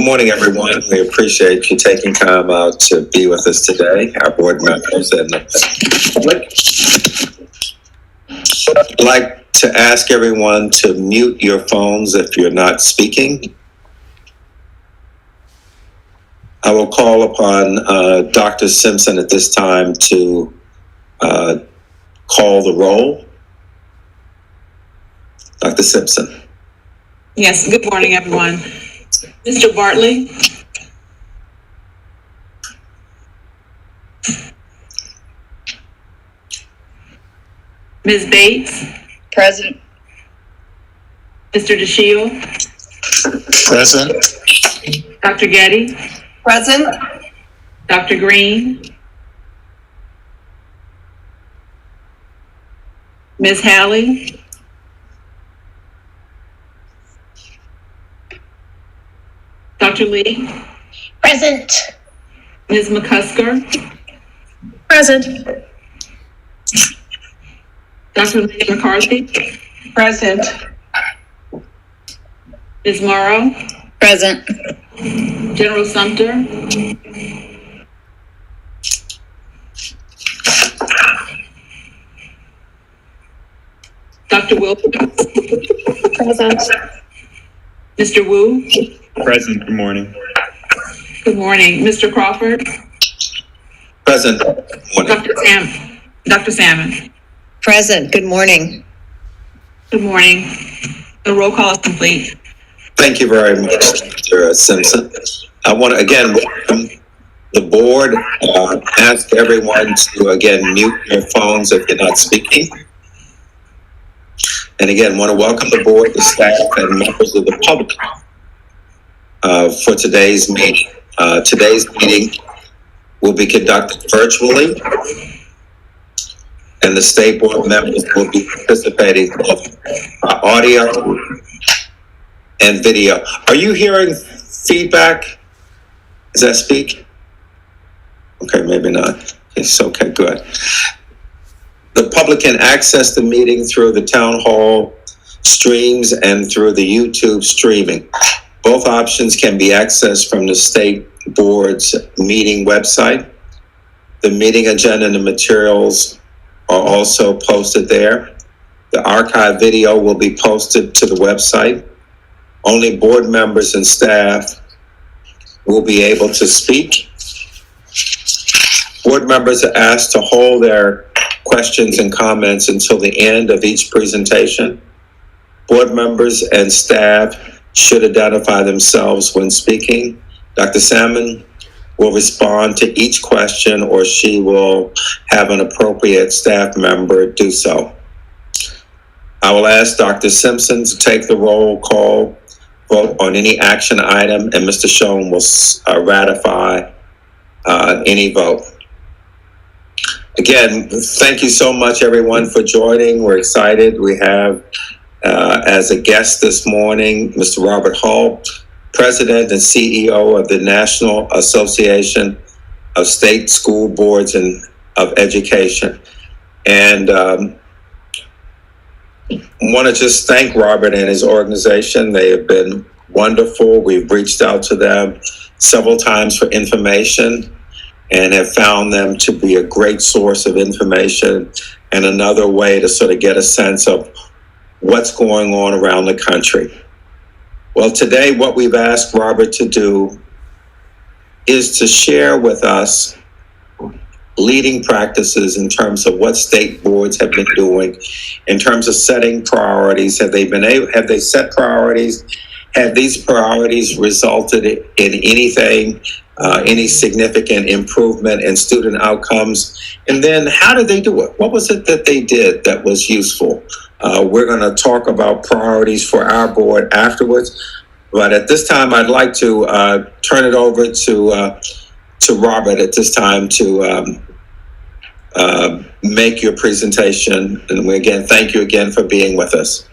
morning, everyone. We appreciate you taking time out to be with us today, our board members and the public. I'd like to ask everyone to mute your phones if you're not speaking. I will call upon Dr. Simpson at this time to call the roll. Dr. Simpson. Yes, good morning, everyone. Mr. Bartley. Ms. Bates. Present. Mr. DeShiel. Present. Dr. Getty. Present. Dr. Green. Ms. Halley. Dr. Lee. Present. Ms. McCusker. Present. Dr. Lee McCarthy. Present. Ms. Morrow. Present. General Sumter. Dr. Wilson. Present. Mr. Wu. Present. Good morning. Good morning. Mr. Crawford. Present. Good morning. Dr. Salmon. Present. Good morning. Good morning. The roll call is complete. Thank you very much, Mr. Simpson. I want to again welcome the board. Ask everyone to again mute your phones if you're not speaking. And again, want to welcome the board, the staff, and members of the public for today's meeting. Today's meeting will be conducted virtually, and the state board members will be participating both by audio and video. Are you hearing feedback? Does that speak? Okay, maybe not. It's okay, good. The public can access the meeting through the town hall streams and through the YouTube streaming. Both options can be accessed from the state board's meeting website. The meeting agenda and the materials are also posted there. The archive video will be posted to the website. Only board members and staff will be able to speak. Board members are asked to hold their questions and comments until the end of each presentation. Board members and staff should identify themselves when speaking. Dr. Salmon will respond to each question, or she will have an appropriate staff member do so. I will ask Dr. Simpson to take the roll call vote on any action item, and Mr. Schoen will ratify any vote. Again, thank you so much, everyone, for joining. We're excited. We have, as a guest this morning, Mr. Robert Hall, President and CEO of the National Association of State School Boards and of Education. And want to just thank Robert and his organization. They have been wonderful. We've reached out to them several times for information and have found them to be a great source of information and another way to sort of get a sense of what's going on around the country. Well, today what we've asked Robert to do is to share with us leading practices in terms of what state boards have been doing in terms of setting priorities. Have they set priorities? Have these priorities resulted in anything, any significant improvement in student outcomes? And then how did they do it? What was it that they did that was useful? We're going to talk about priorities for our board afterwards. But at this time, I'd like to turn it over to Robert at this time to make your presentation. And we again, thank you again for being with us.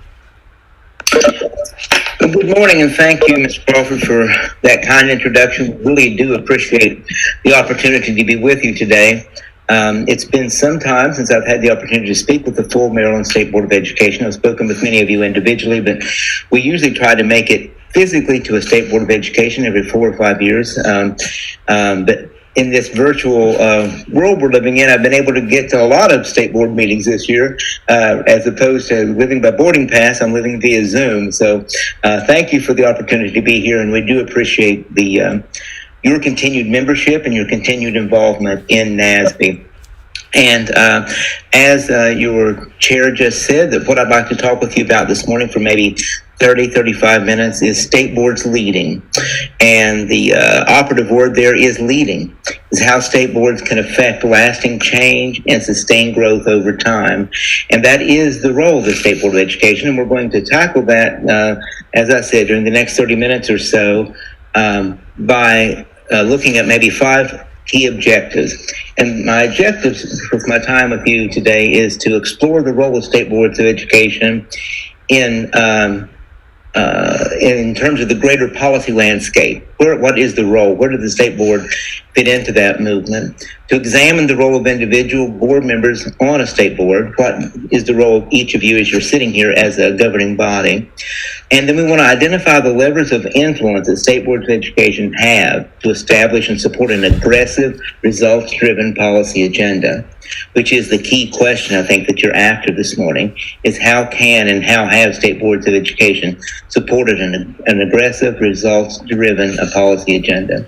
Good morning, and thank you, Ms. Crawford, for that kind introduction. Really do appreciate the opportunity to be with you today. It's been some time since I've had the opportunity to speak with the full Maryland State Board of Education. I've spoken with many of you individually, but we usually try to make it physically to a state board of education every 4 or 5 years. But in this virtual world we're living in, I've been able to get to a lot of state board meetings this year, as opposed to living by boarding pass. I'm living via Zoom. So thank you for the opportunity to be here, and we do appreciate your continued membership and your continued involvement in NASB. And as your chair just said, that what I'd like to talk with you about this morning for maybe 35 minutes is state boards leading. And the operative word there is leading, is how state boards can affect lasting change and sustain growth over time. And that is the role of the State Board of Education. And we're going to tackle that, as I said, during the next 30 minutes or so, by looking at maybe 5 key objectives. And my objectives with my time with you today is to explore the role of state boards of education in terms of the greater policy landscape. What is the role? Where does the state board fit into that movement? To examine the role of individual board members on a state board. What is the role of each of you as you're sitting here as a governing body? And then we want to identify the levers of influence that state boards of education have to establish and support an aggressive, results-driven policy agenda, which is the key question I think that you're after this morning, is how can and how have state boards of education supported an aggressive, results-driven policy agenda.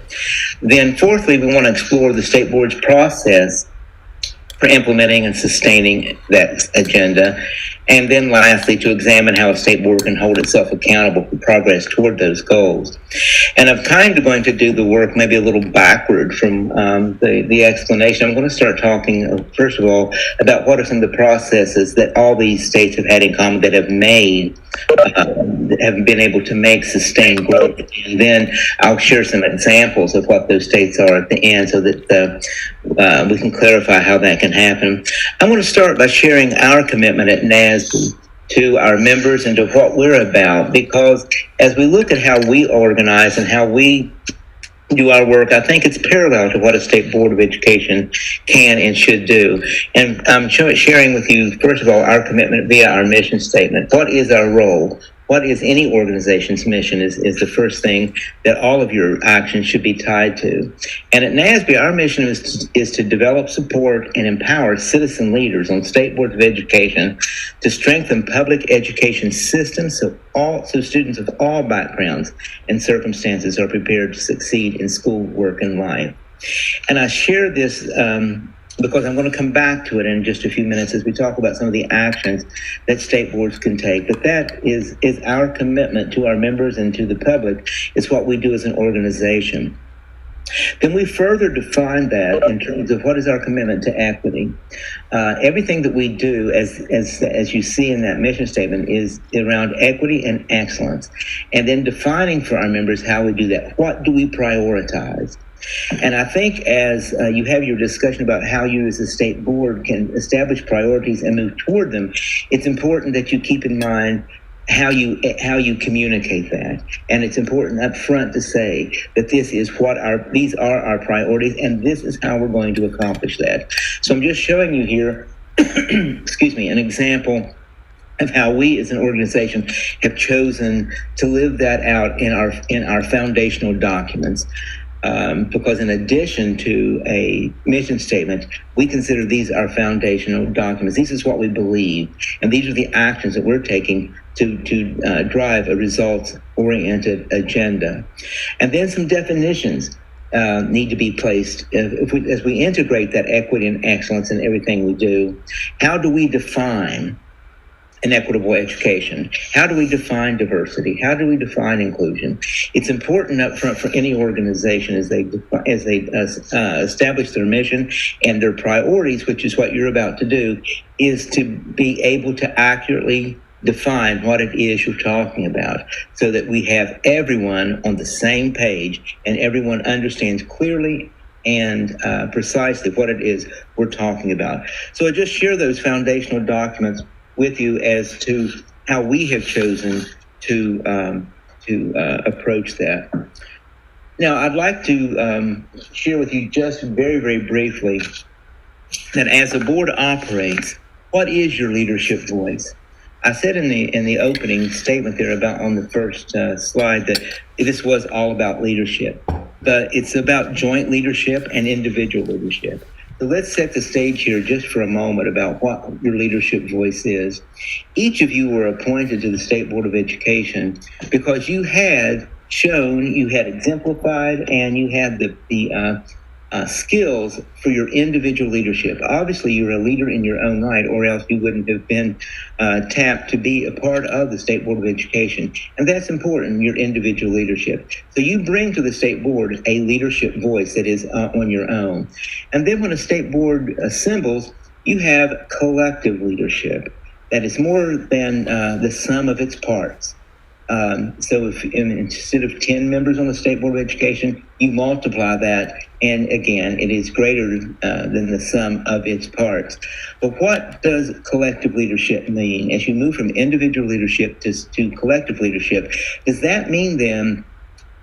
Then fourthly, we want to explore the state board's process for implementing and sustaining that agenda. And then lastly, to examine how a state board can hold itself accountable for progress toward those goals. And I'm kind of going to do the work maybe a little backward from the explanation. I'm going to start talking, first of all, about what are some of the processes that all these states have had in common that have made, have been able to make sustained growth. And then I'll share some examples of what those states are at the end so that we can clarify how that can happen. I'm going to start by sharing our commitment at NASB to our members and to what we're about, because as we look at how we organize and how we do our work, I think it's parallel to what a state board of education can and should do. And I'm sharing with you, first of all, our commitment via our mission statement. What is our role? What is any organization's mission is the first thing that all of your actions should be tied to. And at NASB, our mission is to develop, support, and empower citizen leaders on state boards of education to strengthen public education systems so students of all backgrounds and circumstances are prepared to succeed in school, work, and life. And I share this because I'm going to come back to it in just a few minutes as we talk about some of the actions that state boards can take. But that is our commitment to our members and to the public. It's what we do as an organization. Then we further define that in terms of what is our commitment to equity. Everything that we do, as you see in that mission statement, is around equity and excellence. And then defining for our members how we do that. What do we prioritize? And I think as you have your discussion about how you as a state board can establish priorities and move toward them, it's important that you keep in mind how you communicate that. And it's important up front to say that these are our priorities and this is how we're going to accomplish that. So I'm just showing you here, an example of how we as an organization have chosen to live that out in our foundational documents. Because in addition to a mission statement, we consider these our foundational documents. This is what we believe, and these are the actions that we're taking to drive a results-oriented agenda. And then some definitions need to be placed. As we integrate that equity and excellence in everything we do, how do we define an equitable education? How do we define diversity? How do we define inclusion? It's important up front for any organization as they establish their mission and their priorities, which is what you're about to do, is to be able to accurately define what it is you're talking about so that we have everyone on the same page and everyone understands clearly and precisely what it is we're talking about. So I just share those foundational documents with you as to how we have chosen to approach that. Now, I'd like to share with you just very, very briefly that as the board operates, what is your leadership voice? I said in the opening statement there about on the first slide that this was all about leadership, but it's about joint leadership and individual leadership. So let's set the stage here just for a moment about what your leadership voice is. Each of you were appointed to the State Board of Education because you had shown, you had exemplified, and you had the skills for your individual leadership. Obviously, you're a leader in your own right, or else you wouldn't have been tapped to be a part of the State Board of Education. And that's important, your individual leadership. So you bring to the State Board a leadership voice that is on your own. And then when a State Board assembles, you have collective leadership that is more than the sum of its parts. So if instead of 10 members on the State Board of Education, you multiply that, and again, it is greater than the sum of its parts. But what does collective leadership mean? As you move from individual leadership to collective leadership, does that mean then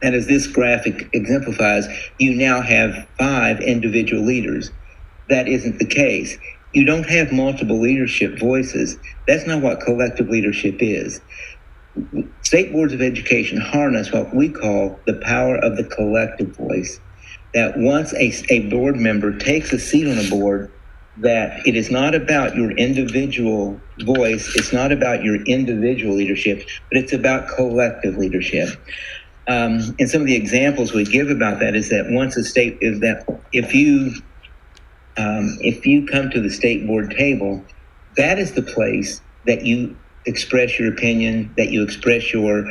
that, as this graphic exemplifies, you now have 5 individual leaders? That isn't the case. You don't have multiple leadership voices. That's not what collective leadership is. State boards of education harness what we call the power of the collective voice. That once a board member takes a seat on a board, that it is not about your individual voice, it's not about your individual leadership, but it's about collective leadership. And some of the examples we give about that is that once a state is that if you come to the state board table, that is the place that you express your opinion, that you express your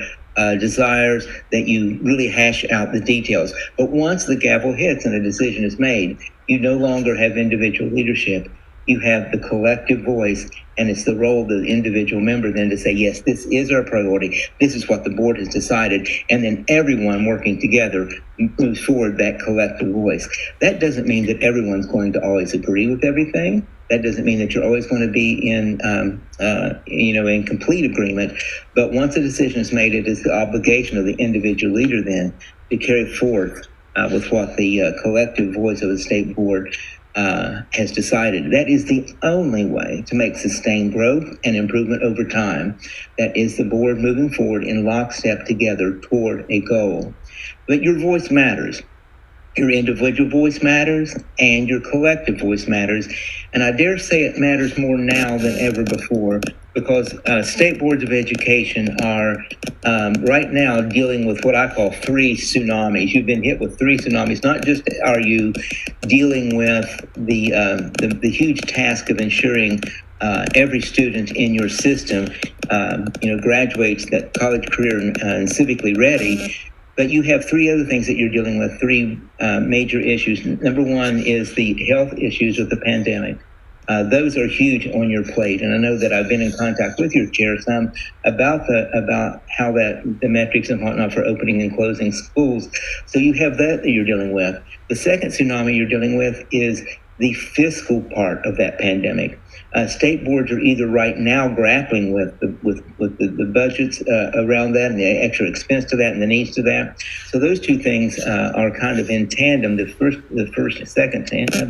desires, that you really hash out the details. But once the gavel hits and a decision is made, you no longer have individual leadership. You have the collective voice, and it's the role of the individual member then to say, yes, this is our priority. This is what the board has decided. And then everyone working together moves forward that collective voice. That doesn't mean that everyone's going to always agree with everything. That doesn't mean that you're always going to be in complete agreement. But once a decision is made, it is the obligation of the individual leader then to carry forth with what the collective voice of the state board has decided. That is the only way to make sustained growth and improvement over time. That is the board moving forward in lockstep together toward a goal. But your voice matters. Your individual voice matters, and your collective voice matters. And I dare say it matters more now than ever before, because state boards of education are right now dealing with what I call 3 tsunamis. You've been hit with 3 tsunamis. Not just are you dealing with the huge task of ensuring every student in your system, graduates that college career and civically ready, but you have 3 other things that you're dealing with, 3 major issues. Number 1 is the health issues of the pandemic. Those are huge on your plate, and I know that I've been in contact with your chair some about how the metrics and whatnot for opening and closing schools. So you have that you're dealing with. The second tsunami you're dealing with is the fiscal part of that pandemic. State boards are either right now grappling with the budgets around that and the extra expense to that and the needs to that. So those 2 things are kind of in tandem. The first and second tsunami.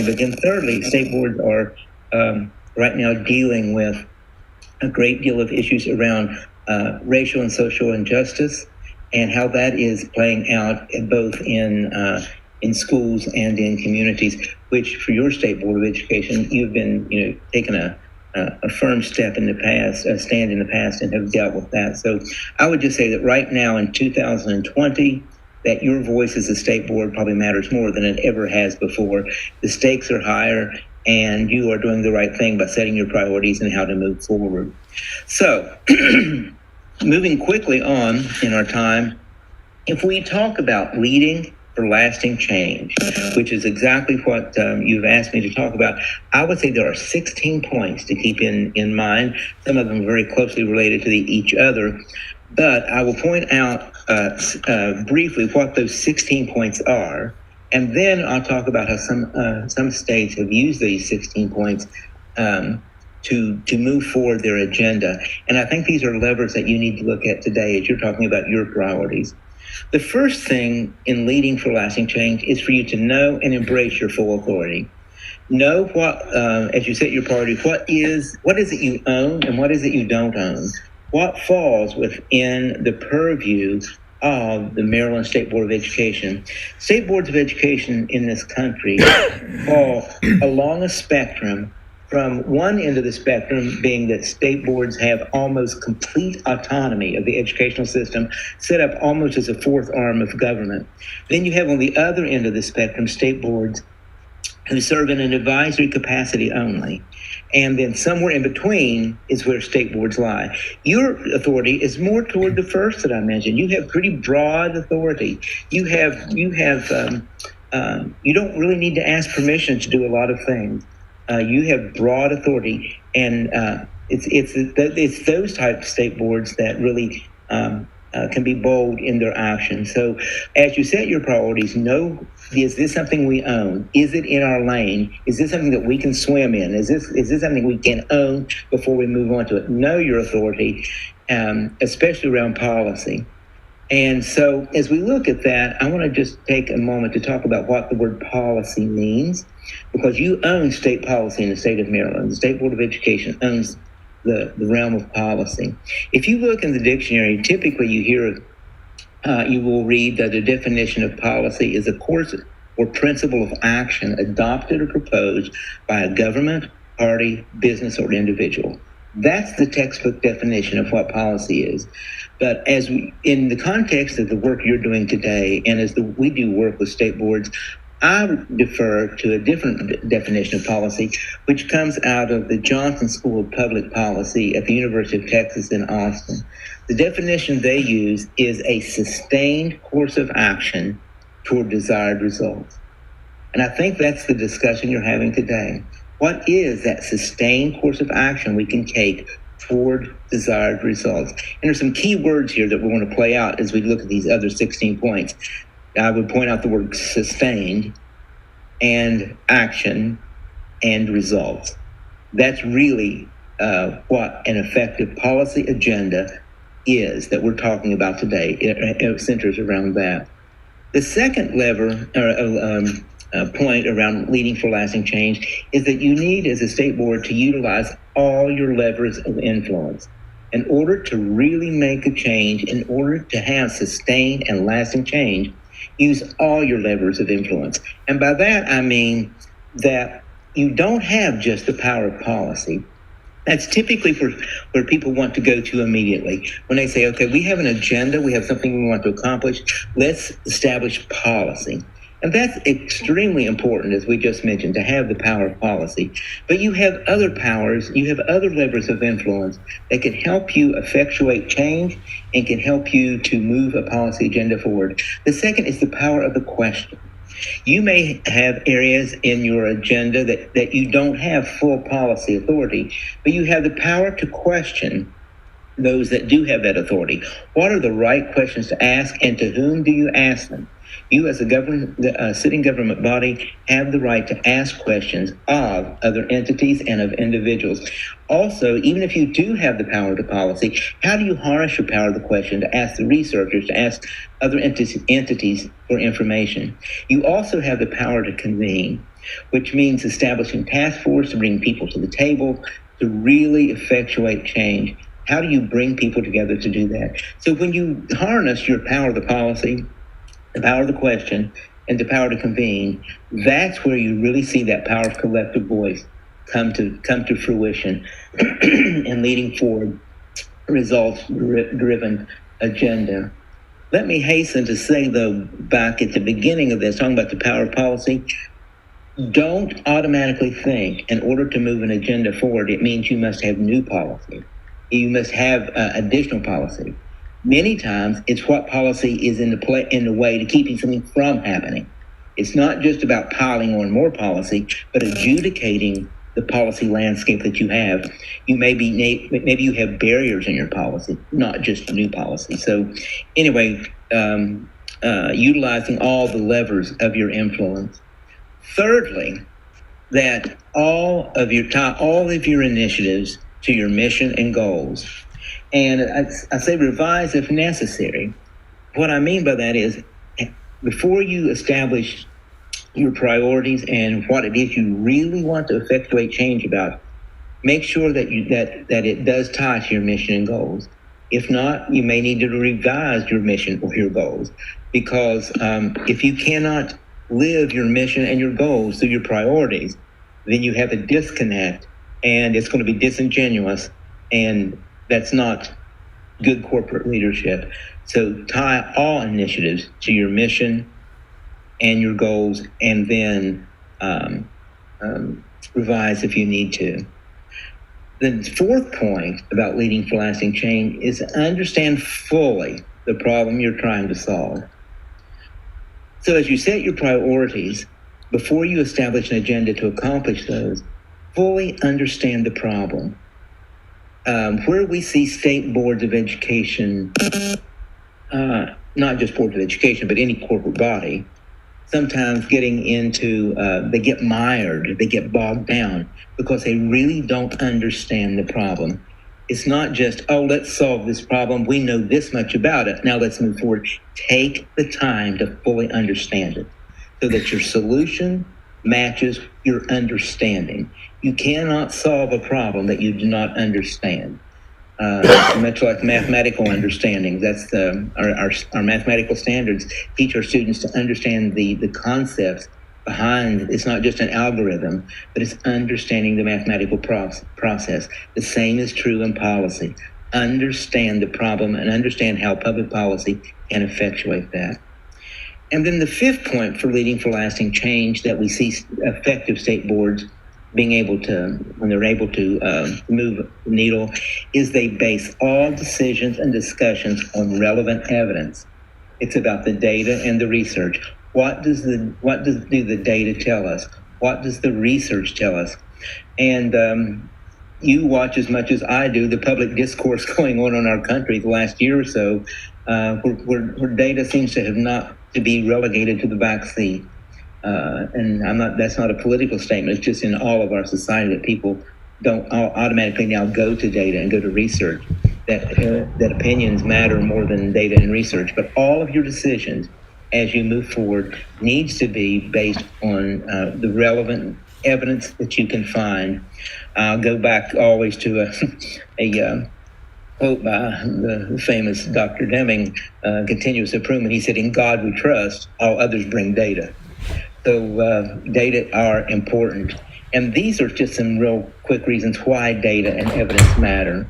But then thirdly, state boards are right now dealing with a great deal of issues around racial and social injustice and how that is playing out both in schools and in communities, which for your state board of education, you've been, taking a firm stand in the past and have dealt with that. So I would just say that right now in 2020, that your voice as a state board probably matters more than it ever has before. The stakes are higher, and you are doing the right thing by setting your priorities and how to move forward. So moving quickly on in our time, if we talk about leading for lasting change, which is exactly what you've asked me to talk about, I would say there are 16 points to keep in mind. Some of them very closely related to each other, but I will point out briefly what those 16 points are, and then I'll talk about how some states have used these 16 points to move forward their agenda. And I think these are levers that you need to look at today as you're talking about your priorities. The first thing in leading for lasting change is for you to know and embrace your full authority. know what, as you set your priorities, what is it you own and what is it you don't own? What falls within the purview of the Maryland State Board of Education? State boards of education in this country fall along a spectrum, from one end of the spectrum being that state boards have almost complete autonomy of the educational system, set up almost as a fourth arm of government. Then you have on the other end of the spectrum state boards who serve in an advisory capacity only. And then somewhere in between is where state boards lie. Your authority is more toward the first that I mentioned. You have pretty broad authority. You don't really need to ask permission to do a lot of things. You have broad authority, and it's those type of state boards that really can be bold in their actions. So as you set your priorities, know, is this something we own? Is it in our lane? Is this something that we can swim in? Is this something we can own before we move on to it? Know your authority, especially around policy. And so as we look at that, I want to just take a moment to talk about what the word policy means, because you own state policy in the state of Maryland. The State Board of Education owns the realm of policy. If you look in the dictionary, typically you will read that the definition of policy is a course or principle of action adopted or proposed by a government, party, business, or individual. That's the textbook definition of what policy is. But in the context of the work you're doing today, and we do work with state boards, I defer to a different definition of policy, which comes out of the Johnson School of Public Policy at the University of Texas in Austin. The definition they use is a sustained course of action toward desired results. And I think that's the discussion you're having today. What is that sustained course of action we can take toward desired results? And there's some key words here that we want to play out as we look at these other 16 points. I would point out the word sustained and action and results. That's really what an effective policy agenda is that we're talking about today. It centers around that. The second point around leading for lasting change is that you need, as a state board, to utilize all your levers of influence. In order to really make a change, in order to have sustained and lasting change, use all your levers of influence. And by that, I mean that you don't have just the power of policy. That's typically where people want to go to immediately. When they say, okay, we have an agenda, we have something we want to accomplish, let's establish policy. And that's extremely important, as we just mentioned, to have the power of policy. But you have other powers, you have other levers of influence that can help you effectuate change and can help you to move a policy agenda forward. The second is the power of the question. You may have areas in your agenda that you don't have full policy authority, but you have the power to question those that do have that authority. What are the right questions to ask, and to whom do you ask them? You, as a sitting government body, have the right to ask questions of other entities and of individuals. Also, even if you do have the power of the policy, how do you harness your power of the question to ask the researchers, to ask other entities for information? You also have the power to convene, which means establishing task force to bring people to the table, to really effectuate change. How do you bring people together to do that? So when you harness your power of the policy, the power of the question, and the power to convene, that's where you really see that power of collective voice come to fruition and leading forward results-driven agenda. Let me hasten to say, though, back at the beginning of this, talking about the power of policy, don't automatically think in order to move an agenda forward, it means you must have new policy. You must have additional policy. Many times, it's what policy is in the way to keeping something from happening. It's not just about piling on more policy, but adjudicating the policy landscape that you have. Maybe you have barriers in your policy, not just new policy. So, anyway, utilizing all the levers of your influence. Thirdly, that all of your initiatives to your mission and goals. And I say revise if necessary. What I mean by that is, before you establish your priorities and what it is you really want to effectuate change about. Make sure that it does tie to your mission and goals. If not, you may need to revise your mission or your goals, because if you cannot live your mission and your goals through your priorities, then you have a disconnect, and it's going to be disingenuous, and that's not good corporate leadership. So tie all initiatives to your mission and your goals, and then revise if you need to. The fourth point about leading for lasting change is to understand fully the problem you're trying to solve. So as you set your priorities, before you establish an agenda to accomplish those, fully understand the problem. Where we see state boards of education, not just boards of education, but any corporate body, sometimes getting into, they get mired, they get bogged down because they really don't understand the problem. It's not just, oh, let's solve this problem. We know this much about it. Now let's move forward. Take the time to fully understand it so that your solution matches your understanding. You cannot solve a problem that you do not understand. Much like mathematical understanding, that's our mathematical standards teach our students to understand the concepts behind. It's not just an algorithm, but it's understanding the mathematical process. The same is true in policy. Understand the problem and understand how public policy can effectuate that. And then the fifth point for leading for lasting change that we see effective state boards being able to, when they're able to move the needle, is they base all decisions and discussions on relevant evidence. It's about the data and the research. What do the data tell us? What does the research tell us? And you watch as much as I do the public discourse going on in our country the last year or so, where data seems to have not to be relegated to the back seat. And that's not a political statement. It's just in all of our society that people don't automatically now go to data and go to research, that opinions matter more than data and research. But all of your decisions as you move forward needs to be based on the relevant evidence that you can find. I'll go back always to a quote by the famous Dr. Deming, continuous improvement. He said, "In God we trust, all others bring data." So data are important. And these are just some real quick reasons why data and evidence matter.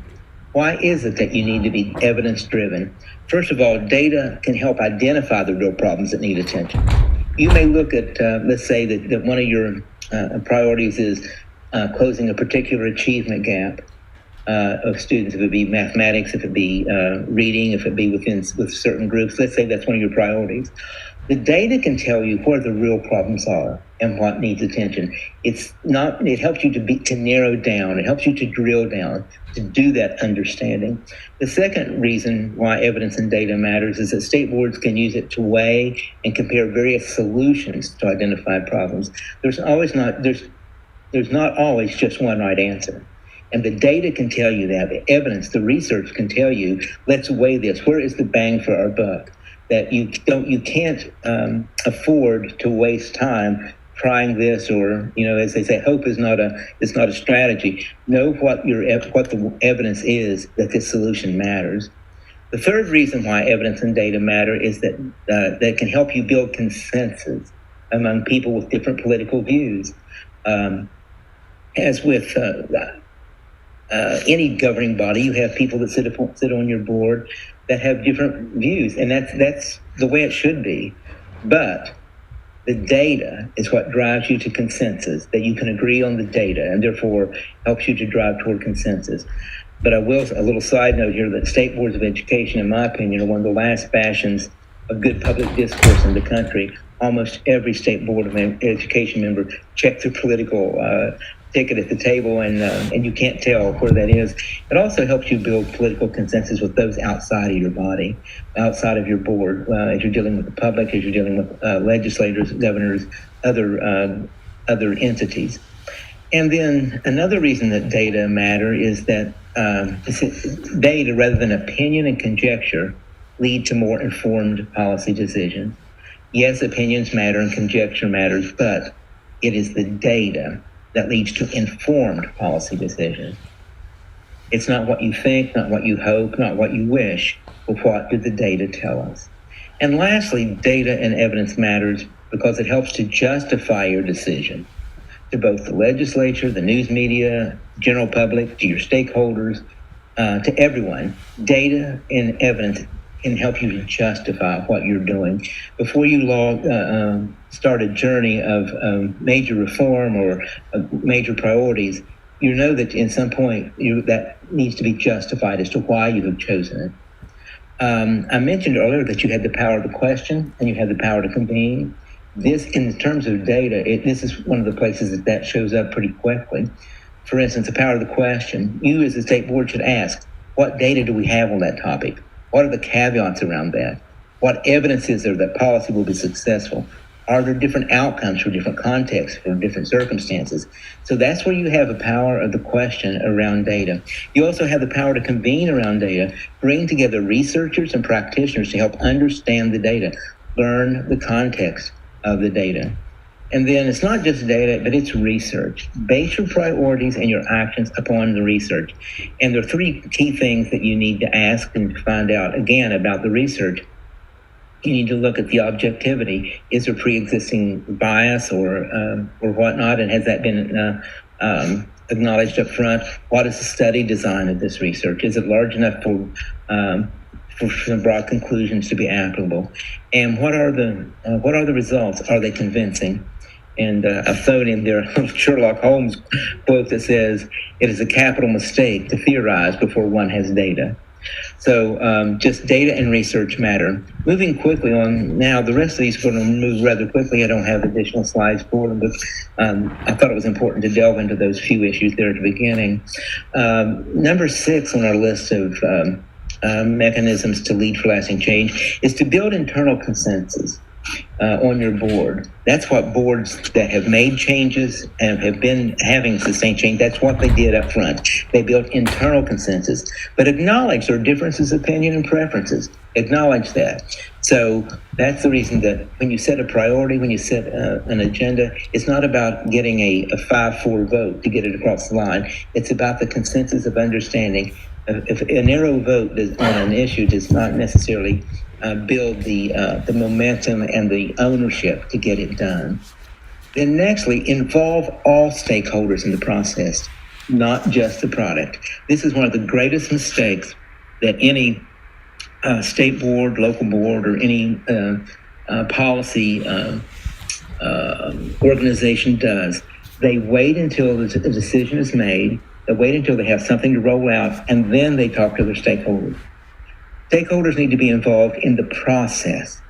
Why is it that you need to be evidence-driven? First of all, data can help identify the real problems that need attention. You may look at, let's say that one of your priorities is closing a particular achievement gap of students. If it be mathematics, if it be reading, if it be with certain groups. Let's say that's one of your priorities. The data can tell you where the real problems are and what needs attention. It helps you to narrow down. It helps you to drill down, to do that understanding. The second reason why evidence and data matters is that state boards can use it to weigh and compare various solutions to identified problems. There's not always just one right answer. And the data can tell you that. The evidence, the research can tell you, let's weigh this. Where is the bang for our buck? That you can't afford to waste time trying this, or, as they say, hope is not a strategy. Know what the evidence is that this solution matters. The third reason why evidence and data matter is that that can help you build consensus among people with different political views. As with any governing body, you have people that sit on your board that have different views, and that's the way it should be. But the data is what drives you to consensus, that you can agree on the data, and therefore helps you to drive toward consensus. But a little side note here, that state boards of education, in my opinion, are one of the last bastions of good public discourse in the country. Almost every state board of education member checks their political ticket at the table, and you can't tell where that is. It also helps you build political consensus with those outside of your body, outside of your board, as you're dealing with the public, as you're dealing with legislators, governors, other entities. And then another reason that data matter is that data, rather than opinion and conjecture, lead to more informed policy decisions. Yes, opinions matter and conjecture matters, but it is the data that leads to informed policy decisions. It's not what you think, not what you hope, not what you wish, but what did the data tell us? And lastly, data and evidence matters because it helps to justify your decision to both the legislature, the news media, general public, to your stakeholders, to everyone. Data and evidence can help you to justify what you're doing. Before you start a journey of major reform or major priorities, you know that in some point that needs to be justified as to why you have chosen it. I mentioned earlier that you had the power to question and you had the power to convene. This, in terms of data, this is one of the places that shows up pretty quickly. For instance, the power of the question. You as the state board should ask, what data do we have on that topic? What are the caveats around that? What evidence is there that policy will be successful? Are there different outcomes for different contexts, for different circumstances? So that's where you have the power of the question around data. You also have the power to convene around data, bring together researchers and practitioners to help understand the data, learn the context of the data. And then it's not just data, but it's research. Base your priorities and your actions upon the research. And there are three key things that you need to ask and find out, again, about the research. You need to look at the objectivity. Is there pre-existing bias or whatnot? And has that been acknowledged up front? What is the study design of this research? Is it large enough for some broad conclusions to be applicable? And what are the results? Are they convincing? And I've thrown in there a Sherlock Holmes quote that says, "It is a capital mistake to theorize before one has data." So just data and research matter. Moving quickly on now, the rest of these are going to move rather quickly. I don't have additional slides for them, but I thought it was important to delve into those few issues there at the beginning. Number 6 on our list of mechanisms to lead for lasting change is to build internal consensus on your board. That's what boards that have made changes and have been having sustained change, that's what they did up front. They built internal consensus, but acknowledge there are differences of opinion and preferences. Acknowledge that. So that's the reason that when you set a priority, when you set an agenda, it's not about getting a 5-4 vote to get it across the line. It's about the consensus of understanding. If a narrow vote on an issue does not necessarily build the momentum and the ownership to get it done. Then nextly, involve all stakeholders in the process, not just the product. This is one of the greatest mistakes that any state board, local board, or any policy organization does. They wait until the decision is made, they wait until they have something to roll out, and then they talk to their stakeholders. Stakeholders need to be involved in the process,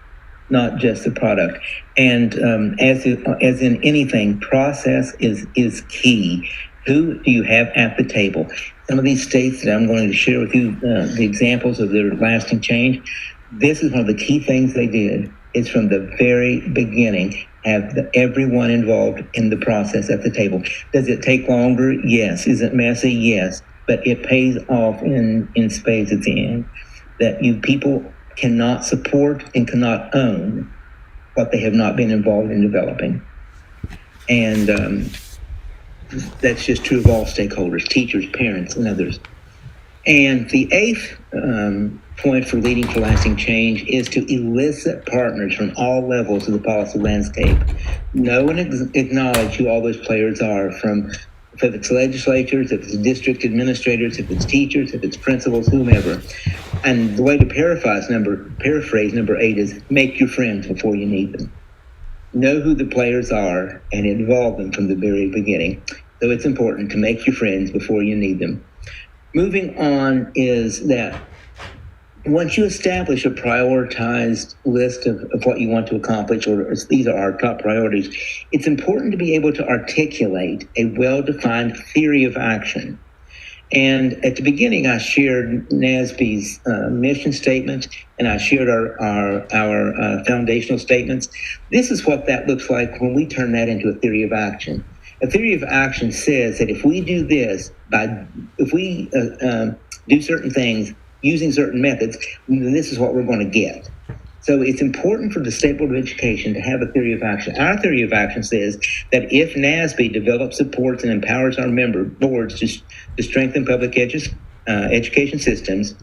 not just the product. And as in anything, process is key. Who do you have at the table? Some of these states that I'm going to share with you, the examples of their lasting change, this is one of the key things they did, is from the very beginning, have everyone involved in the process at the table. Does it take longer? Yes. Is it messy? Yes. But it pays off in spades at the end. That you people cannot support and cannot own what they have not been involved in developing. And that's just true of all stakeholders, teachers, parents, and others. And the 8th point for leading for lasting change is to elicit partners from all levels of the policy landscape. Know and acknowledge who all those players are, if it's legislatures, if it's district administrators, if it's teachers, if it's principals, whomever. And the way to paraphrase number 8 is make your friends before you need them. Know who the players are and involve them from the very beginning. So it's important to make your friends before you need them. Moving on is that once you establish a prioritized list of what you want to accomplish, or these are our top priorities, it's important to be able to articulate a well-defined theory of action. And at the beginning, I shared NASB's mission statement, and I shared our foundational statements. This is what that looks like when we turn that into a theory of action. A theory of action says that if we do this, if we do certain things using certain methods, then this is what we're going to get. So it's important for the State Board of Education to have a theory of action. Our theory of action says that if NASB develops, supports, and empowers our member boards to strengthen public education systems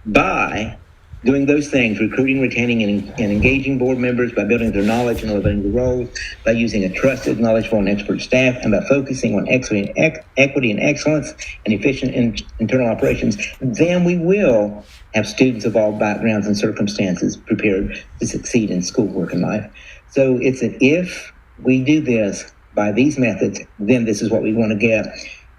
by doing those things, recruiting, retaining, and engaging board members, by building their knowledge and elevating the roles, by using a trusted, knowledgeable, and expert staff, and by focusing on equity and excellence and efficient internal operations, then we will have students of all backgrounds and circumstances prepared to succeed in schoolwork and life. So it's an if we do this by these methods, then this is what we want to get.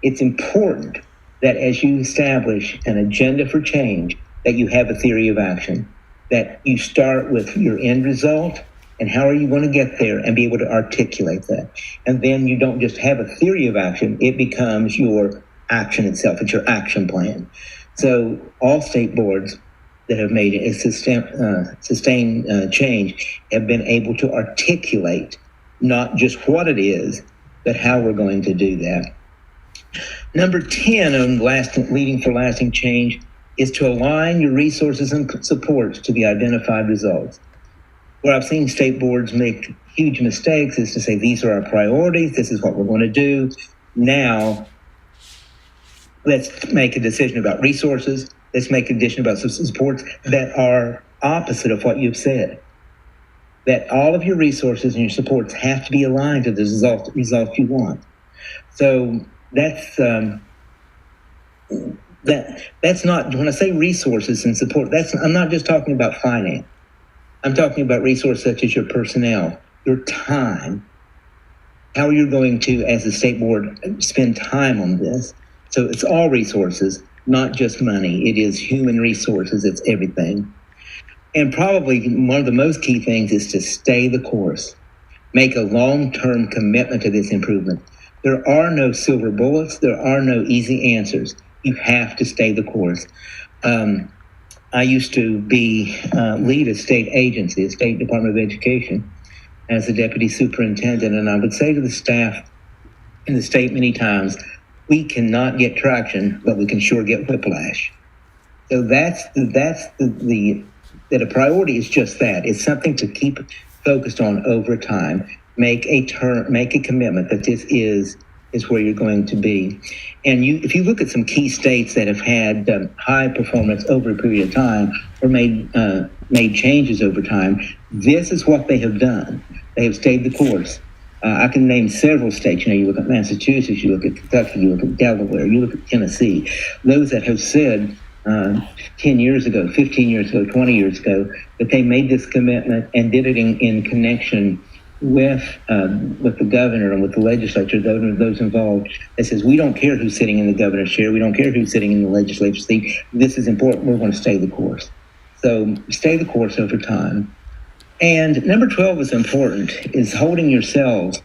It's important that as you establish an agenda for change, that you have a theory of action, that you start with your end result and how are you going to get there and be able to articulate that. And then you don't just have a theory of action, it becomes your action itself. It's your action plan. So all state boards that have made a sustained change have been able to articulate not just what it is, but how we're going to do that. Number 10 on leading for lasting change is to align your resources and supports to the identified results. Where I've seen state boards make huge mistakes is to say, these are our priorities, this is what we're going to do. Now, let's make a decision about resources. Let's make a decision about supports that are opposite of what you've said. That all of your resources and your supports have to be aligned to the result you want. So that's not, when I say resources and support, I'm not just talking about finance. I'm talking about resources such as your personnel, your time, how you're going to, as a state board, spend time on this. So it's all resources, not just money. It is human resources. It's everything. And probably one of the most key things is to stay the course. Make a long-term commitment to this improvement. There are no silver bullets. There are no easy answers. You have to stay the course. I used to lead a state agency, a state Department of Education, as a deputy superintendent, and I would say to the staff in the state many times, we cannot get traction, but we can sure get whiplash. So that's that a priority is just that. It's something to keep focused on over time. Make a commitment that this is where you're going to be. And if you look at some key states that have had high performance over a period of time or made changes over time, this is what they have done. They have stayed the course. I can name several states. You look at Massachusetts, you look at Kentucky, you look at Delaware, you look at Tennessee. Those that have said 10 years ago, 15 years ago, 20 years ago, that they made this commitment and did it in connection with the governor and with the legislature, those involved, that says, we don't care who's sitting in the governor's chair, we don't care who's sitting in the legislature seat, this is important, we're going to stay the course. So stay the course over time. And number 12 is important, is holding yourselves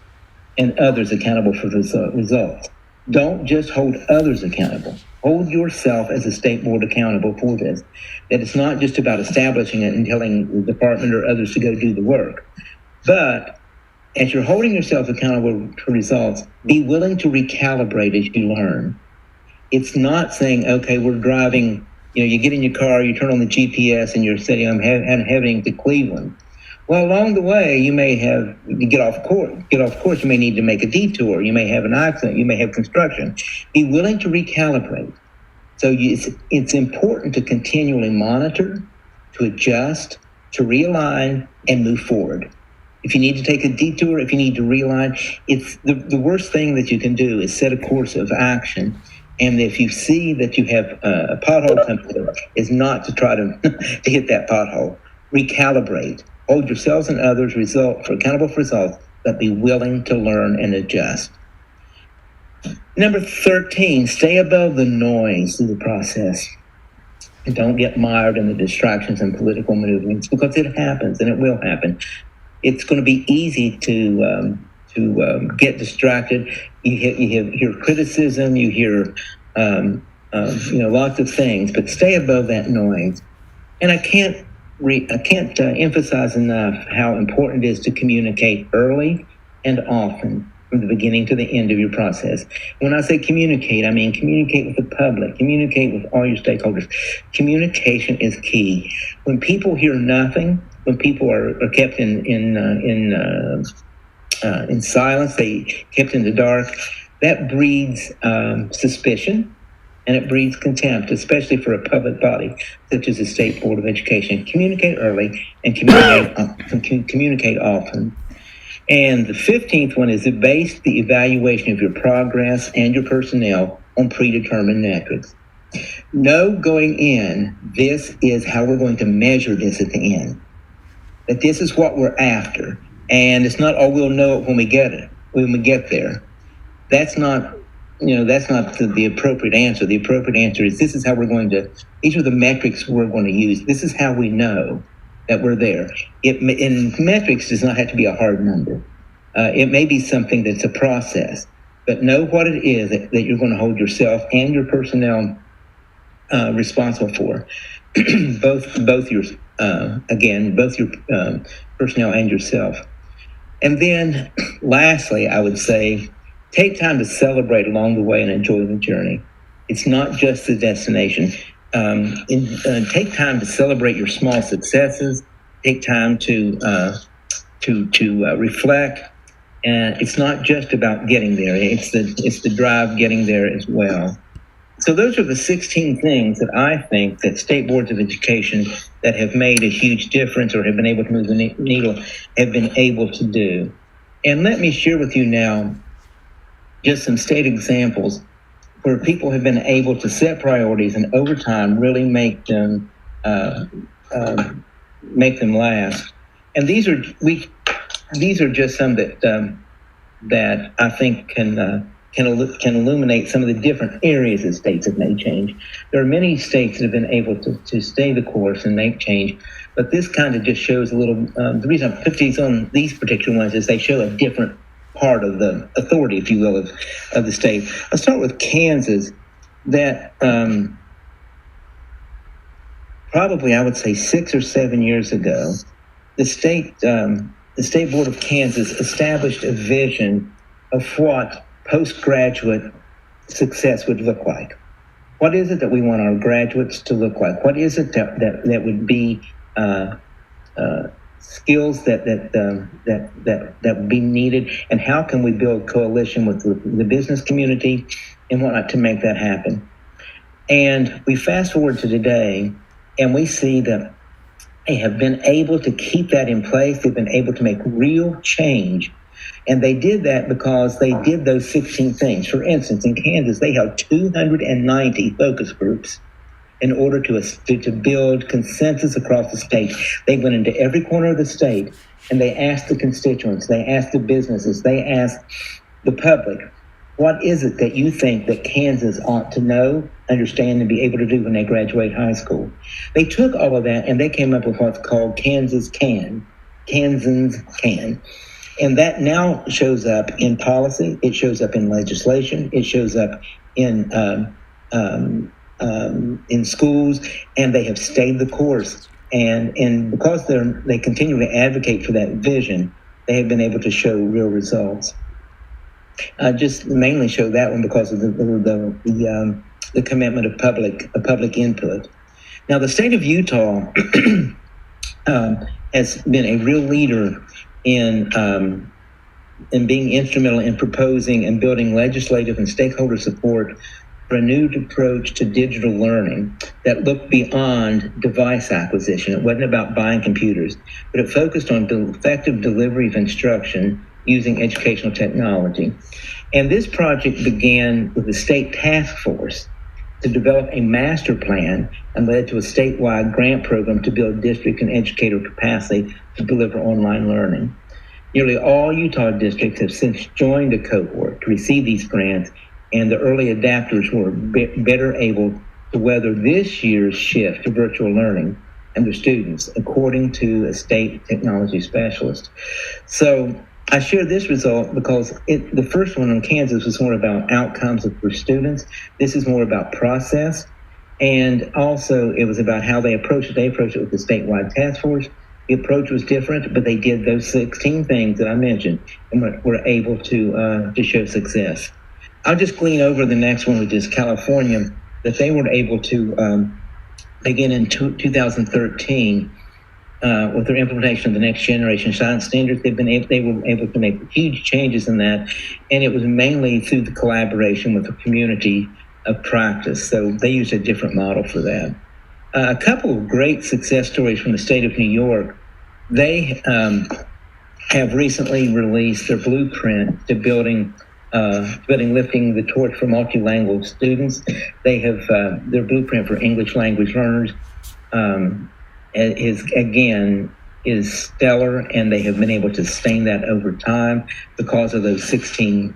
and others accountable for the results. Don't just hold others accountable. Hold yourself as a state board accountable for this. That it's not just about establishing it and telling the department or others to go do the work. But as you're holding yourself accountable for results, be willing to recalibrate as you learn. It's not saying, okay, we're driving, you get in your car, you turn on the GPS and you're saying, I'm heading to Cleveland. Well, along the way, you may get off course, you may need to make a detour, you may have an accident, you may have construction. Be willing to recalibrate. So it's important to continually monitor, to adjust, to realign, and move forward. If you need to take a detour, if you need to realign, it's the worst thing that you can do is set a course of action. And if you see that you have a pothole coming, is not to try to hit that pothole. Recalibrate. Hold yourselves and others accountable for results, but be willing to learn and adjust. Number 13, stay above the noise of the process. And don't get mired in the distractions and political movements, because it happens and it will happen. It's going to be easy to get distracted. You hear criticism, you hear lots of things, but stay above that noise. And I can't emphasize enough how important it is to communicate early and often, from the beginning to the end of your process. When I say communicate, I mean communicate with the public, communicate with all your stakeholders. Communication is key. When people hear nothing, when people are kept in silence, they kept in the dark, that breeds suspicion, and it breeds contempt, especially for a public body such as the State Board of Education. Communicate early and communicate often. And the 15th one is to base the evaluation of your progress and your personnel on predetermined metrics. Know going in, this is how we're going to measure this at the end. That this is what we're after. And it's not, oh, we'll know it when we get there. That's not the appropriate answer. The appropriate answer is these are the metrics we're going to use. This is how we know that we're there. And metrics does not have to be a hard number. It may be something that's a process, but know what it is that you're going to hold yourself and your personnel responsible for. both your personnel and yourself. And then lastly, I would say, take time to celebrate along the way and enjoy the journey. It's not just the destination. Take time to celebrate your small successes. Take time to reflect. And it's not just about getting there. It's the drive getting there as well. So those are the 16 things that I think that state boards of education that have made a huge difference or have been able to move the needle have been able to do. And let me share with you now just some state examples where people have been able to set priorities and over time really make them last. And these are just some that I think can illuminate some of the different areas that states have made change. There are many states that have been able to stay the course and make change, but this kind of just shows a little. The reason I put these on these particular ones is they show a different part of the authority, if you will, of the state. I'll start with Kansas. That probably I would say 6 or 7 years ago, the state board of Kansas established a vision of what postgraduate success would look like. What is it that we want our graduates to look like? What is it that would be skills that would be needed, and how can we build coalition with the business community and whatnot to make that happen? And we fast forward to today, and we see that they have been able to keep that in place. They've been able to make real change. And they did that because they did those 16 things. For instance, in Kansas, they held 290 focus groups in order to build consensus across the state. They went into every corner of the state and they asked the constituents, they asked the businesses, they asked the public, what is it that you think that Kansas ought to know, understand, and be able to do when they graduate high school? They took all of that and they came up with what's called Kansas Can. Kansans Can. And that now shows up in policy. It shows up in legislation. It shows up in schools, and they have stayed the course. And because they continue to advocate for that vision, they have been able to show real results. Just mainly show that one because of the commitment of public input. Now, the state of Utah has been a real leader in being instrumental in proposing and building legislative and stakeholder support for a new approach to digital learning that looked beyond device acquisition. It wasn't about buying computers, but it focused on effective delivery of instruction using educational technology. And this project began with a state task force to develop a master plan and led to a statewide grant program to build district and educator capacity to deliver online learning. Nearly all Utah districts have since joined the cohort to receive these grants, and the early adapters were better able to weather this year's shift to virtual learning and their students, according to a state technology specialist. So I share this result because the first one in Kansas was more about outcomes for students. This is more about process. And also it was about how they approached it. They approached it with the statewide task force. The approach was different, but they did those 16 things that I mentioned and were able to show success. I'll just glean over the next one, which is California, that they were able to begin in 2013 with their implementation of the next generation science standards. They were able to make huge changes in that, and it was mainly through the collaboration with the community of practice. So they used a different model for that. A couple of great success stories from the state of New York. They have recently released their blueprint to building lifting the torch for multilingual students. They have their blueprint for English language learners is stellar, and they have been able to sustain that over time because of those 16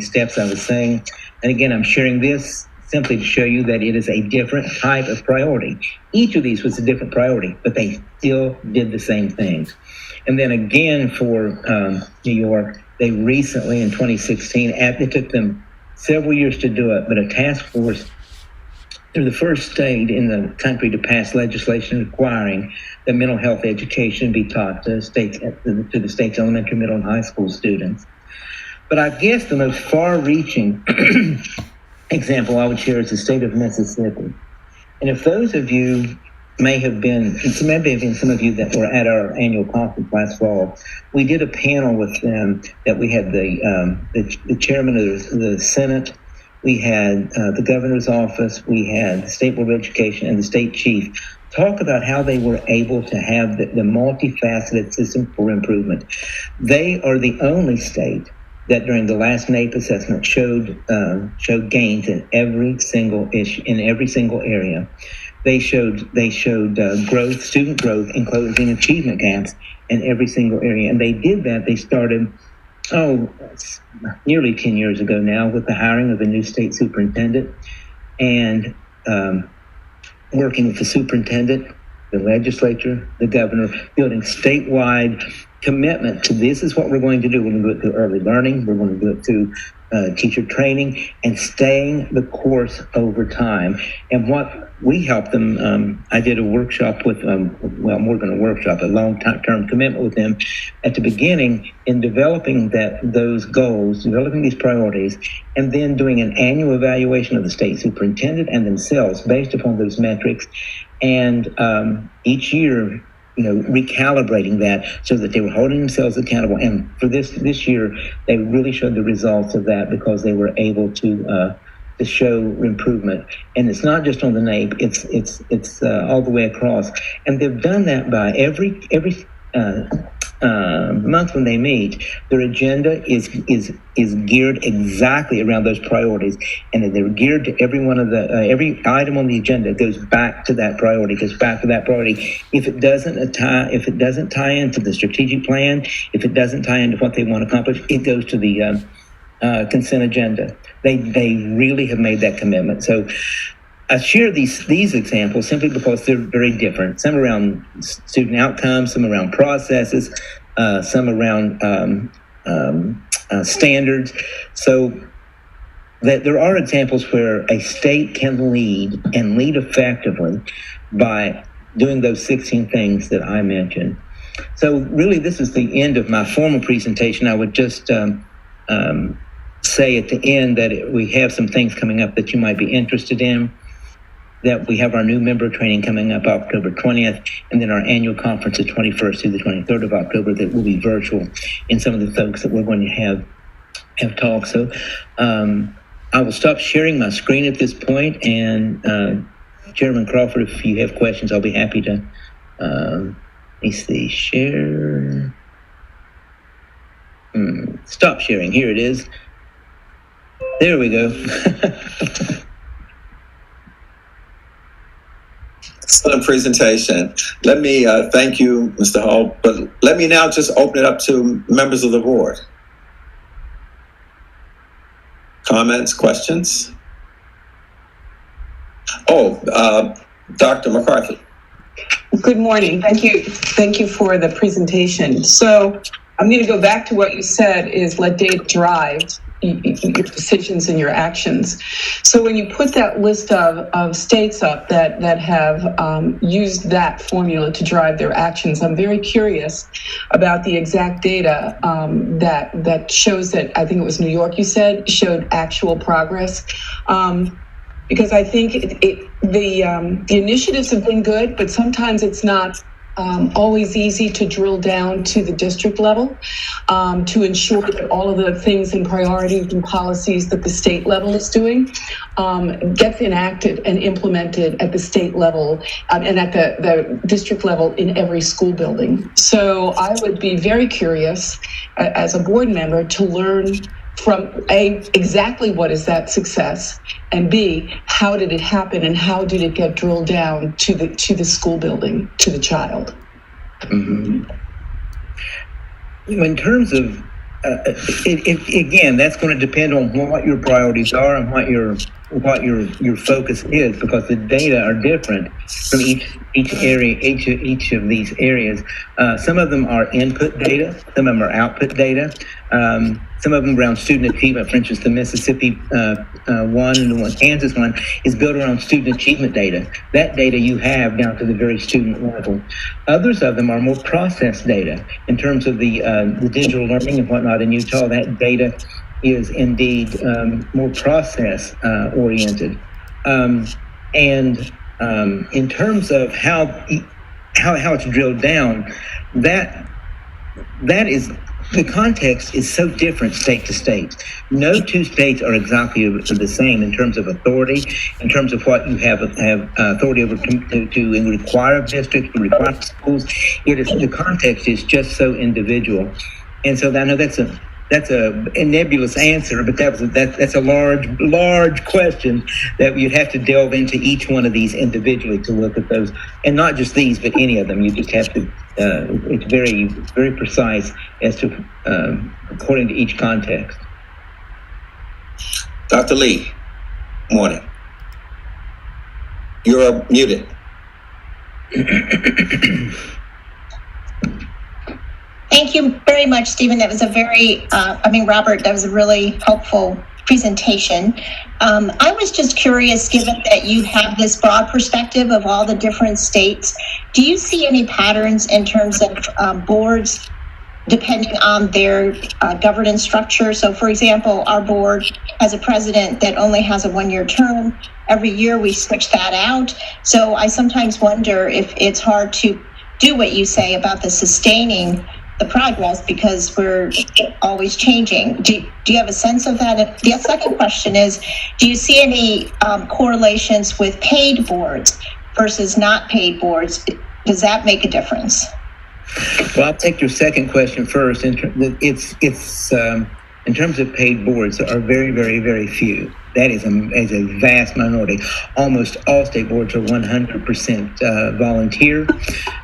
steps I was saying. And again, I'm sharing this simply to show you that it is a different type of priority. Each of these was a different priority, but they still did the same things. And then again for New York, they recently in 2016, it took them several years to do it, but a task force, they're the first state in the country to pass legislation requiring that mental health education be taught to the state's elementary, middle, and high school students. But I guess the most far-reaching example I would share is the state of Mississippi. And if those of you may have been some of you that were at our annual conference last fall, we did a panel with them that we had the chairman of the Senate, we had the governor's office, we had the State Board of Education, and the state chief talk about how they were able to have the multifaceted system for improvement. They are the only state that during the last NAEP assessment showed gains in every single issue, in every single area. They showed growth, student growth, and closing achievement gaps in every single area. And they did that. They started, nearly 10 years ago now, with the hiring of a new state superintendent, and working with the superintendent, the legislature, the governor, building statewide commitment to this is what we're going to do. We're going to do it through early learning. We're going to do it through teacher training and staying the course over time. And what we helped them, I did a workshop with, more than a workshop, a long-term commitment with them at the beginning in developing those goals, developing these priorities, and then doing an annual evaluation of the state superintendent and themselves based upon those metrics. And each year, recalibrating that so that they were holding themselves accountable. And for this year, they really showed the results of that because they were able to show improvement. And it's not just on the NAEP; it's all the way across. And they've done that by every month when they meet, their agenda is geared exactly around those priorities, and they're geared to every one of every item on the agenda goes back to that priority. If it doesn't tie into the strategic plan, if it doesn't tie into what they want to accomplish, it goes to the consent agenda. They really have made that commitment. So I share these examples simply because they're very different. Some around student outcomes, some around processes, some around standards. So that there are examples where a state can lead and lead effectively by doing those 16 things that I mentioned. So really, this is the end of my formal presentation. I would just say at the end that we have some things coming up that you might be interested in. That we have our new member training coming up October 20th, and then our annual conference the 21st through the 23rd of October that will be virtual, and some of the folks that we're going to have talk. So I will stop sharing my screen at this point, and Chairman Crawford, if you have questions, I'll be happy to, let me see, share. Stop sharing, here it is. There we go. Excellent presentation. Let me thank you, Mr. Hall, but let me now just open it up to members of the board. Comments, questions? Dr. McCarthy. Good morning. Thank you for the presentation. So I'm going to go back to what you said is let data drive your decisions and your actions. So when you put that list of states up that have used that formula to drive their actions, I'm very curious about the exact data that shows that, I think it was New York you said, showed actual progress. because I think the initiatives have been good, but sometimes it's not always easy to drill down to the district level to ensure that all of the things and priorities and policies that the state level is doing gets enacted and implemented at the state level and at the district level in every school building. So I would be very curious as a board member to learn from A, exactly what is that success, and B, how did it happen and how did it get drilled down to the school building, to the child? Mm-hmm. In terms of, again, that's going to depend on what your priorities are and what your focus is, because the data are different from each area, each of these areas. Some of them are input data, some of them are output data. Some of them around student achievement. For instance, the Mississippi one and the Kansas one is built around student achievement data. That data you have down to the very student level. Others of them are more process data in terms of the digital learning and whatnot in Utah. That data is indeed more process oriented. And in terms of how it's drilled down, that is, the context is so different state to state. No two states are exactly the same in terms of authority, in terms of what you have authority over to require of districts, to require schools. The context is just so individual. And so I know that's a nebulous answer, but that's a large question that you'd have to delve into each one of these individually to look at those, and not just these, but any of them. You just have to. It's very, very precise as to according to each context. Dr. Lee, morning. You're muted. Thank you very much, Stephen. That was a very, Robert, that was a really helpful presentation. I was just curious, given that you have this broad perspective of all the different states, do you see any patterns in terms of boards depending on their governance structure? So, for example, our board has a president that only has a one-year term. Every year we switch that out. So I sometimes wonder if it's hard to do what you say about the sustaining the progress because we're always changing. Do you have a sense of that? The second question is, do you see any correlations with paid boards versus not paid boards? Does that make a difference? Well, I'll take your second question first. It's in terms of paid boards, there are very, very, very few. That is a vast minority. Almost all state boards are 100% volunteer.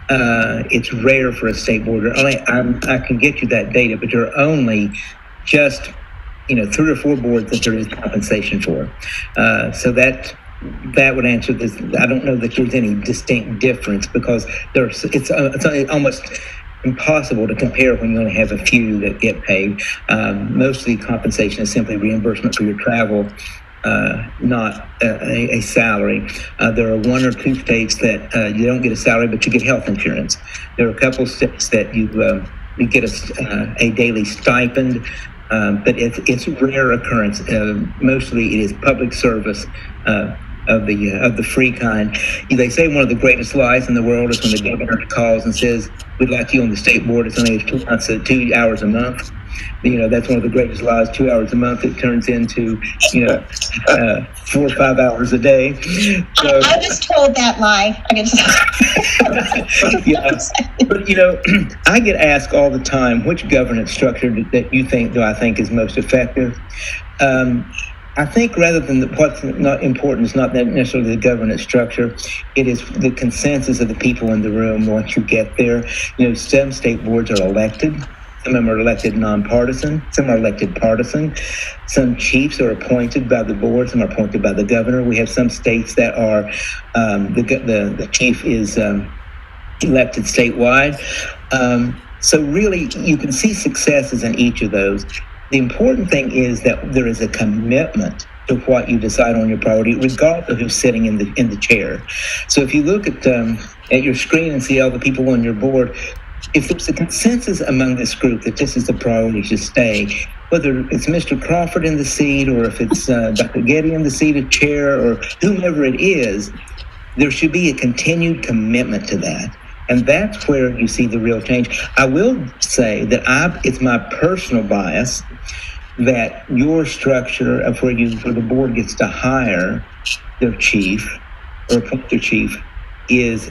It's rare for a state board. I can get you that data, but there are only just 3 or 4 boards that there is compensation for. So that would answer this. I don't know that there's any distinct difference because it's almost impossible to compare when you only have a few that get paid. Most of the compensation is simply reimbursement for your travel, not a salary. There are 1 or 2 states that you don't get a salary, but you get health insurance. There are a couple states that you get a daily stipend, but it's a rare occurrence. Mostly it is public service of the free kind. They say one of the greatest lies in the world is when the governor calls and says, "We'd like you on the state board." It's only 2 hours a month. That's one of the greatest lies. 2 hours a month, it turns into 4 or 5 hours a day. So, I was told that lie. But I get asked all the time, which governance structure that you think I think is most effective? I think rather than what's not important is not necessarily the governance structure. It is the consensus of the people in the room once you get there. Some state boards are elected. Some of them are elected nonpartisan. Some are elected partisan. Some chiefs are appointed by the board. Some are appointed by the governor. We have some states that are the chief is elected statewide. So really, you can see successes in each of those. The important thing is that there is a commitment to what you decide on your priority, regardless of who's sitting in the chair. So if you look at your screen and see all the people on your board, if there's a consensus among this group that this is the priority to stay, whether it's Mr. Crawford in the seat or if it's Dr. Getty in the seat of chair or whomever it is, there should be a continued commitment to that. And that's where you see the real change. I will say that it's my personal bias that your structure of where the board gets to hire their chief or appoint their chief is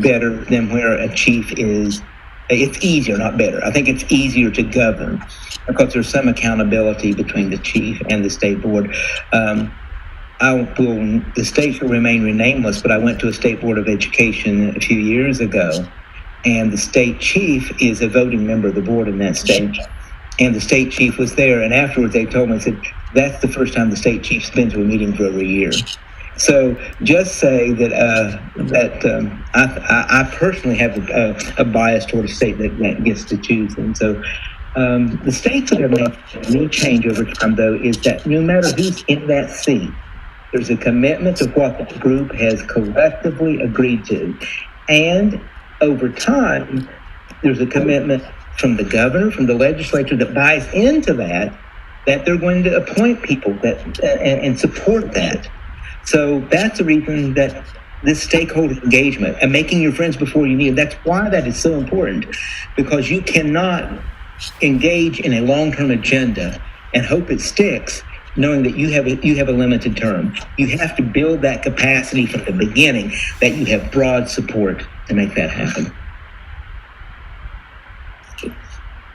better than where a chief is. It's easier, not better. I think it's easier to govern because there's some accountability between the chief and the state board. The state shall remain nameless, but I went to a state board of education a few years ago, and the state chief is a voting member of the board in that state. And the state chief was there, and afterwards they told me, said, that's the first time the state chief's been to a meeting for over a year. So just say that I personally have a bias toward a state that gets to choose them. So the states that have made any change over time, though, is that no matter who's in that seat, there's a commitment to what the group has collectively agreed to. And over time, there's a commitment from the governor, from the legislature that buys into that they're going to appoint people and support that. So that's the reason that this stakeholder engagement and making your friends before you need them, that's why that is so important, because you cannot engage in a long-term agenda and hope it sticks knowing that you have a limited term. You have to build that capacity from the beginning that you have broad support to make that happen.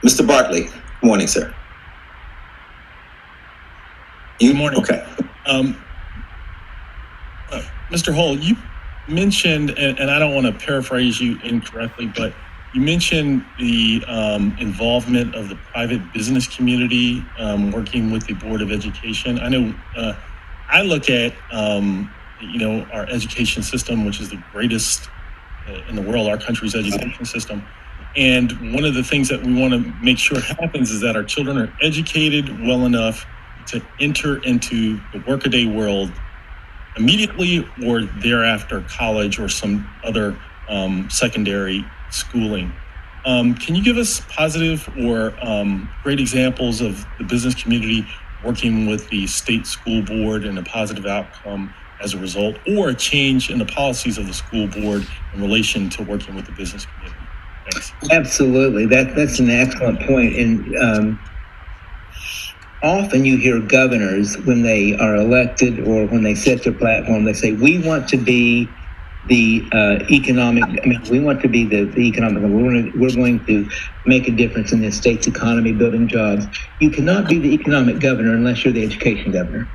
Mr. Bartley, good morning, sir. Good morning. Okay. Mr. Hull, you mentioned, and I don't want to paraphrase you incorrectly, but you mentioned the involvement of the private business community working with the Board of Education. I know I look at, our education system, which is the greatest in the world, our country's education system. And one of the things that we want to make sure happens is that our children are educated well enough to enter into the workaday world immediately or thereafter college or some other secondary schooling. Can you give us positive or great examples of the business community working with the state school board and a positive outcome as a result, or a change in the policies of the school board in relation to working with the business community? Thanks. Absolutely. That's an excellent point. And often you hear governors, when they are elected or when they set their platform, they say, we want to be the we want to be the economic, we're going to make a difference in this state's economy, building jobs. You cannot be the economic governor unless you're the education governor,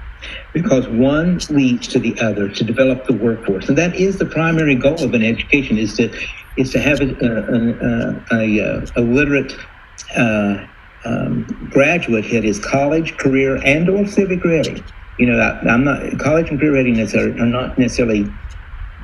because one leads to the other to develop the workforce. And that is the primary goal of an education, is to have a literate graduate hit his college, career, and or civic ready. I'm not, college and career readiness are not necessarily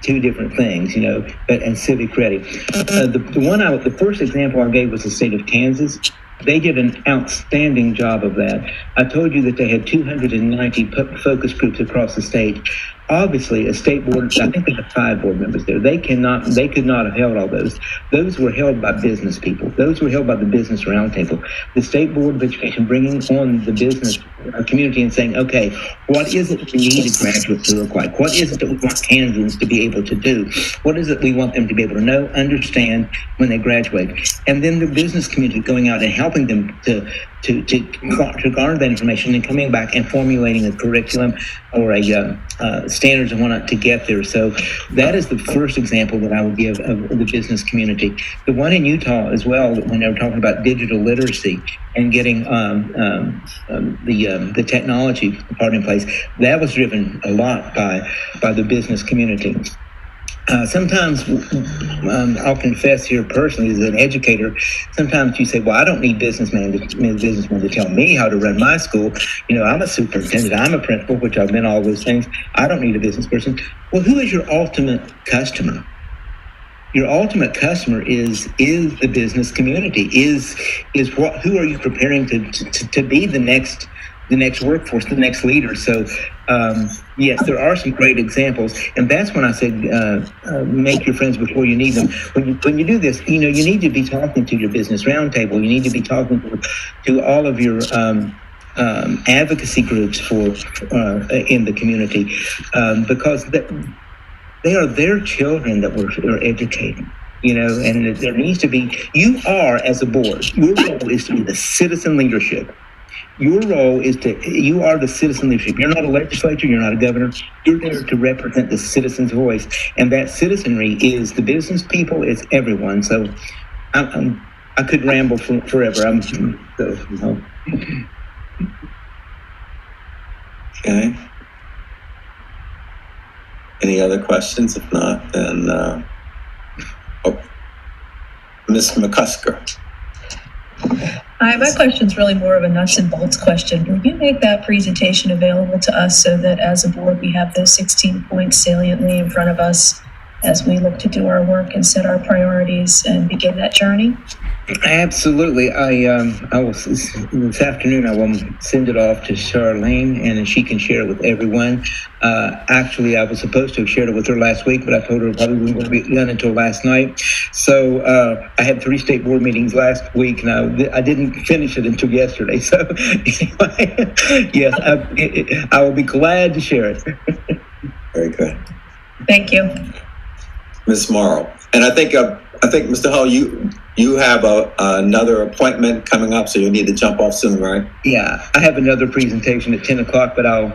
two different things, and civic ready. The first example I gave was the state of Kansas. They did an outstanding job of that. I told you that they had 290 focus groups across the state. Obviously, a state board, I think they had 5 board members there. They could not have held all those. Those were held by business people. Those were held by the Business Roundtable. The State Board of Education bringing on the business community and saying, okay, what is it we need a graduate to look like? What is it that we want Kansans to be able to do? What is it we want them to be able to know, understand when they graduate? And then the business community going out and helping them to garner that information and coming back and formulating a curriculum or a standards and whatnot to get there. So that is the first example that I would give of the business community. The one in Utah as well, when they were talking about digital literacy and getting the technology part in place, that was driven a lot by the business community. Sometimes, I'll confess here personally, as an educator, sometimes you say, well, I don't need businessmen to tell me how to run my school. I'm a superintendent, I'm a principal, which I've been all those things. I don't need a business person. Well, who is your ultimate customer? Your ultimate customer is the business community, who are you preparing to be the next workforce, the next leader. So yes, there are some great examples, and that's when I said make your friends before you need them. When you do this, you need to be talking to your business roundtable. You need to be talking to all of your advocacy groups for in the community, because they are their children that we're educating. And there needs to be. You are, as a board, your role is to be the citizen leadership. Your role is you are the citizen leadership. You're not a legislature, you're not a governor. You're there to represent the citizen's voice. And that citizenry is the business people, it's everyone. So I could ramble forever. Okay. Any other questions? If not, then Ms. McCusker. Hi, my question is really more of a nuts and bolts question. Will you make that presentation available to us so that as a board we have those 16 points saliently in front of us as we look to do our work and set our priorities and begin that journey? Absolutely. I will this afternoon. I will send it off to Charlene, and she can share it with everyone. Actually, I was supposed to have shared it with her last week, but I told her it probably wasn't going to be done until last night. So I had 3 state board meetings last week, and I didn't finish it until yesterday. So anyway, yes, I will be glad to share it. Very good. Thank you. Ms. Morrow. And I think Mr. Hull, you have another appointment coming up, so you need to jump off soon, right? Yeah, I have another presentation at 10 o'clock, but I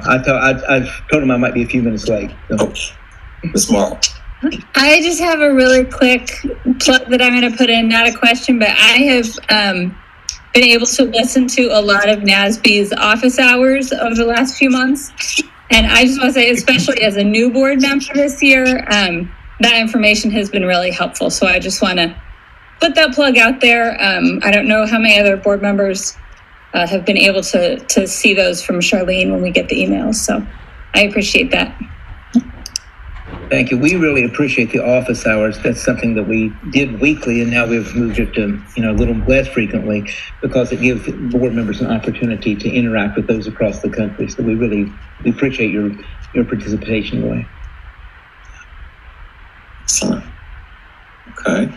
told him I might be a few minutes late. So. Okay. Ms. Morrow. I just have a really quick plug that I'm going to put in, not a question, but I have been able to listen to a lot of NASB's office hours over the last few months. And I just want to say, especially as a new board member this year, that information has been really helpful. So I just want to put that plug out there. I don't know how many other board members have been able to see those from Charlene when we get the emails. So I appreciate that. Thank you. We really appreciate the office hours. That's something that we did weekly, and now we've moved it to a little less frequently because it gives board members an opportunity to interact with those across the country. So we appreciate your participation away. Excellent. Okay.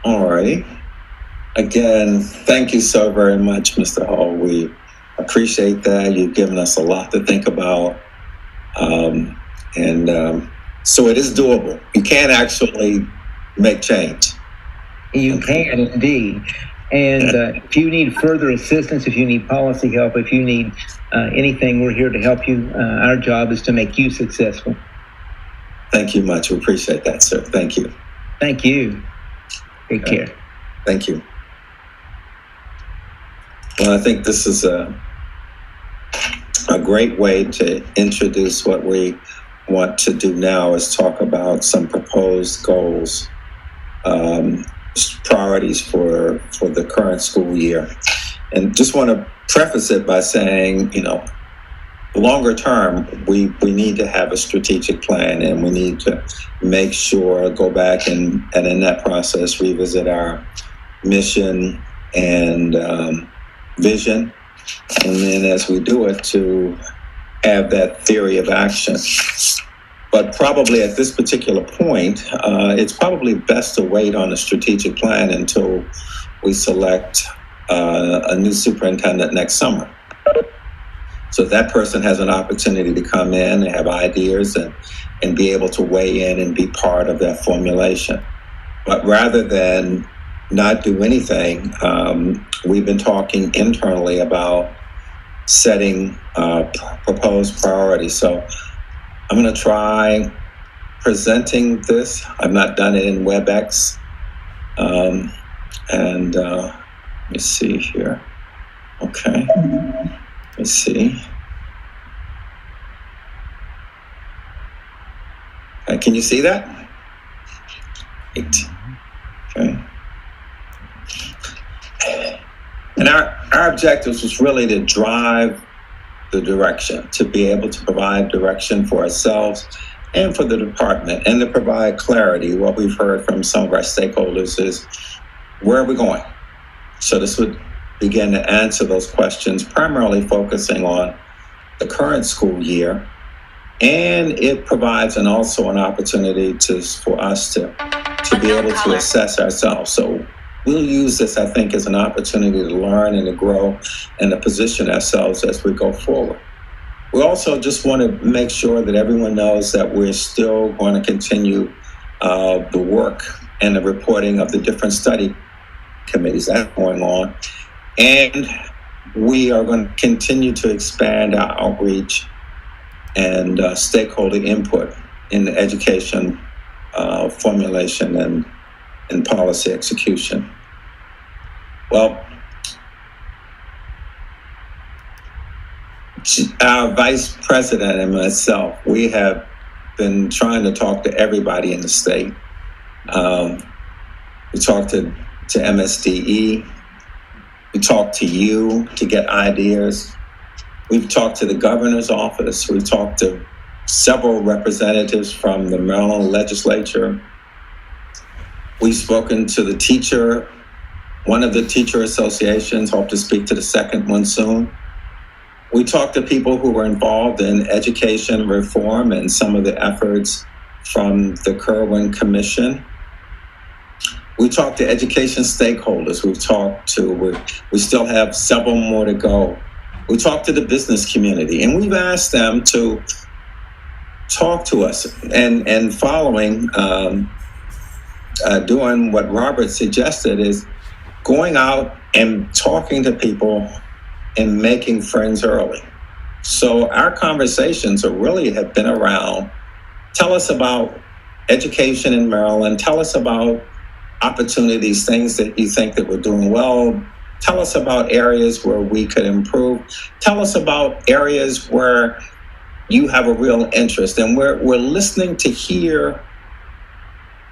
All right. Again, thank you so very much, Mr. Hall. We appreciate that. You've given us a lot to think about. So it is doable. You can actually make change. You can indeed. And if you need further assistance, if you need policy help, if you need anything, we're here to help you. Our job is to make you successful. Thank you much. We appreciate that, sir. Thank you. Thank you. Take care. Thank you. Well, I think this is a great way to introduce what we want to do now, is talk about some proposed goals, priorities for the current school year. And just want to preface it by saying, longer term, we need to have a strategic plan, and we need to make sure, go back and in that process, revisit our mission and vision. And then as we do it, to have that theory of action. But probably at this particular point, it's probably best to wait on a strategic plan until we select a new superintendent next summer. So that person has an opportunity to come in and have ideas and be able to weigh in and be part of that formulation. But rather than not do anything, we've been talking internally about setting proposed priorities. So I'm going to try presenting this. I've not done it in WebEx. Let me see here. Okay. Let's see. Can you see that? Great. Okay. And our objectives was really to drive the direction, to be able to provide direction for ourselves and for the department, and to provide clarity. What we've heard from some of our stakeholders is, where are we going? So this would begin to answer those questions, primarily focusing on the current school year, and it provides also an opportunity for us to be able to assess ourselves. So we'll use this, I think, as an opportunity to learn and to grow and to position ourselves as we go forward. We also just want to make sure that everyone knows that we're still going to continue the work and the reporting of the different study committees that are going on. And we are going to continue to expand our outreach and stakeholder input in the education formulation and policy execution. Well, our vice president and myself, we have been trying to talk to everybody in the state. We talked to MSDE. We talked to you to get ideas. We've talked to the governor's office. We've talked to several representatives from the Maryland legislature. We've spoken to one of the teacher associations, hope to speak to the second one soon. We talked to people who were involved in education reform and some of the efforts from the Kerwin Commission. We talked to education stakeholders. We still have several more to go. We talked to the business community, and we've asked them to talk to us and following, doing what Robert suggested, is going out and talking to people and making friends early. So our conversations have been around, tell us about education in Maryland, tell us about opportunities, things that you think that we're doing well, tell us about areas where we could improve, tell us about areas where you have a real interest. And we're listening to hear,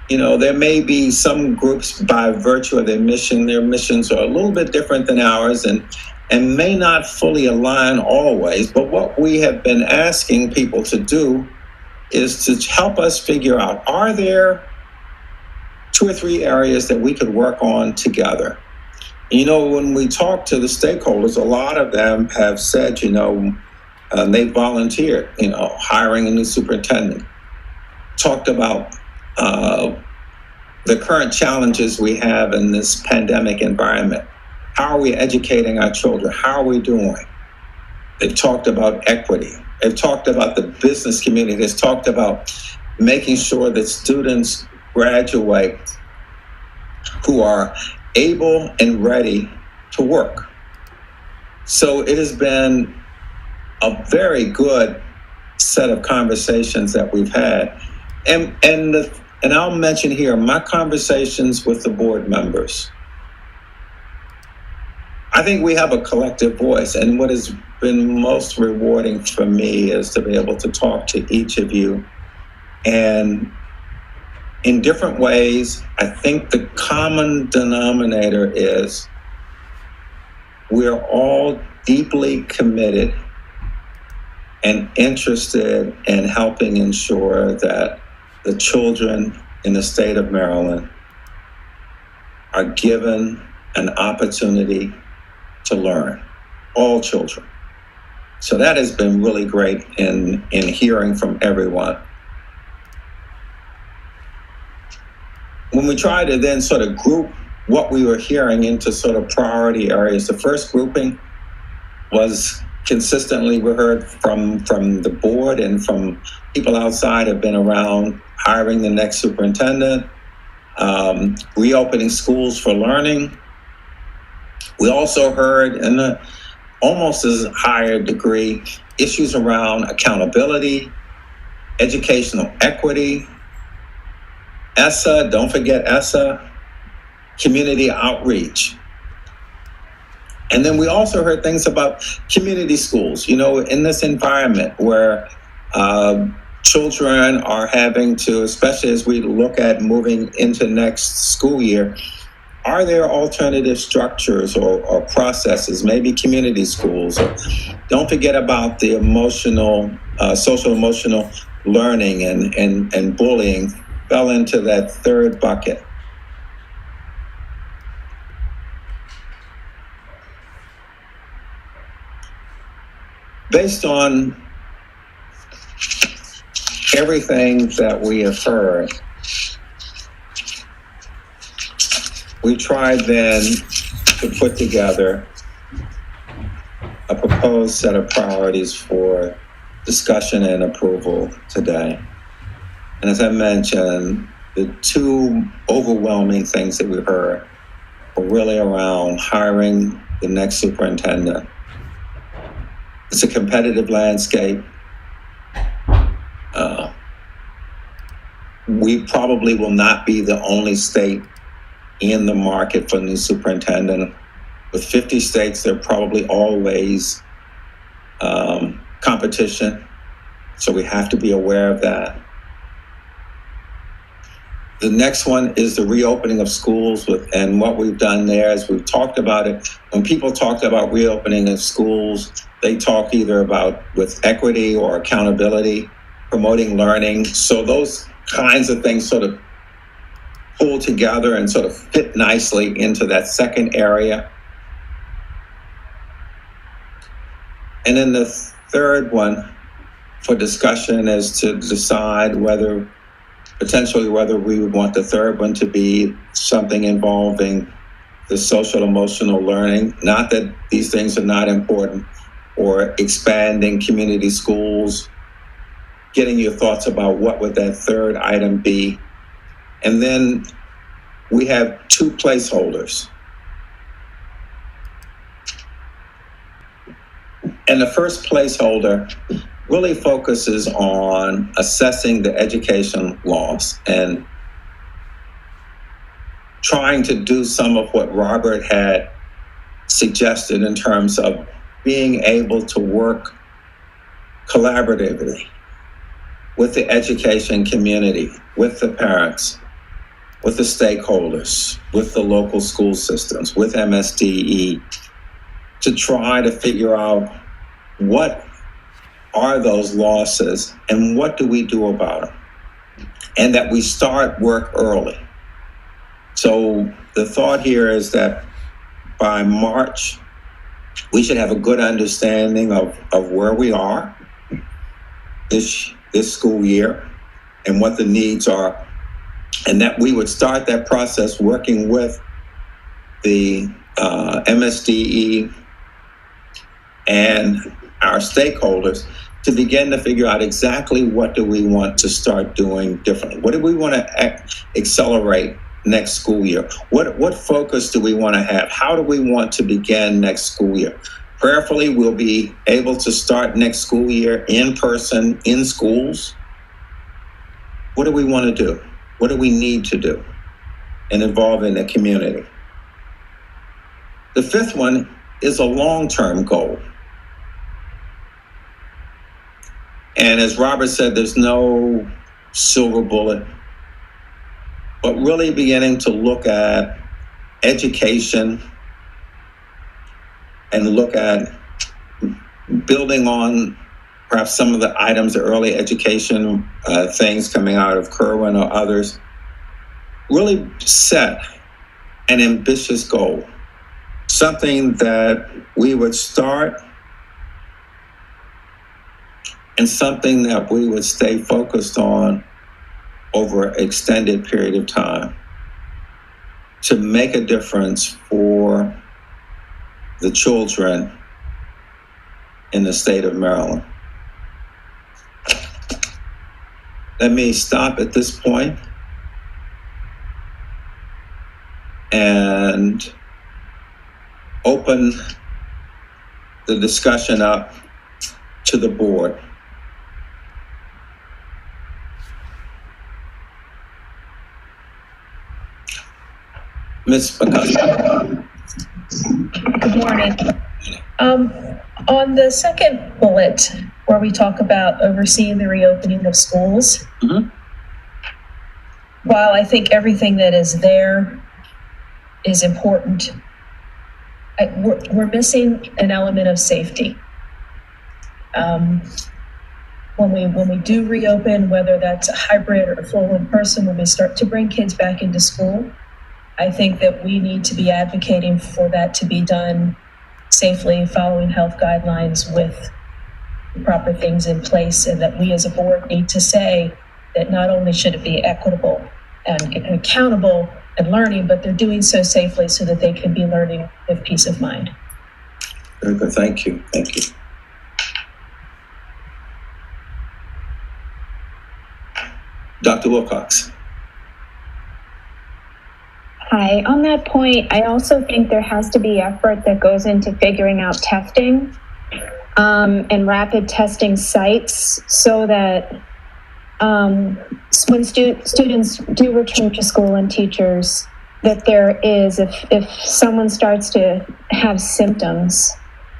there may be some groups by virtue of their missions are a little bit different than ours and may not fully align always. But what we have been asking people to do is to help us figure out, are there 2 or 3 areas that we could work on together? When we talk to the stakeholders, a lot of them have said, they volunteered, hiring a new superintendent, talked about the current challenges we have in this pandemic environment. How are we educating our children? How are we doing? They've talked about equity. They've talked about the business community. They've talked about making sure that students graduate who are able and ready to work. So it has been a very good set of conversations that we've had. And I'll mention here my conversations with the board members. I think we have a collective voice, and what has been most rewarding for me is to be able to talk to each of you. And in different ways, I think the common denominator is we're all deeply committed and interested in helping ensure that the children in the state of Maryland are given an opportunity to learn, all children. So that has been really great in hearing from everyone. When we try to then sort of group what we were hearing into sort of priority areas, the first grouping was consistently, we heard from the board and from people outside have been around hiring the next superintendent, reopening schools for learning. We also heard, in a almost as higher degree, issues around accountability, educational equity, ESSA, don't forget ESSA, community outreach. And then we also heard things about community schools, in this environment where children are having to, especially as we look at moving into next school year, are there alternative structures or processes, maybe community schools? Don't forget about the social emotional learning and bullying fell into that third bucket. based on everything that we have heard, we tried then to put together a proposed set of priorities for discussion and approval today. And as I mentioned, the two overwhelming things that we heard were really around hiring the next superintendent. It's a competitive landscape. We probably will not be the only state in the market for new superintendent. With 50 states, there are probably always competition. So we have to be aware of that. The next one is the reopening of schools, and what we've done there is we've talked about it. When people talk about reopening of schools, they talk either about with equity or accountability, promoting learning. So those kinds of things sort of pull together and sort of fit nicely into that second area. And then the third one for discussion is to decide potentially whether we would want the third one to be something involving the social emotional learning. Not that these things are not important, or expanding community schools, getting your thoughts about what would that third item be. And then we have two placeholders. And the first placeholder really focuses on assessing the education loss and trying to do some of what Robert had suggested in terms of being able to work collaboratively with the education community, with the parents, with the stakeholders, with the local school systems, with MSDE, to try to figure out what are those losses and what do we do about them, and that we start work early. So the thought here is that by March, we should have a good understanding of where we are this school year and what the needs are, and that we would start that process working with the MSDE and our stakeholders to begin to figure out exactly what do we want to start doing differently. What do we want to accelerate next school year? What focus do we want to have? How do we want to begin next school year? Prayerfully, we'll be able to start next school year in person, in schools. What do we want to do? What do we need to do? And involving the community. The fifth one is a long-term goal. And as Robert said, there's no silver bullet, but really beginning to look at education and look at building on perhaps some of the items, the early education things coming out of Kerwin or others, really set an ambitious goal, something that we would start and something that we would stay focused on over an extended period of time to make a difference for the children in the state of Maryland. Let me stop at this point and open the discussion up to the board. Ms. McCusker. Good morning. On the second bullet, where we talk about overseeing the reopening of schools, while I think everything that is there is important, we're missing an element of safety. When we do reopen, whether that's a hybrid or full in person, when we start to bring kids back into school, I think that we need to be advocating for that to be done safely, following health guidelines with proper things in place, and that we as a board need to say that not only should it be equitable and accountable and learning, but they're doing so safely so that they can be learning with peace of mind. Very good. Thank you. Thank you. Dr. Wilcox. Hi, on that point, I also think there has to be effort that goes into figuring out testing and rapid testing sites so that when students do return to school and teachers, that there is, if someone starts to have symptoms,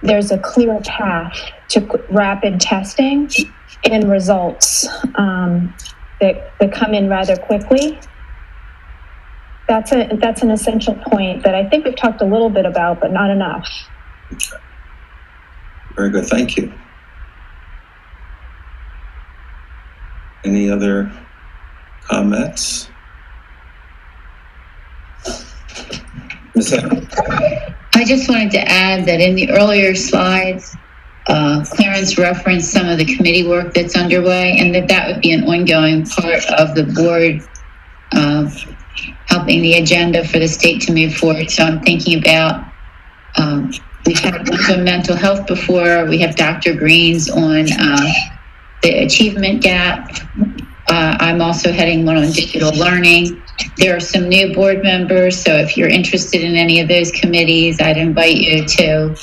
there's a clear path to rapid testing and results that come in rather quickly. That's an essential point that I think we've talked a little bit about, but not enough. Okay. Very good. Thank you. Any other comments? Ms. Hannah? I just wanted to add that in the earlier slides, Clarence referenced some of the committee work that's underway, and that would be an ongoing part of the board helping the agenda for the state to move forward. So I'm thinking about, we've had one on mental health before. We have Dr. Green's on the achievement gap. I'm also heading one on digital learning. There are some new board members, so if you're interested in any of those committees, I'd invite you to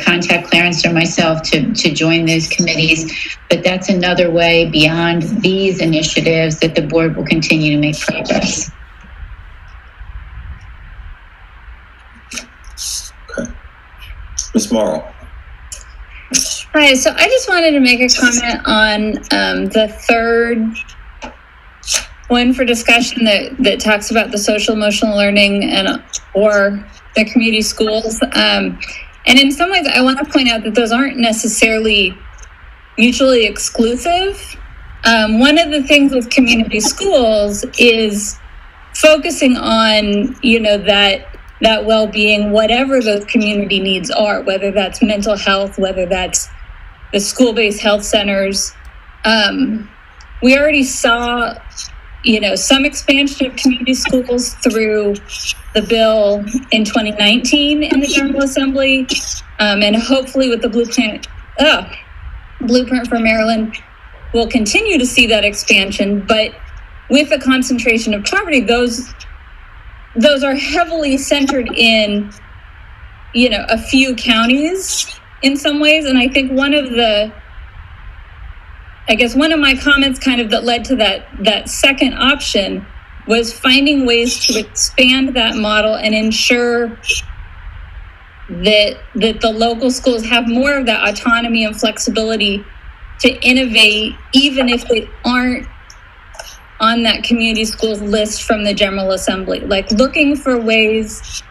contact Clarence or myself to join those committees. But that's another way beyond these initiatives that the board will continue to make progress. Okay. Ms. Morrow. Hi, so I just wanted to make a comment on the third one for discussion that talks about the social emotional learning or the community schools. And in some ways, I want to point out that those aren't necessarily mutually exclusive. One of the things with community schools is focusing on, that well-being, whatever those community needs are, whether that's mental health, whether that's the school-based health centers. We already saw, some expansion of community schools through the bill in 2019 in the General Assembly, and hopefully with the Blueprint for Maryland, we'll continue to see that expansion. But with the concentration of poverty, those are heavily centered in, a few counties in some ways. And I think one of my comments kind of that led to that second option was finding ways to expand that model and ensure that the local schools have more of that autonomy and flexibility to innovate, even if they aren't on that community schools list from the General Assembly. Like looking for ways,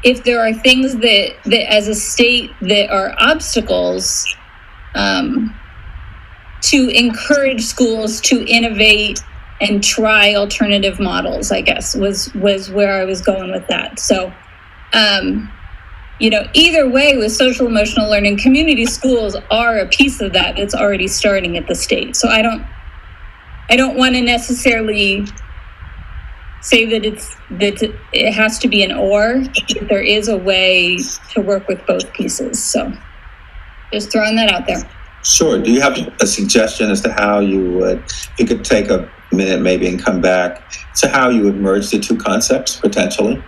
if there are things that as a state that are obstacles, to encourage schools to innovate and try alternative models, I guess, was where I was going with that. So, either way, with social emotional learning, community schools are a piece of that that's already starting at the state. So I don't want to necessarily say that it has to be an or. There is a way to work with both pieces. So just throwing that out there. Sure. Do you have a suggestion as to how you would, if you could take a minute maybe and come back to how you would merge the two concepts potentially?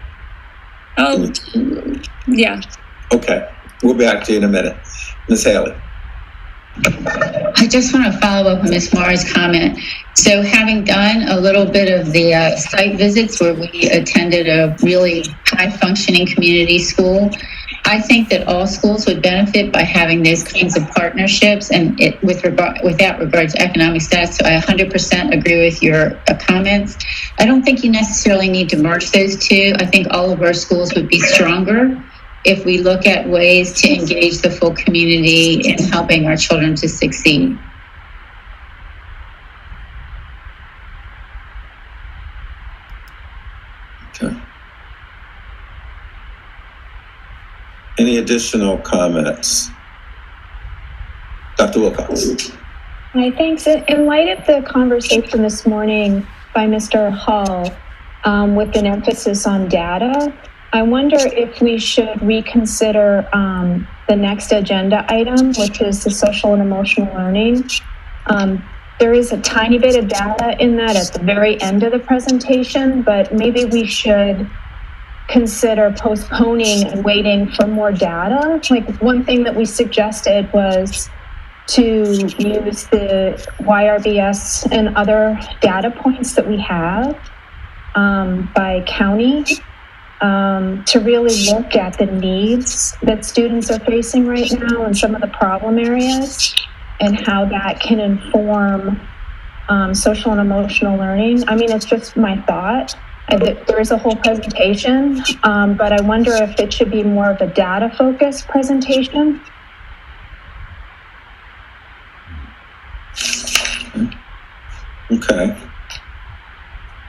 Oh, yeah. Okay. We'll be back to you in a minute. Ms. Haley. I just want to follow up on Ms. Morrow's comment. So having done a little bit of the site visits where we attended a really high functioning community school, I think that all schools would benefit by having those kinds of partnerships, and without regard to economic status. So I 100% agree with your comments. I don't think you necessarily need to merge those two. I think all of our schools would be stronger if we look at ways to engage the full community in helping our children to succeed. Okay. Any additional comments? Dr. Wilcox. Hi, thanks. In light of the conversation this morning by Mr. Hall, with an emphasis on data, I wonder if we should reconsider the next agenda item, which is the social and emotional learning. There is a tiny bit of data in that at the very end of the presentation, but maybe we should consider postponing and waiting for more data. Like, one thing that we suggested was to use the YRBS and other data points that we have by county to really look at the needs that students are facing right now and some of the problem areas and how that can inform social and emotional learning. I mean, it's just my thought. There is a whole presentation, but I wonder if it should be more of a data-focused presentation. Okay.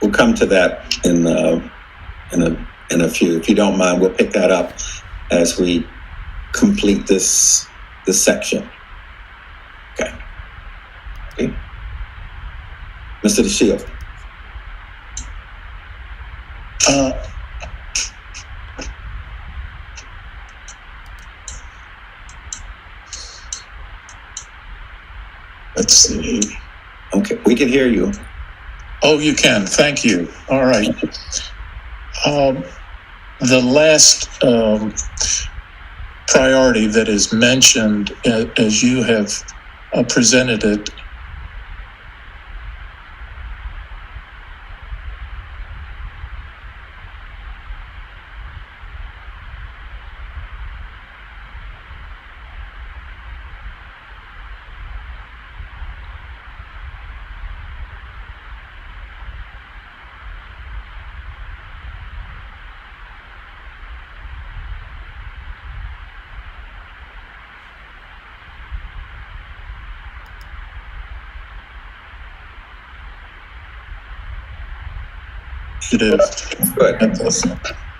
We'll come to that in a few. If you don't mind, we'll pick that up as we complete this section. Okay. Mr. DeShield. Let's see. Okay, we can hear you. Oh, you can. Thank you. All right. The last priority that is mentioned as you have presented it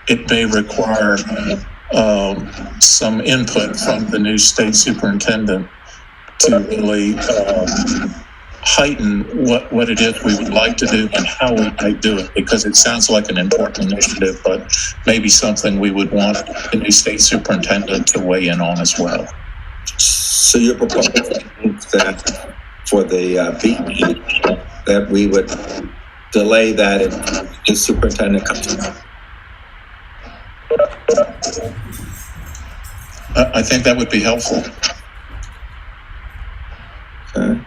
it may require some input from the new state superintendent to really heighten what it is we would like to do and how we might do it, because it sounds like an important initiative, but maybe something we would want the new state superintendent to weigh in on as well. So you're proposing that for the BE, that we would delay that if the superintendent comes in? I think that would be helpful. Okay.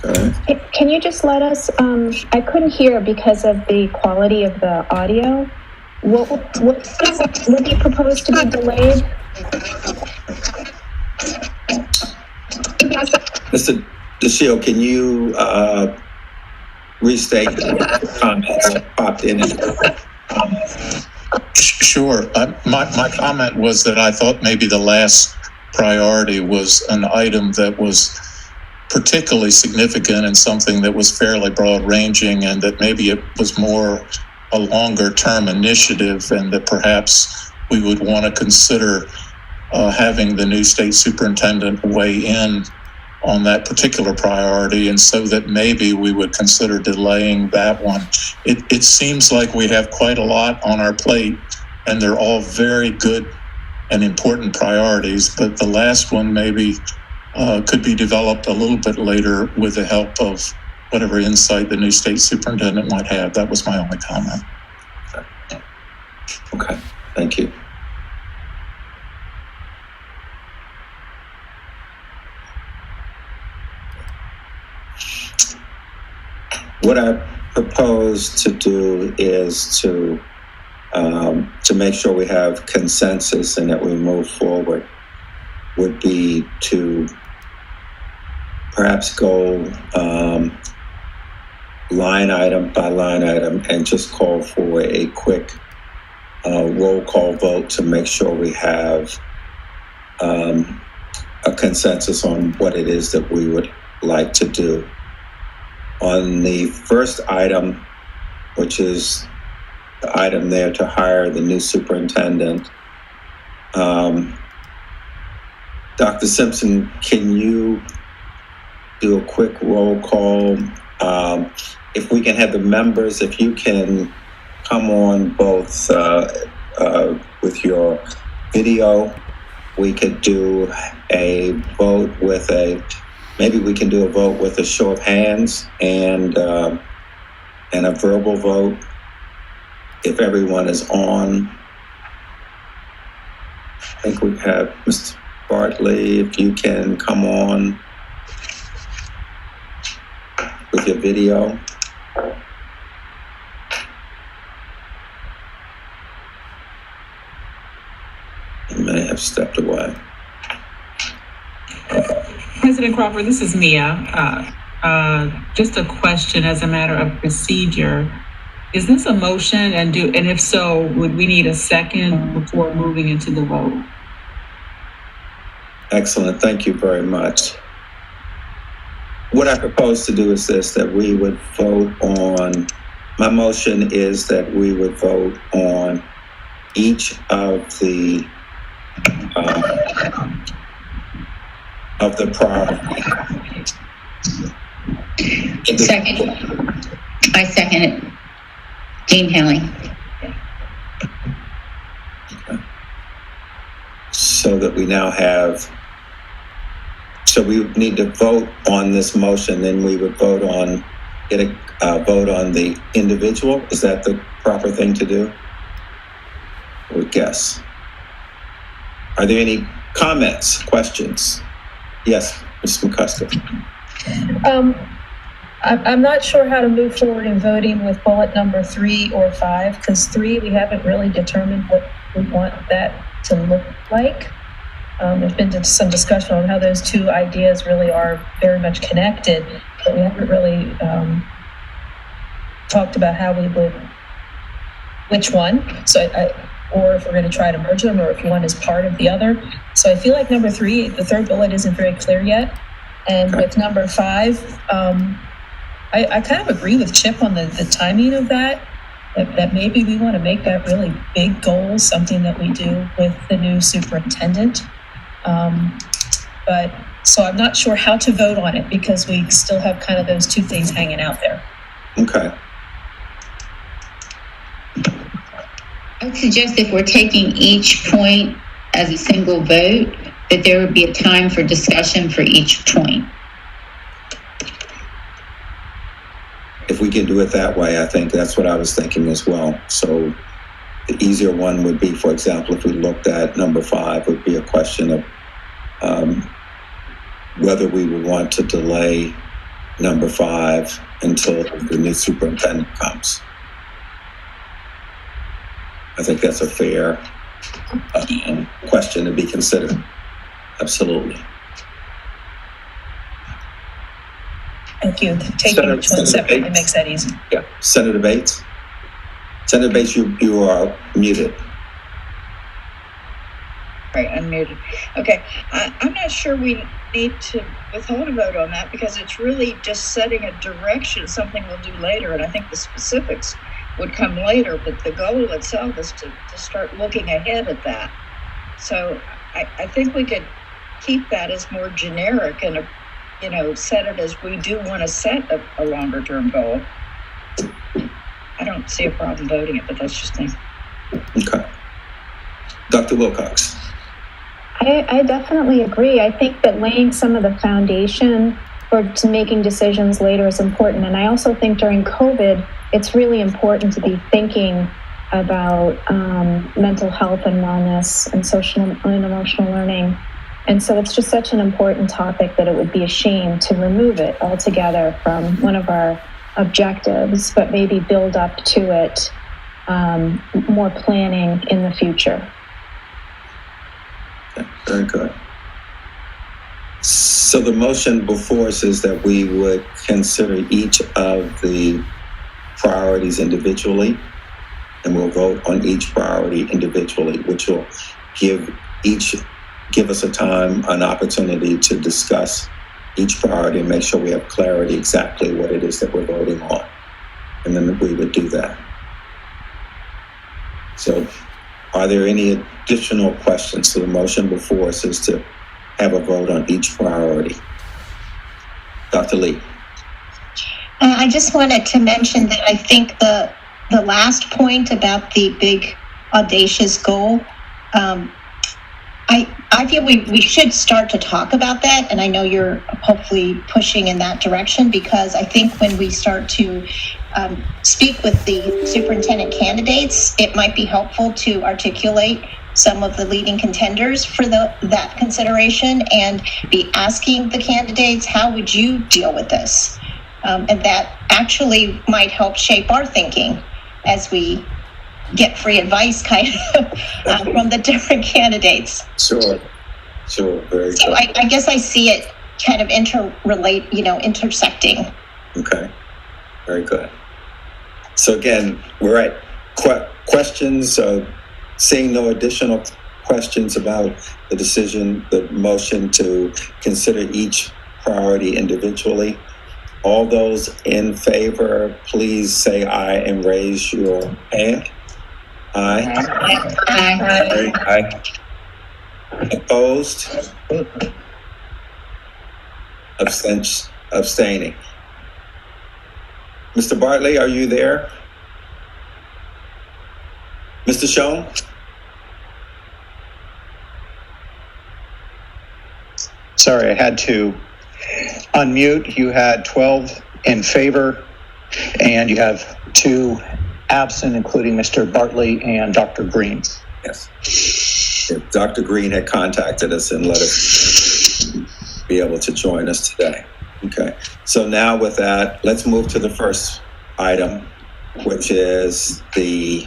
Okay. Can you just let us, I couldn't hear because of the quality of the audio. What would you propose to be delayed? Mr. DeShield, can you restate the comments that popped in? Sure. My comment was that I thought maybe the last priority was an item that was particularly significant and something that was fairly broad ranging, and that maybe it was more a longer term initiative, and that perhaps we would want to consider having the new state superintendent weigh in on that particular priority, and so that maybe we would consider delaying that one. It seems like we have quite a lot on our plate, and they're all very good and important priorities, but the last one maybe could be developed a little bit later with the help of whatever insight the new state superintendent might have. That was my only comment. Okay, thank you. What I propose to do is to make sure we have consensus and that we move forward would be to perhaps go line item by line item and just call for a quick roll call vote to make sure we have a consensus on what it is that we would like to do. On the first item, which is the item there to hire the new superintendent, Dr. Simpson, can you do a quick roll call? If we can have the members, if you can come on both with your video, we could do a vote with maybe we can do a vote with a show of hands and a verbal vote if everyone is on. I think we have Mr. Bartley, if you can come on with your video. You may have stepped away. President Crawford, this is Mia. Just a question as a matter of procedure. Is this a motion, and if so, would we need a second before moving into the vote? Excellent, thank you very much. What I propose to do is this, that we would vote on, my motion is that we would vote on each of the priorities. Second. I second it. Jean Haley. So that we now have, so we need to vote on this motion, then we would vote on, vote on the individual. Is that the proper thing to do? I would guess. Are there any comments, questions? Yes, Ms. McCusker. I'm not sure how to move forward in voting with bullet number 3 or 5, because 3, we haven't really determined what we want that to look like. There's been some discussion on how those two ideas really are very much connected, but we haven't really talked about how we would, which one. Or if we're going to try to merge them, or if one is part of the other. So I feel like number 3, the third bullet, isn't very clear yet. And with number 5, I kind of agree with Chip on the timing of that maybe we want to make that really big goal, something that we do with the new superintendent. But so I'm not sure how to vote on it, because we still have kind of those two things hanging out there. Okay. I'd suggest if we're taking each point as a single vote, that there would be a time for discussion for each point. If we can do it that way, I think that's what I was thinking as well. So the easier one would be, for example, if we looked at number 5, would be a question of whether we would want to delay number 5 until the new superintendent comes. I think that's a fair question to be considered. Absolutely. Thank you. Taking each one separately makes that easy. Yeah. Senator Bates? Senator Bates, you are muted. Right, unmuted. Okay, I'm not sure we need to withhold a vote on that, because it's really just setting a direction, something we'll do later, and I think the specifics would come later, but the goal itself is to start looking ahead at that. So I think we could keep that as more generic and, set it as we do want to set a longer term goal. I don't see a problem voting it, but that's just me. Okay. Dr. Wilcox. I definitely agree. I think that laying some of the foundation to making decisions later is important. And I also think during COVID, it's really important to be thinking about mental health and wellness and social and emotional learning. And so it's just such an important topic that it would be a shame to remove it altogether from one of our objectives, but maybe build up to it more planning in the future. Okay, very good. So the motion before us is that we would consider each of the priorities individually, and we'll vote on each priority individually, which will give us an opportunity to discuss each priority and make sure we have clarity exactly what it is that we're voting on. And then we would do that. So Are there any additional questions to the motion before us is to have a vote on each priority? Dr. Lee. I just wanted to mention that I think the last point about the big audacious goal, I feel we should start to talk about that, and I know you're hopefully pushing in that direction, because I think when we start to speak with the superintendent candidates, it might be helpful to articulate some of the leading contenders for that consideration and be asking the candidates, how would you deal with this? And that actually might help shape our thinking as we get free advice kind of from the different candidates. Sure, very so good. I guess I see it kind of intersecting. Okay, very good. So again, we're at questions. Seeing no additional questions about the decision, the motion to consider each priority individually. All those in favor, please say aye and raise your hand. Aye. Aye. Opposed? Abstaining. Mr. Bartley, are you there? Mr. Schoen? Sorry, I had to unmute. You had 12 in favor, and you have 2 absent, including Mr. Bartley and Dr. Green. Yes. Dr. Green had contacted us and let us be able to join us today. Okay. So now with that, let's move to the first item, which is the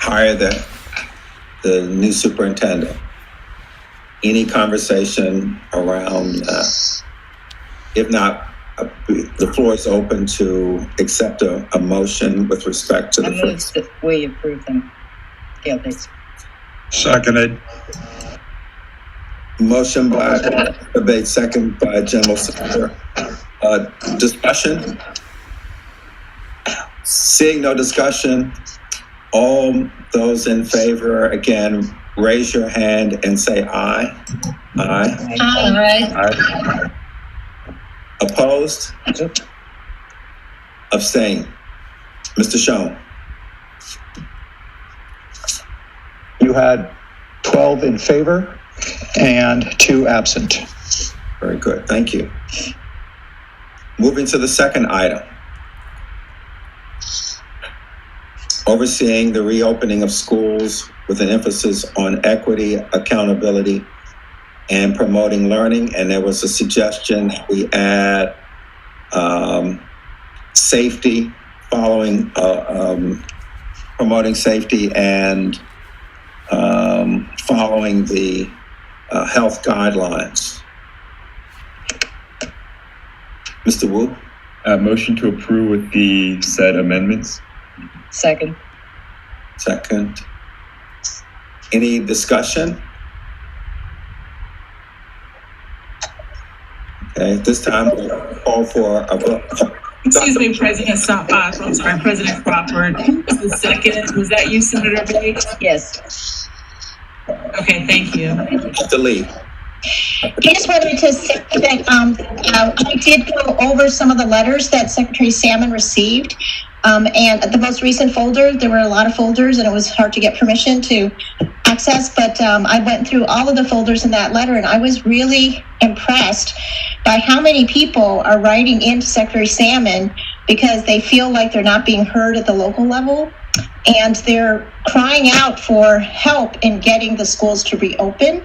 hire the new superintendent. Any conversation around that? If not, the floor is open to accept a motion with respect to the first. We approve them. Gail, thanks. Seconded. Motion by debate, second by General Secretary. Discussion? Seeing no discussion, all those in favor, again, raise your hand and say aye. Aye. Aye. Opposed? Abstain. Mr. Schoen. You had 12 in favor and 2 absent. Very good. Thank you. Moving to the second item. Overseeing the reopening of schools with an emphasis on equity, accountability, and promoting learning. And there was a suggestion we add safety, following promoting safety and following the health guidelines. Mr. Wu? Motion to approve with the said amendments. Second. Any discussion? Okay, at this time, we'll call for a vote. Excuse me, President President Crawford. The second, was that you, Senator Bates? Yes. Okay, thank you. Mr. Lee. I just wanted to say that I did go over some of the letters that Secretary Salmon received. And the most recent folder, there were a lot of folders and it was hard to get permission to access, but I went through all of the folders in that letter and I was really impressed by how many people are writing into Secretary Salmon because they feel like they're not being heard at the local level. And they're crying out for help in getting the schools to reopen.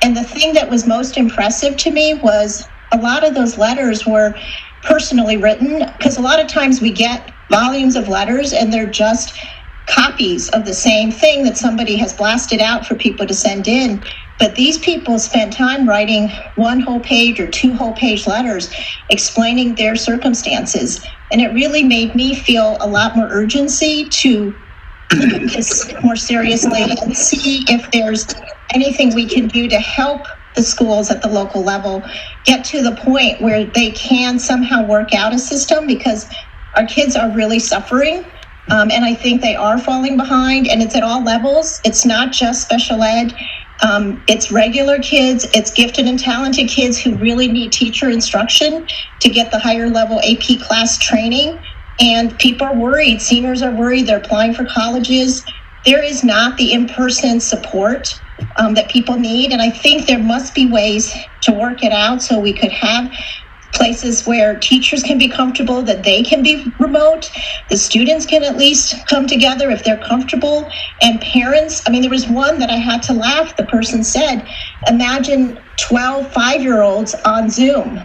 And the thing that was most impressive to me was a lot of those letters were personally written, because a lot of times we get volumes of letters and they're just copies of the same thing that somebody has blasted out for people to send in. But these people spent time writing 1 whole page or 2 whole page letters explaining their circumstances. And it really made me feel a lot more urgency to look at this more seriously and see if there's anything we can do to help the schools at the local level get to the point where they can somehow work out a system, because our kids are really suffering And I think they are falling behind, and it's at all levels. It's not just special ed. It's regular kids, it's gifted and talented kids who really need teacher instruction to get the higher level AP class training. And people are worried, seniors are worried, they're applying for colleges. There is not the in-person support that people need. And I think there must be ways to work it out so we could have places where teachers can be comfortable, that they can be remote, the students can at least come together if they're comfortable, and parents. I mean, there was one that I had to laugh. The person said, imagine 12 5-year-olds on Zoom.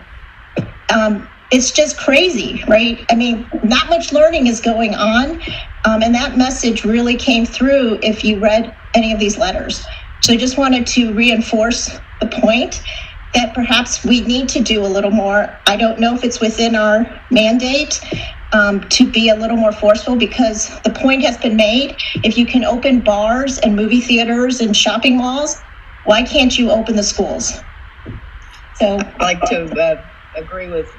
It's just crazy, right? I mean, not much learning is going on, and that message really came through if you read any of these letters. So I just wanted to reinforce the point that perhaps we need to do a little more. I don't know if it's within our mandate to be a little more forceful, because the point has been made. If you can open bars and movie theaters and shopping malls, why can't you open the schools? So I'd like to agree with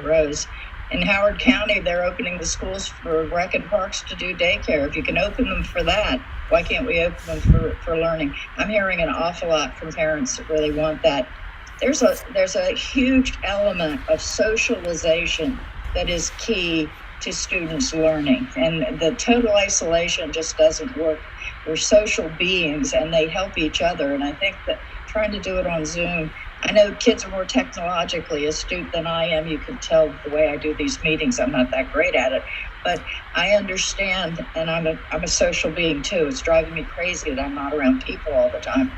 Rose. In Howard County, they're opening the schools for rec and parks to do daycare. If you can open them for that, why can't we open them for learning? I'm hearing an awful lot from parents that really want that. There's a huge element of socialization that is key to students learning, and the total isolation just doesn't work. We're social beings and they help each other, and I think that trying to do it on Zoom, I know kids are more technologically astute than I am. You can tell the way I do these meetings, I'm not that great at it, but I understand, and I'm a social being too. It's driving me crazy that I'm not around people all the time.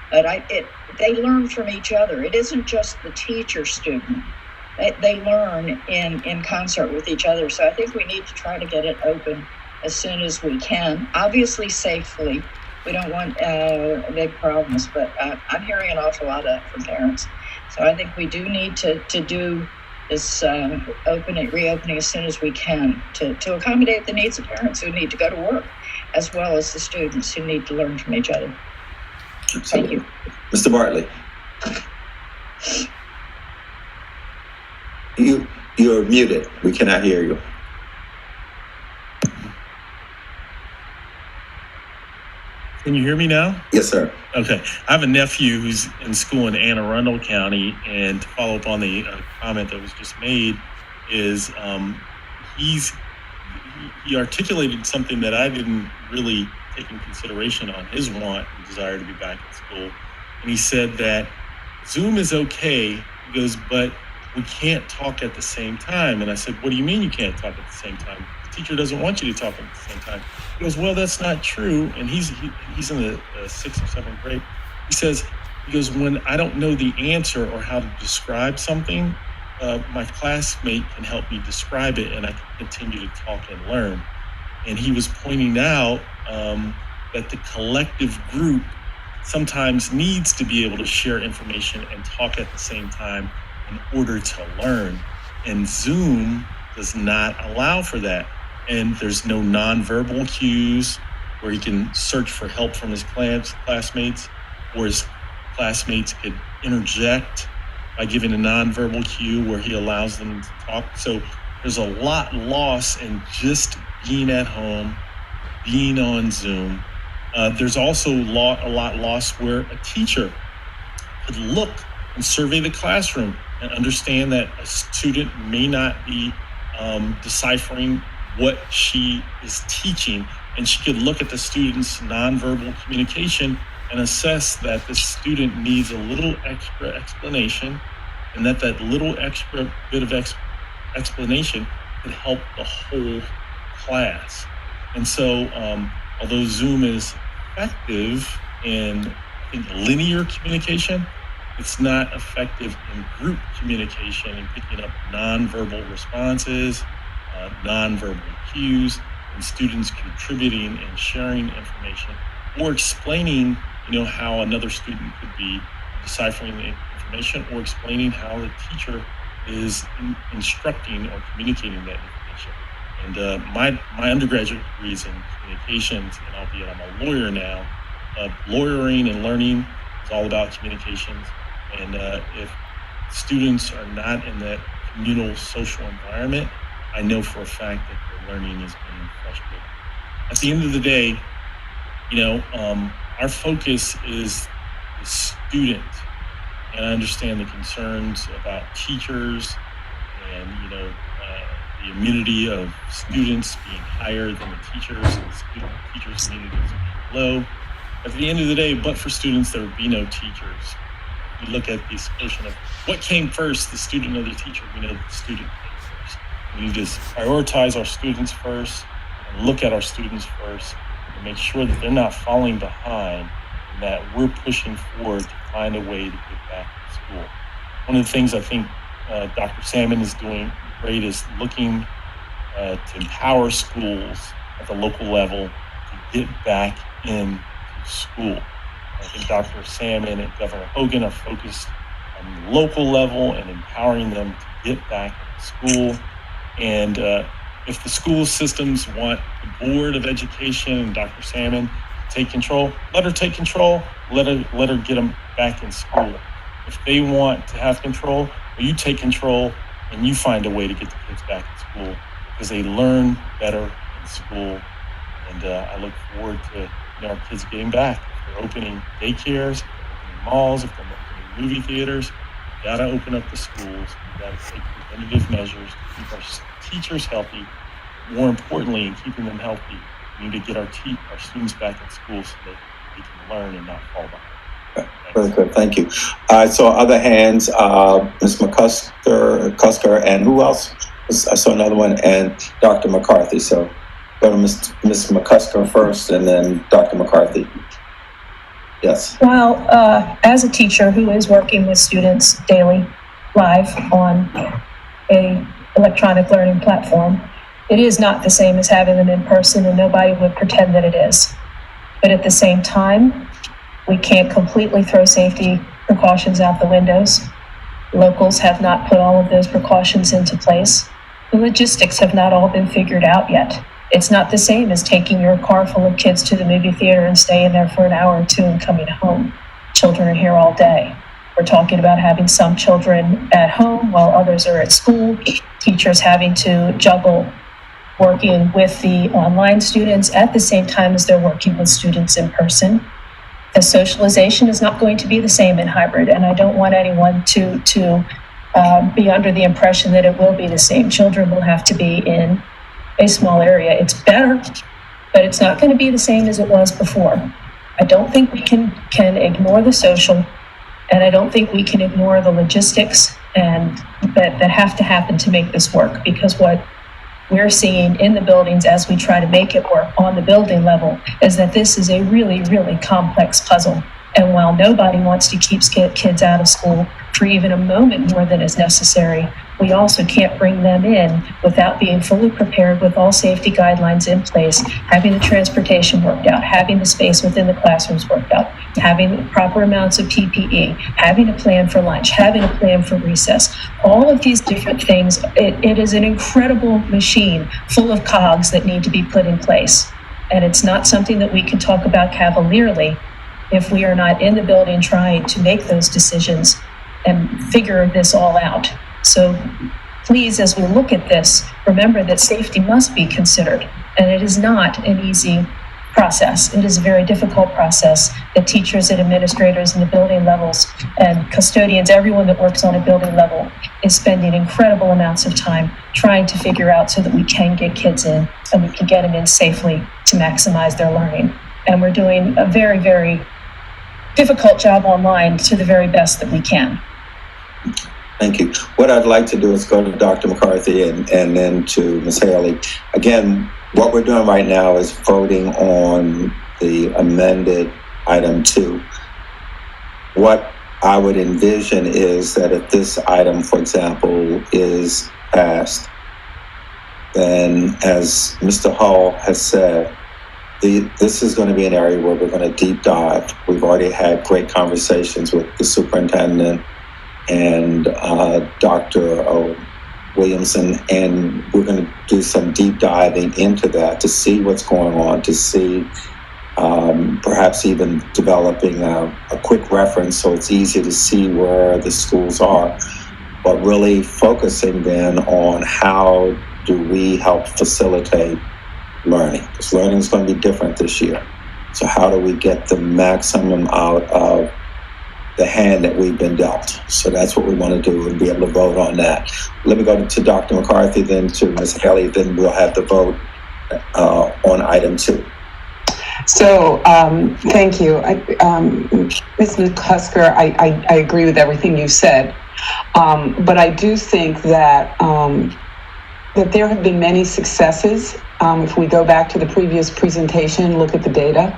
But they learn from each other. It isn't just the teacher-student. They learn in concert with each other. So I think we need to try to get it open as soon as we can, obviously safely. We don't want big problems, but I'm hearing an awful lot of that from parents. So I think we do need to do this reopening as soon as we can to accommodate the needs of parents who need to go to work, as well as the students who need to learn from each other. Thank you. Mr. Bartley. You're muted. We cannot hear you. Can you hear me now? Yes, sir. Okay. I have a nephew who's in school in Anne Arundel County, and to follow up on the comment that was just made, is he articulated something that I didn't really take in consideration on his want and desire to be back in school. And he said that Zoom is okay. He goes, but we can't talk at the same time. And I said, what do you mean you can't talk at the same time? The teacher doesn't want you to talk at the same time. He goes, well, that's not true. And he's in the 6th or 7th grade. He goes, when I don't know the answer or how to describe something, my classmate can help me describe it, and I can continue to talk and learn. And he was pointing out that the collective group sometimes needs to be able to share information and talk at the same time in order to learn. And Zoom does not allow for that. And there's no nonverbal cues where he can search for help from his classmates, or his classmates could interject by giving a nonverbal cue where he allows them to talk. So there's a lot lost in just being at home, being on Zoom. There's also a lot lost where a teacher could look and survey the classroom and understand that a student may not be deciphering what she is teaching, and she could look at the student's nonverbal communication and assess that the student needs a little extra explanation, and that little extra bit of explanation could help the whole class. And so, although Zoom is effective in linear communication, it's not effective in group communication and picking up nonverbal responses, nonverbal cues, and students contributing and sharing information, or explaining, how another student could be deciphering the information, or explaining how the teacher is instructing or communicating that information. And my undergraduate degree is in communications, and albeit I'm a lawyer now, lawyering and learning is all about communications. And if students are not in that communal social environment, I know for a fact that their learning is being frustrated. At the end of the day, our focus is the student, and I understand the concerns about teachers and the immunity of students being higher than the teachers, and teachers' immunities being low. At the end of the day, but for students, there would be no teachers. We look at this question of what came first, the student or the teacher. We know the student came first. We need to prioritize our students first and look at our students first and make sure that they're not falling behind and that we're pushing forward to find a way to get back to school. One of the things I think Dr. Salmon is doing great is looking to empower schools at the local level to get back into school. I think Dr. Salmon and Governor Hogan are focused on the local level and empowering them to get back to school. And if the school systems want the Board of Education and Dr. Salmon to take control, let her take control. Let her get them back in school. If they want to have control, well, you take control and you find a way to get the kids back in school because they learn better in school. And I look forward to our kids getting back. If they're opening daycares, if they're opening malls, if they're opening movie theaters, we gotta open up the schools. We gotta take preventative measures to keep our teachers healthy. More importantly, in keeping them healthy, we need to get our students back in school so that they can learn and not fall behind. Very good, thank you. I saw other hands, Ms. McCusker, and who else? I saw another one, and Dr. McCarthy. So go to Ms. McCusker first, and then Dr. McCarthy. Yes. Well, as a teacher who is working with students daily, live on a electronic learning platform, it is not the same as having them in person, and nobody would pretend that it is. But at the same time, we can't completely throw safety precautions out the windows. Locals have not put all of those precautions into place. The logistics have not all been figured out yet. It's not the same as taking your car full of kids to the movie theater and staying there for an hour or two and coming home. Children are here all day. We're talking about having some children at home while others are at school, teachers having to juggle working with the online students at the same time as they're working with students in person. The socialization is not going to be the same in hybrid, and I don't want anyone to be under the impression that it will be the same. Children will have to be in a small area. It's better, but it's not going to be the same as it was before. I don't think we can ignore the social, and I don't think we can ignore the logistics and that have to happen to make this work, because what we're seeing in the buildings as we try to make it work on the building level is that this is a really, really complex puzzle. And while nobody wants to keep kids out of school for even a moment more than is necessary, we also can't bring them in without being fully prepared with all safety guidelines in place, having the transportation worked out, having the space within the classrooms worked out, having the proper amounts of PPE, having a plan for lunch, having a plan for recess. All of these different things, it is an incredible machine full of cogs that need to be put in place. And it's not something that we can talk about cavalierly if we are not in the building trying to make those decisions and figure this all out. So please, as we look at this, remember that safety must be considered, and it is not an easy process. It is a very difficult process that teachers and administrators in the building levels and custodians, everyone that works on a building level, is spending incredible amounts of time trying to figure out so that we can get kids in and we can get them in safely to maximize their learning. And we're doing a very, very difficult job online to the very best that we can. Thank you. What I'd like to do is go to Dr. McCarthy and then to Ms. Haley. Again, what we're doing right now is voting on the amended item 2. What I would envision is that if this item, for example, is passed, then as Mr. Hall has said, this is going to be an area where we're going to deep dive. We've already had great conversations with the superintendent and Dr. Williamson, and we're going to do some deep diving into that to see what's going on, to see perhaps even developing a quick reference so it's easy to see where the schools are, but really focusing then on how do we help facilitate learning? Because learning is going to be different this year. So how do we get the maximum out of the hand that we've been dealt? So that's what we want to do and be able to vote on that. Let me go to Dr. McCarthy, then to Ms. Haley, then we'll have the vote on item 2. So, thank you. Ms. McCusker, I agree with everything you said. But I do think that that there have been many successes. If we go back to the previous presentation, look at the data,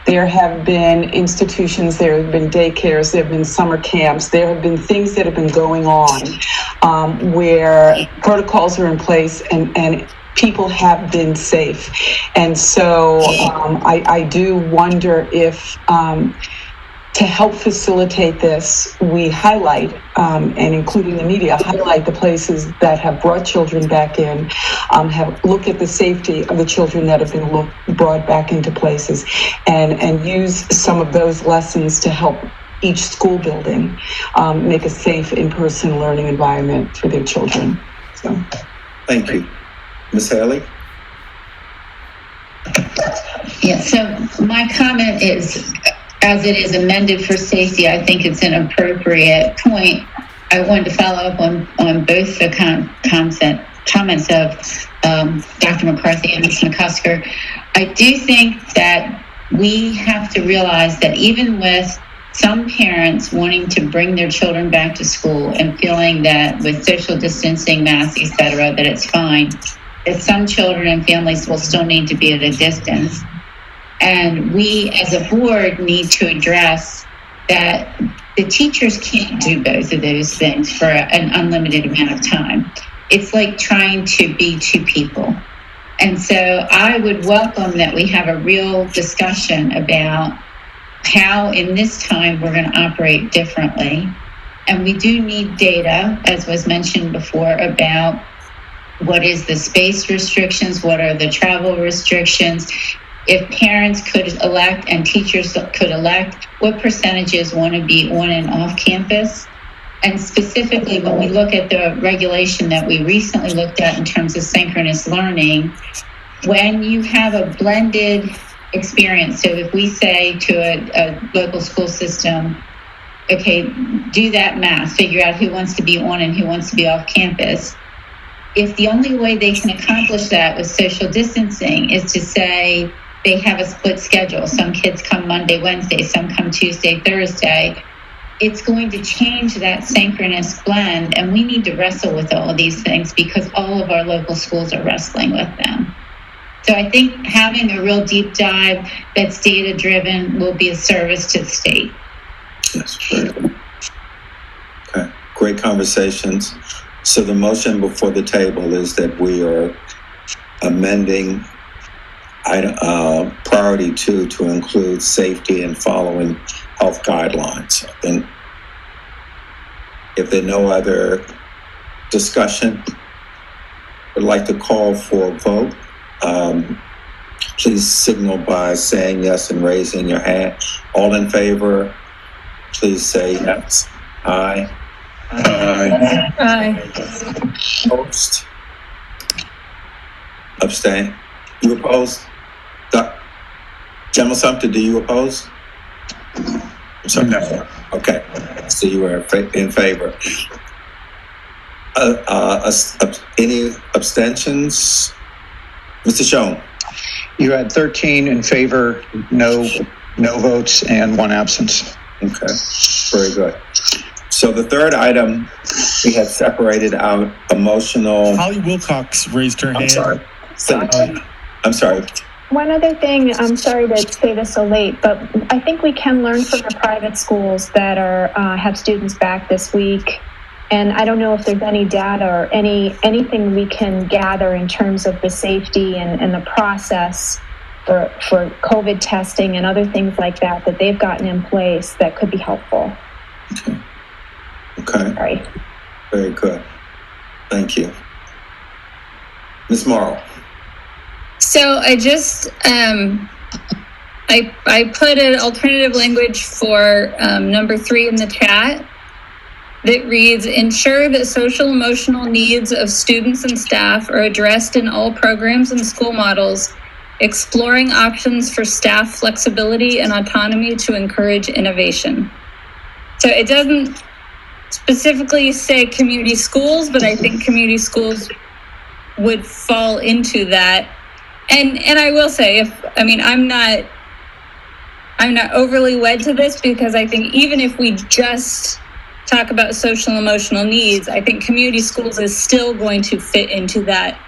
there have been institutions, there have been daycares, there have been summer camps, there have been things that have been going on where protocols are in place and people have been safe. And so I do wonder if to help facilitate this, we highlight, and including the media, highlight the places that have brought children back in, have look at the safety of the children that have been brought back into places, and use some of those lessons to help each school building make a safe in-person learning environment for their children. So, thank you. Ms. Haley? Yeah, so my comment is, as it is amended for safety, I think it's an appropriate point. I wanted to follow up on both the comments of Dr. McCarthy and Ms. McCusker. I do think that we have to realize that even with some parents wanting to bring their children back to school and feeling that with social distancing, masks, etc., that it's fine, that some children and families will still need to be at a distance. And we as a board need to address that the teachers can't do both of those things for an unlimited amount of time. It's like trying to be two people. And so I would welcome that we have a real discussion about how in this time we're going to operate differently. And we do need data, as was mentioned before, about what is the space restrictions, what are the travel restrictions. If parents could elect and teachers could elect, what percentages want to be on and off campus? And specifically, when we look at the regulation that we recently looked at in terms of synchronous learning, when you have a blended experience, so if we say to a local school system, okay, do that math, figure out who wants to be on and who wants to be off campus. If the only way they can accomplish that with social distancing is to say, they have a split schedule. Some kids come Monday, Wednesday, some come Tuesday, Thursday. It's going to change that synchronous blend, and we need to wrestle with all of these things because all of our local schools are wrestling with them. So I think having a real deep dive that's data-driven will be a service to the state. Yes, very good. Okay, great conversations. So the motion before the table is that we are amending priority 2 to include safety and following health guidelines. And if there's no other discussion, I'd like to call for a vote. Please signal by saying yes and raising your hand. All in favor, please say yes. Aye. Aye. Aye. Opposed? Abstain? You opposed? General Sumter, do you oppose? No. Okay, so you are in favor. Any abstentions? Mr. Schoen? You had 13 in favor, no votes, and 1 absence. Okay, very good. So the third item, we had separated out emotional. Holly Wilcox raised her hand. I'm sorry. One other thing, I'm sorry to say this so late, but I think we can learn from the private schools that are have students back this week. And I don't know if there's any data or anything we can gather in terms of the safety and the process for COVID testing and other things like that they've gotten in place that could be helpful. Okay. Sorry. Very good. Thank you. Ms. Morrow. So I just, I put an alternative language for number 3 in the chat, that reads, ensure that social emotional needs of students and staff are addressed in all programs and school models, exploring options for staff flexibility and autonomy to encourage innovation. So it doesn't specifically say community schools, but I think community schools would fall into that. And I will say, I'm not overly wed to this, because I think even if we just talk about social emotional needs, I think community schools is still going to fit into that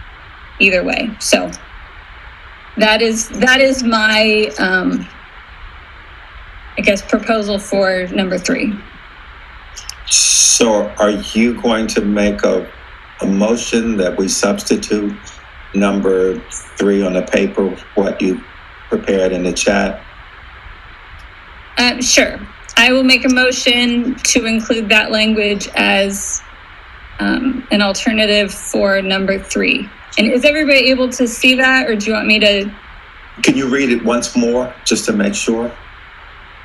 either way. So that is my proposal for number 3. So are you going to make a motion that we substitute number 3 on the paper, what you prepared in the chat? Sure. I will make a motion to include that language as an alternative for number 3. And is everybody able to see that, or do you want me to? Can you read it once more, just to make sure?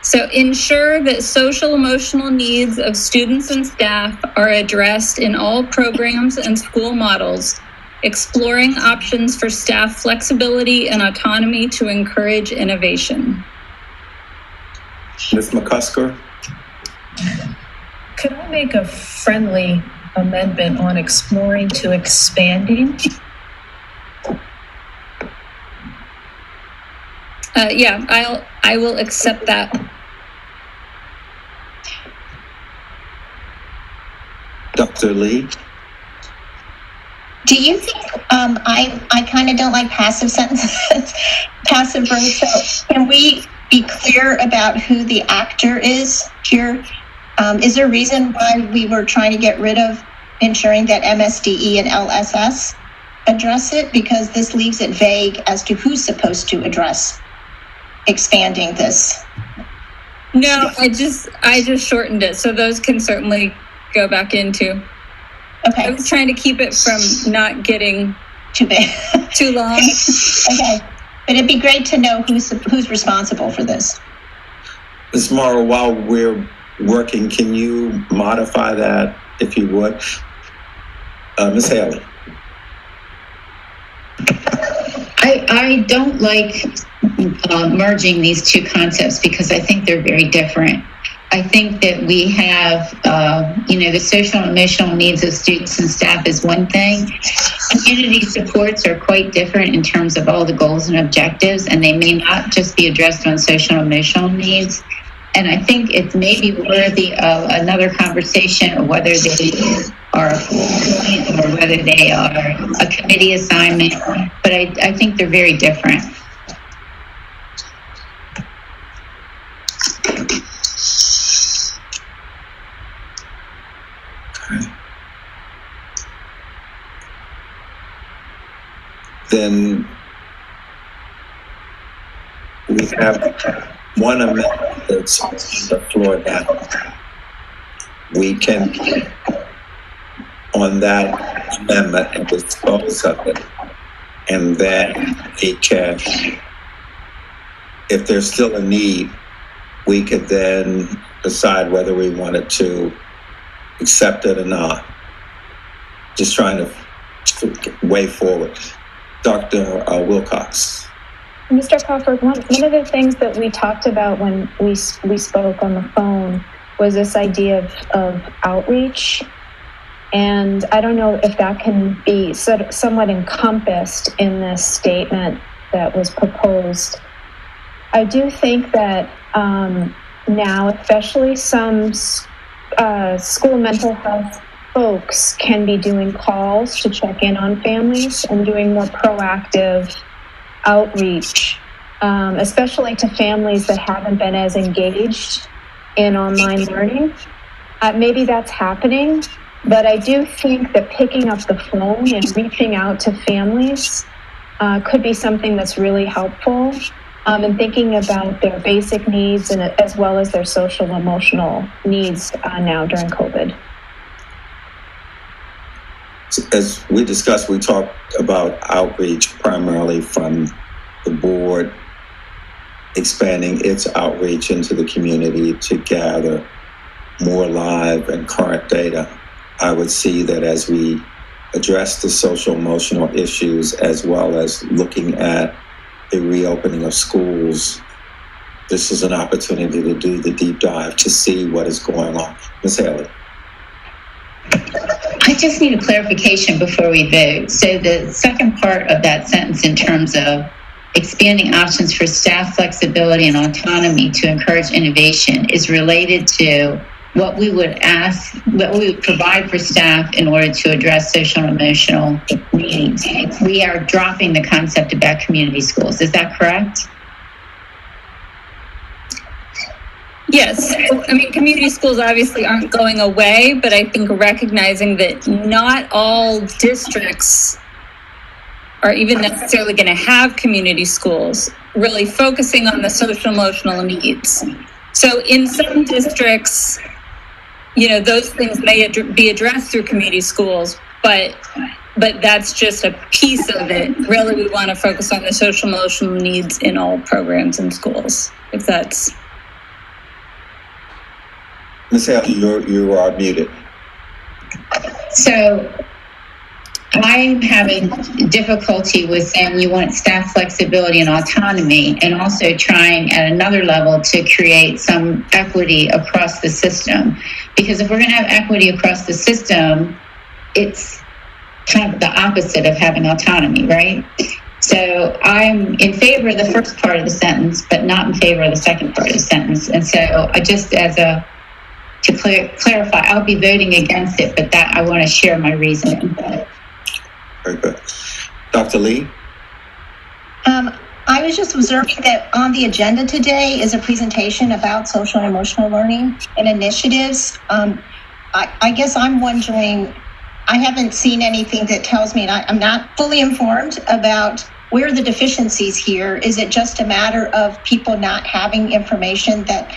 So, ensure that social emotional needs of students and staff are addressed in all programs and school models, exploring options for staff flexibility and autonomy to encourage innovation. Ms. McCusker? Could I make a friendly amendment on exploring to expanding? Yeah, I will accept that. Dr. Lee? Do you think, I kind of don't like passive sentences, passive verbs, so can we be clear about who the actor is here? Is there a reason why we were trying to get rid of ensuring that MSDE and LSS address it? Because this leaves it vague as to who's supposed to address expanding this. No, I just shortened it, so those can certainly go back into. Okay. I was trying to keep it from not getting too big, too long. Okay, but it'd be great to know who's responsible for this. Ms. Morrow, while we're working, can you modify that, if you would? Ms. Haley? I don't like merging these two concepts because I think they're very different. I think that we have, the social and emotional needs of students and staff is one thing. Community supports are quite different in terms of all the goals and objectives, and they may not just be addressed on social and emotional needs. And I think it's maybe worthy of another conversation of whether they are a full or whether they are a committee assignment. But I think they're very different. Then we have one amendment that's on the floor now. We can, on that amendment, and dispose of it. And then we can, if there's still a need, we could then decide whether we wanted to accept it or not. Just trying to way forward. Dr. Wilcox. Mr. Crawford, one of the things that we talked about when we spoke on the phone was this idea of outreach. And I don't know if that can be somewhat encompassed in this statement that was proposed. I do think that now, especially some school mental health folks can be doing calls to check in on families and doing more proactive outreach, especially to families that haven't been as engaged in online learning. Maybe that's happening, but I do think that picking up the phone and reaching out to families could be something that's really helpful, and thinking about their basic needs and as well as their social emotional needs now during COVID. As we discussed, we talked about outreach primarily from the board expanding its outreach into the community to gather more live and current data, I would see that as we address the social emotional issues, as well as looking at the reopening of schools, this is an opportunity to do the deep dive to see what is going on. Ms. Haley. I just need a clarification before we vote. So the second part of that sentence, in terms of expanding options for staff flexibility and autonomy to encourage innovation, is related to what we would provide for staff in order to address social and emotional needs. We are dropping the concept about community schools. Is that correct? Yes. I mean, community schools obviously aren't going away, but I think recognizing that not all districts are even necessarily going to have community schools, really focusing on the social emotional needs. So in some districts, you know, those things may be addressed through community schools, but that's just a piece of it. Really, we want to focus on the social emotional needs in all programs in schools, if that's... Ms. Haley, you are muted. So I'm having difficulty with saying you want staff flexibility and autonomy, and also trying at another level to create some equity across the system. Because if we're going to have equity across the system, it's kind of the opposite of having autonomy, right? So I'm in favor of the first part of the sentence, but not in favor of the second part of the sentence. And so I just, to clarify, I'll be voting against it, but that I want to share my reasoning. Very good. Dr. Lee? I was just observing that on the agenda today is a presentation about social and emotional learning and initiatives. I guess I'm wondering, I haven't seen anything that tells me, and I'm not fully informed about where are the deficiencies here. Is it just a matter of people not having information that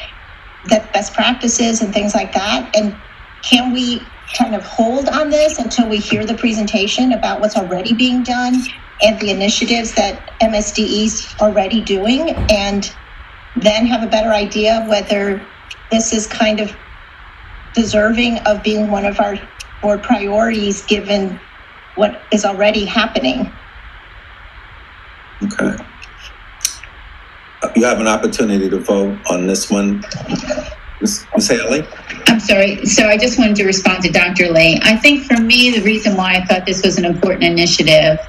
best practices and things like that? And can we kind of hold on this until we hear the presentation about what's already being done and the initiatives that MSDE's already doing, and then have a better idea of whether this is kind of deserving of being one of our board priorities given what is already happening? Okay. You have an opportunity to vote on this one. Ms. Haley? I'm sorry. So I just wanted to respond to Dr. Lee. I think for me, the reason why I thought this was an important initiative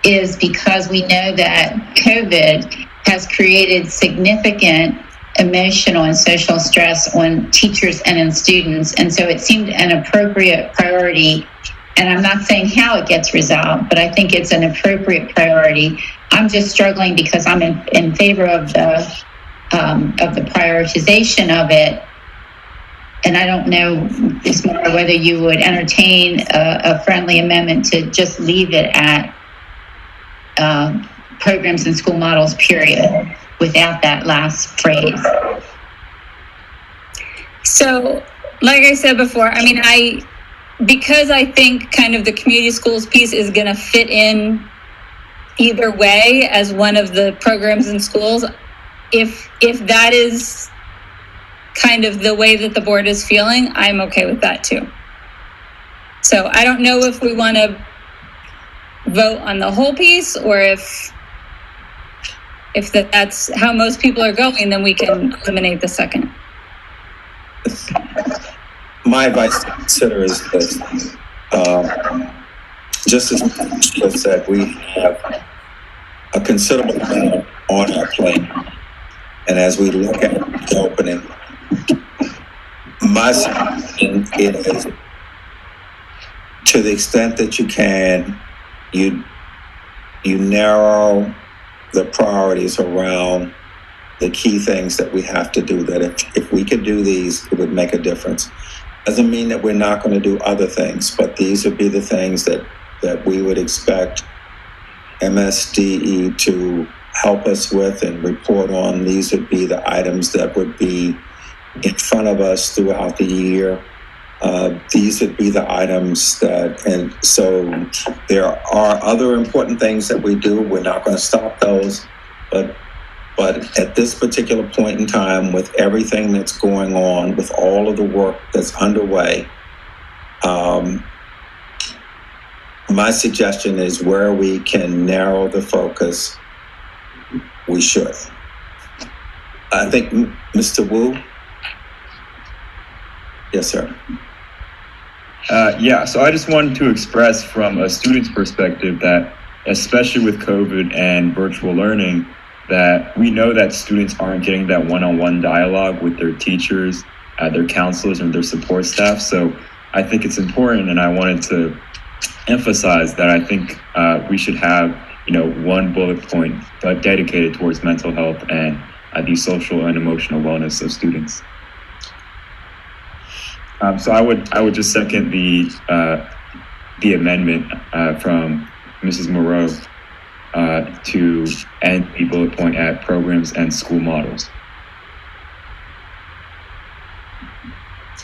is because we know that COVID has created significant emotional and social stress on teachers and in students. And so it seemed an appropriate priority. And I'm not saying how it gets resolved, but I think it's an appropriate priority. I'm just struggling because I'm in favor of the prioritization of it. And I don't know, Ms. Moore, whether you would entertain a friendly amendment to just leave it at programs and school models, period, without that last phrase. So, like I said before, I mean, because I think kind of the community schools piece is going to fit in either way as one of the programs in schools. If that is kind of the way that the board is feeling, I'm okay with that too. So I don't know if we want to vote on the whole piece, or if that's how most people are going, then we can eliminate the second. My advice to consider is this. Just as Sheila said, we have a considerable amount on our plate. And as we look at the opening, my suggestion is, to the extent that you can, you narrow the priorities around the key things that we have to do, that if we could do these, it would make a difference. Doesn't mean that we're not going to do other things, but these would be the things that we would expect MSDE to help us with and report on. These would be the items that would be in front of us throughout the year. These would be the items and so there are other important things that we do. We're not going to stop those, but But at this particular point in time, with everything that's going on, with all of the work that's underway, my suggestion is where we can narrow the focus, we should. I think Mr. Wu? Yes, sir. Yeah, so I just wanted to express from a student's perspective that, especially with COVID and virtual learning, that we know that students aren't getting that one-on-one dialogue with their teachers, their counselors, and their support staff. So I think it's important, and I wanted to emphasize that I think we should have, one bullet point dedicated towards mental health and the social and emotional wellness of students. So I would just second the amendment from Mrs. Moreau to end the bullet point at programs and school models.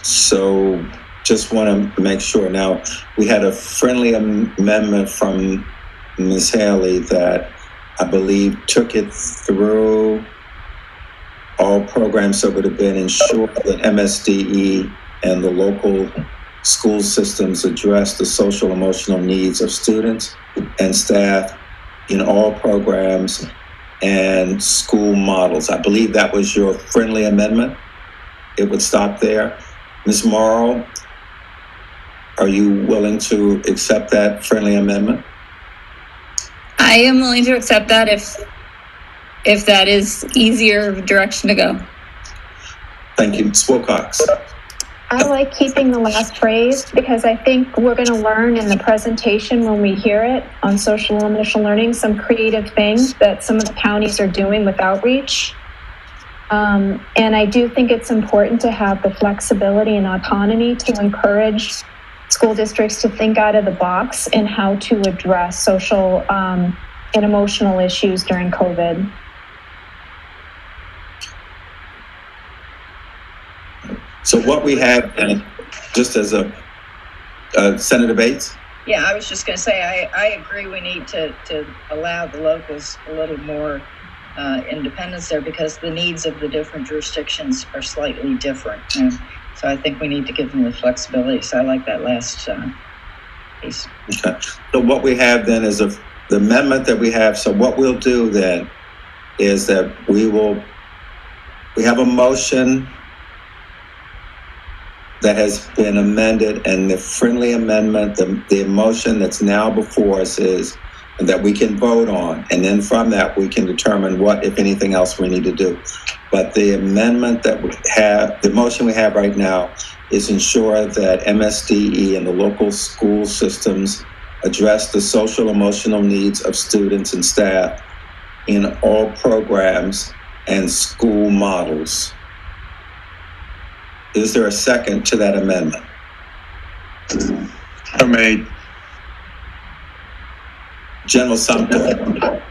So just want to make sure. Now, we had a friendly amendment from Ms. Haley that I believe took it through all programs, so it would have been ensured that MSDE and the local school systems address the social emotional needs of students and staff in all programs and school models. I believe that was your friendly amendment. It would stop there. Ms. Morrow, are you willing to accept that friendly amendment? I am willing to accept that if that is easier direction to go. Thank you, Ms. Wilcox. I like keeping the last phrase because I think we're going to learn in the presentation when we hear it on social and emotional learning some creative things that some of the counties are doing with outreach. And I do think it's important to have the flexibility and autonomy to encourage school districts to think out of the box in how to address social and emotional issues during COVID. So what we have, just as a Senator Bates? Yeah, I was just going to say, I agree we need to allow the locals a little more independence there because the needs of the different jurisdictions are slightly different. And so I think we need to give them the flexibility. So I like that last piece. Okay. So what we have then is the amendment that we have. So what we'll do then is that we have a motion that has been amended, and the friendly amendment, the motion that's now before us is that we can vote on, and then from that we can determine what, if anything else, we need to do. But the amendment that we have, the motion we have right now, is ensure that MSDE and the local school systems address the social emotional needs of students and staff in all programs and school models. Is there a second to that amendment? So made. General Sumter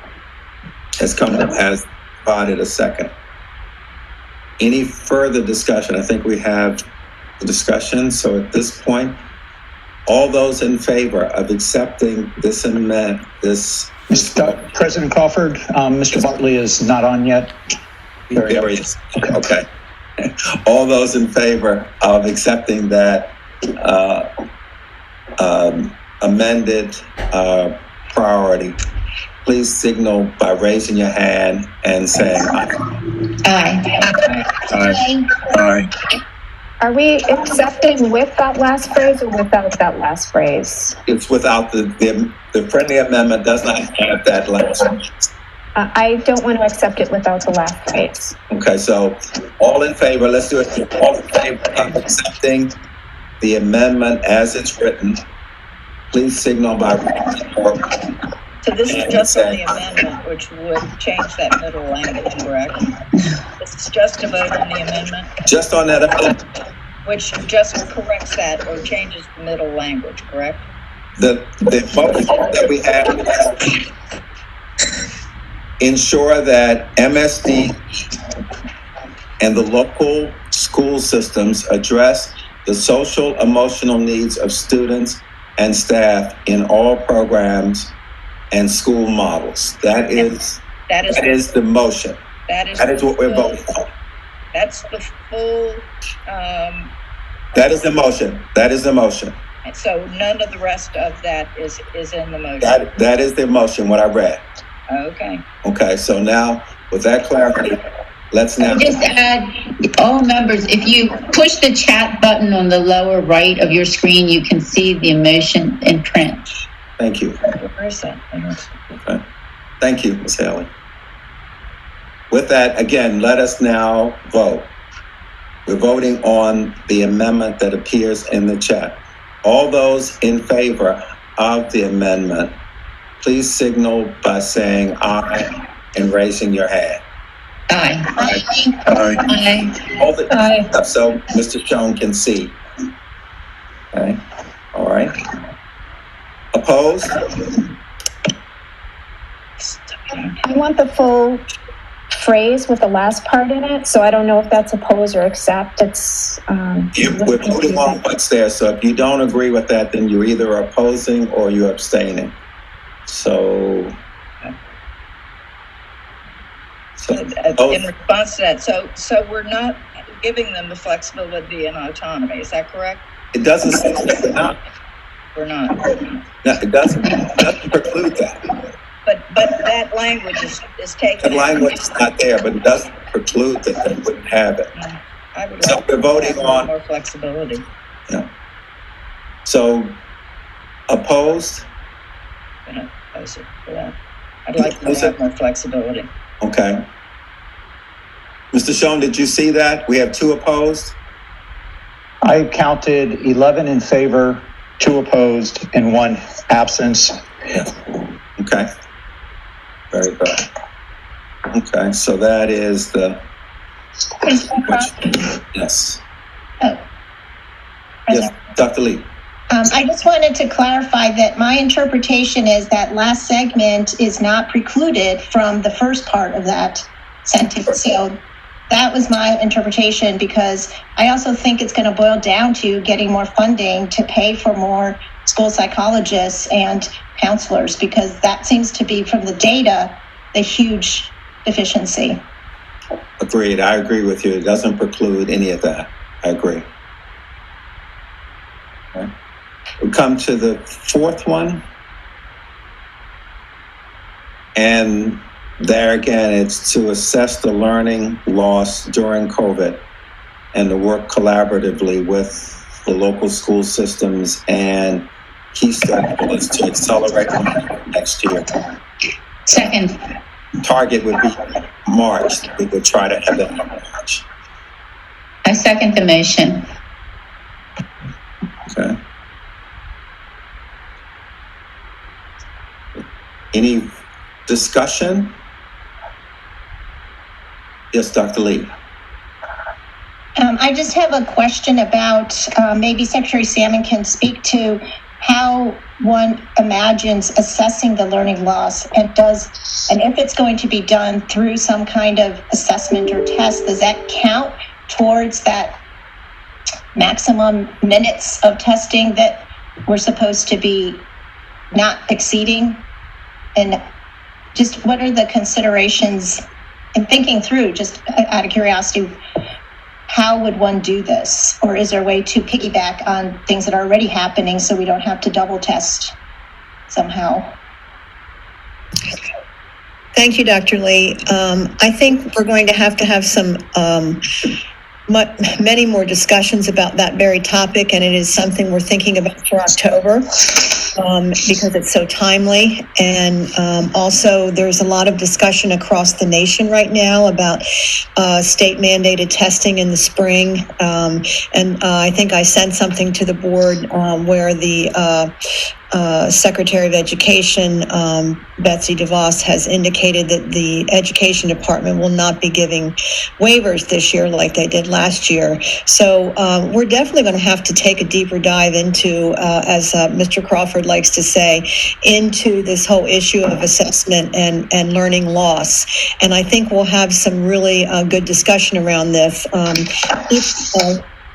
has provided a second. Any further discussion? I think we have the discussion. So at this point, all those in favor of accepting this amendment, Mr. President Crawford, Mr. Bartley is not on yet. There he is. Okay. All those in favor of accepting that amended priority, please signal by raising your hand and saying aye. Aye. Aye. Are we accepting with that last phrase or without that last phrase? It's without the friendly amendment does not have that last phrase. I don't want to accept it without the last phrase. Okay, so all in favor, let's do it. All in favor of accepting the amendment as it's written, please signal by raising your hand. So this is just on the amendment, which would change that middle language, correct? This is just a vote on the amendment, Just on that amendment, which just corrects that or changes the middle language, correct? the motion that we have ensure that MSD and the local school systems address the social emotional needs of students and staff in all programs and school models. That is the motion. That is what we're voting on. That's the full, That is the motion. That is the motion. so none of the rest of that is in the motion. That is the motion, what I read. Okay. Okay, so now, with that clarity, let's now. Just add, all members, if you push the chat button on the lower right of your screen, you can see the motion in print. Thank you. Where is that? Okay. Thank you, Ms. Haley. With that, again, let us now vote. We're voting on the amendment that appears in the chat. All those in favor of the amendment, please signal by saying aye and raising your hand. Aye. Aye. Hold it up so Mr. Schoen can see. Okay, all right. Opposed? I want the full phrase with the last part in it, so I don't know if that's oppose or accept. It's, We're voting on what's there, so if you don't agree with that, then you're either opposing or you're abstaining. So In response to that, so we're not giving them the flexibility and autonomy, is that correct? It doesn't say that we're not. We're not. No, it doesn't preclude that. But that language is taken. The language is not there, but it doesn't preclude that they wouldn't have it. I would So like we're voting on more flexibility. Yeah. So opposed? I'm not opposed to that. I'd like to have more flexibility. Okay. Mr. Schoen, did you see that? We have 2 opposed? I counted 11 in favor, 2 opposed, and 1 absence. Yeah. Okay. Very good. Okay, so that is the. Yes. Oh. Yes, Dr. Lee. I just wanted to clarify that my interpretation is that last segment is not precluded from the first part of that sentence. So that was my interpretation, because I also think it's going to boil down to getting more funding to pay for more school psychologists and counselors, because that seems to be, from the data, the huge deficiency. Agreed. I agree with you. It doesn't preclude any of that. I agree. Okay. We come to the 4th one. And there again, it's to assess the learning loss during COVID and to work collaboratively with the local school systems and key stakeholders to accelerate learning next year. Second. Target would be March. We would try to have that in March. I second the motion. Okay. Any discussion? Yes, Dr. Lee. I just have a question about, maybe Secretary Salmon can speak to how one imagines assessing the learning loss, and if it's going to be done through some kind of assessment or test, does that count towards that maximum minutes of testing that we're supposed to be not exceeding? And just what are the considerations in thinking through, just out of curiosity, how would one do this? Or is there a way to piggyback on things that are already happening so we don't have to double test somehow? Thank you, Dr. Lee. I think we're going to have some many more discussions about that very topic, and it is something we're thinking about for October because it's so timely. And also, there's a lot of discussion across the nation right now about state mandated testing in the spring. And I think I sent something to the board where the Secretary of Education, Betsy DeVos, has indicated that the Education Department will not be giving waivers this year like they did last year. So we're definitely going to have to take a deeper dive into, as Mr. Crawford likes to say, into this whole issue of assessment and learning loss. And I think we'll have some really good discussion around this.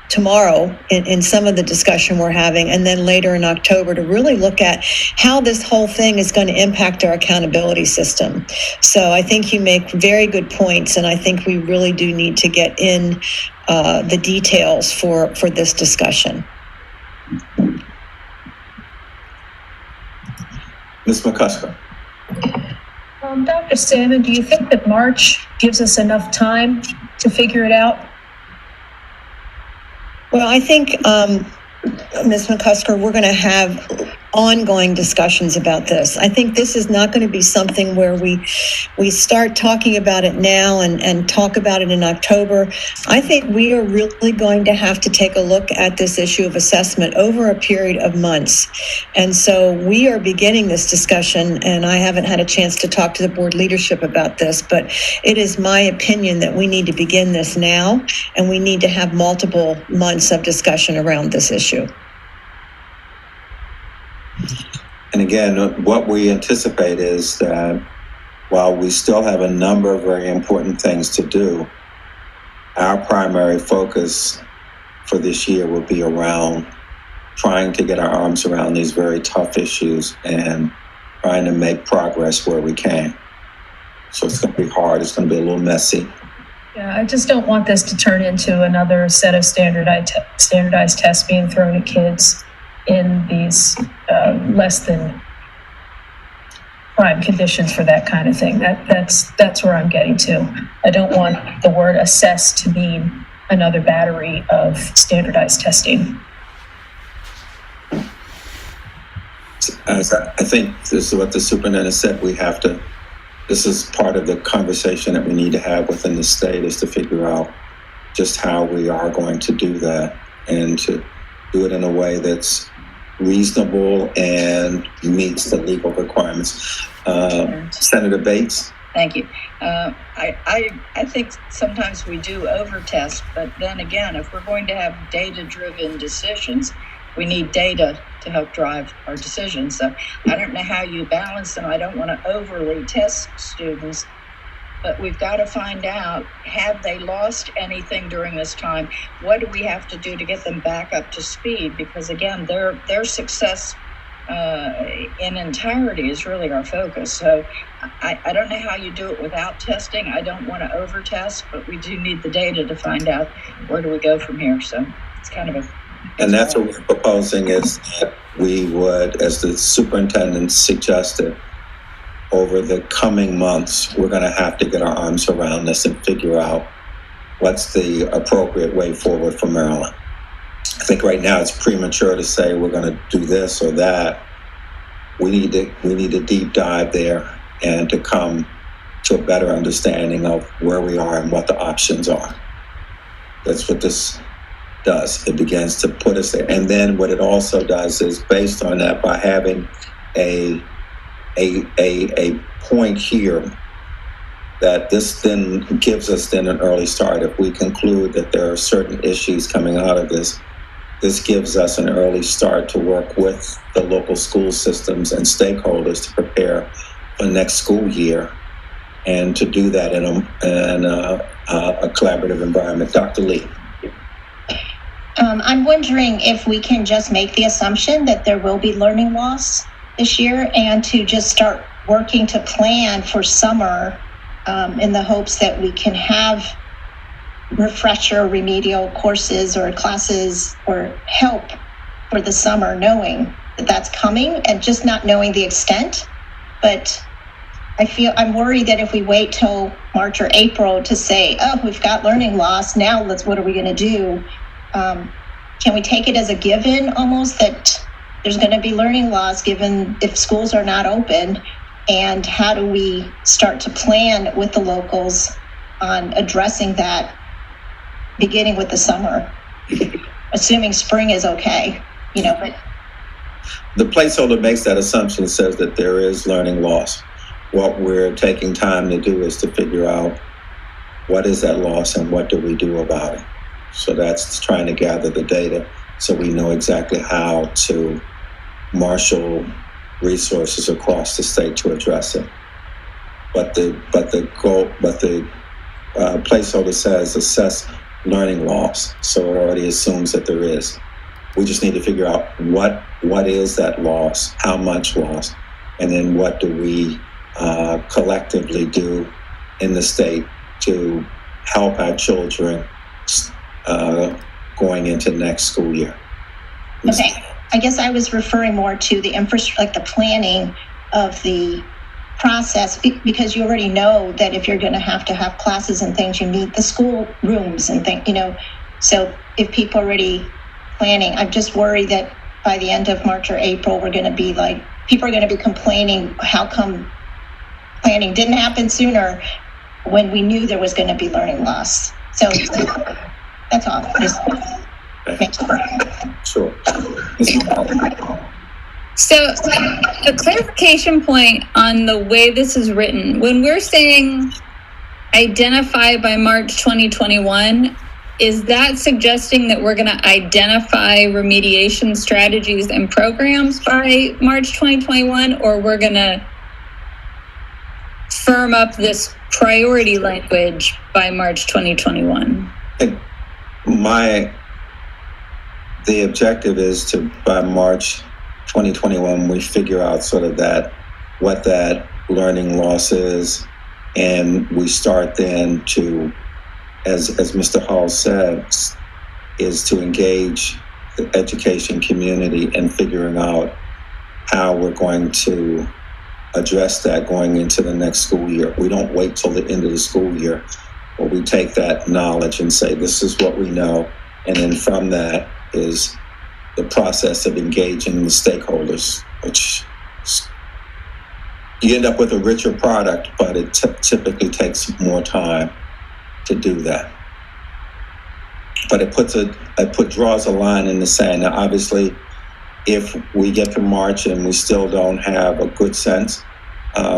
tomorrow in some of the discussion we're having, and then later in October to really look at how this whole thing is going to impact our accountability system. So I think you make very good points, and I think we really do need to get in the details for this discussion. Ms. McCusker. Dr. Salmon, do you think that March gives us enough time to figure it out? Well, I think, Ms. McCusker, we're going to have ongoing discussions about this. I think this is not going to be something where we start talking about it now and talk about it in October. I think we are really going to have to take a look at this issue of assessment over a period of months. And so we are beginning this discussion, and I haven't had a chance to talk to the board leadership about this, but it is my opinion that we need to begin this now, and we need to have multiple months of discussion around this issue. And again, what we anticipate is that while we still have a number of very important things to do, our primary focus for this year will be around trying to get our arms around these very tough issues and trying to make progress where we can. So it's going to be hard. It's going to be a little messy. Yeah, I just don't want this to turn into another set of standardized tests being thrown at kids in these less than prime conditions for that kind of thing. That's where I'm getting to. I don't want the word assess to mean another battery of standardized testing. I think this is what the superintendent said. This is part of the conversation that we need to have within the state, is to figure out just how we are going to do that, and to do it in a way that's reasonable and meets the legal requirements. Senator Bates. Thank you. I think sometimes we do over-test, but then again, if we're going to have data-driven decisions, we need data to help drive our decisions. So I don't know how you balance them. I don't want to overly test students, but we've got to find out, have they lost anything during this time? What do we have to do to get them back up to speed? Because again, their success in entirety is really our focus. So I don't know how you do it without testing. I don't want to over test, but we do need the data to find out where do we go from here. So it's kind of and that's what we're proposing, is that we would, as the superintendent suggested, over the coming months, we're going to have to get our arms around this and figure out what's the appropriate way forward for Maryland. I think right now it's premature to say we're going to do this or that. We need to deep dive there and to come to a better understanding of where we are and what the options are. That's what this does. It begins to put us there. And then what it also does is, based on that, by having a point here, that this then gives us then an early start. If we conclude that there are certain issues coming out of this, this gives us an early start to work with the local school systems and stakeholders to prepare for next school year, and to do that in a collaborative environment. Dr. Lee. I'm wondering if we can just make the assumption that there will be learning loss this year, and to just start working to plan for summer in the hopes that we can have refresher remedial courses or classes or help for the summer, knowing that that's coming and just not knowing the extent. But I'm worried that if we wait till March or April to say, oh, we've got learning loss, now what are we going to do? Can we take it as a given almost that there's going to be learning loss given if schools are not open? And how do we start to plan with the locals on addressing that, beginning with the summer, assuming spring is okay, but the placeholder makes that assumption, says that there is learning loss. What we're taking time to do is to figure out what is that loss and what do we do about it. So that's trying to gather the data so we know exactly how to marshal resources across the state to address it. But the placeholder says assess learning loss. So it already assumes that there is. We just need to figure out what is that loss, how much loss, and then what do we collectively do in the state to help our children going into next school year. Okay, I guess I was referring more to the infrastructure, like the planning of the process, because you already know that if you're going to have classes and things, you need the school rooms and things, so if people are already planning, I'm just worried that by the end of March or April, we're going to be like, people are going to be complaining, how come planning didn't happen sooner when we knew there was going to be learning loss? So that's all. Sure. So a clarification point on the way this is written. When we're saying identify by March 2021, is that suggesting that we're going to identify remediation strategies and programs by March 2021, or we're going to firm up this priority language by March 2021? The objective is to, by March 2021, we figure out sort of what that learning loss is, and we start then to, as Mr. Hall said, is to engage the education community in figuring out how we're going to address that going into the next school year. We don't wait till the end of the school year, but we take that knowledge and say, this is what we know. And then from that is the process of engaging the stakeholders, which you end up with a richer product, but it typically takes more time to do that. But it draws a line in the sand. Now, obviously, if we get to March and we still don't have a good sense,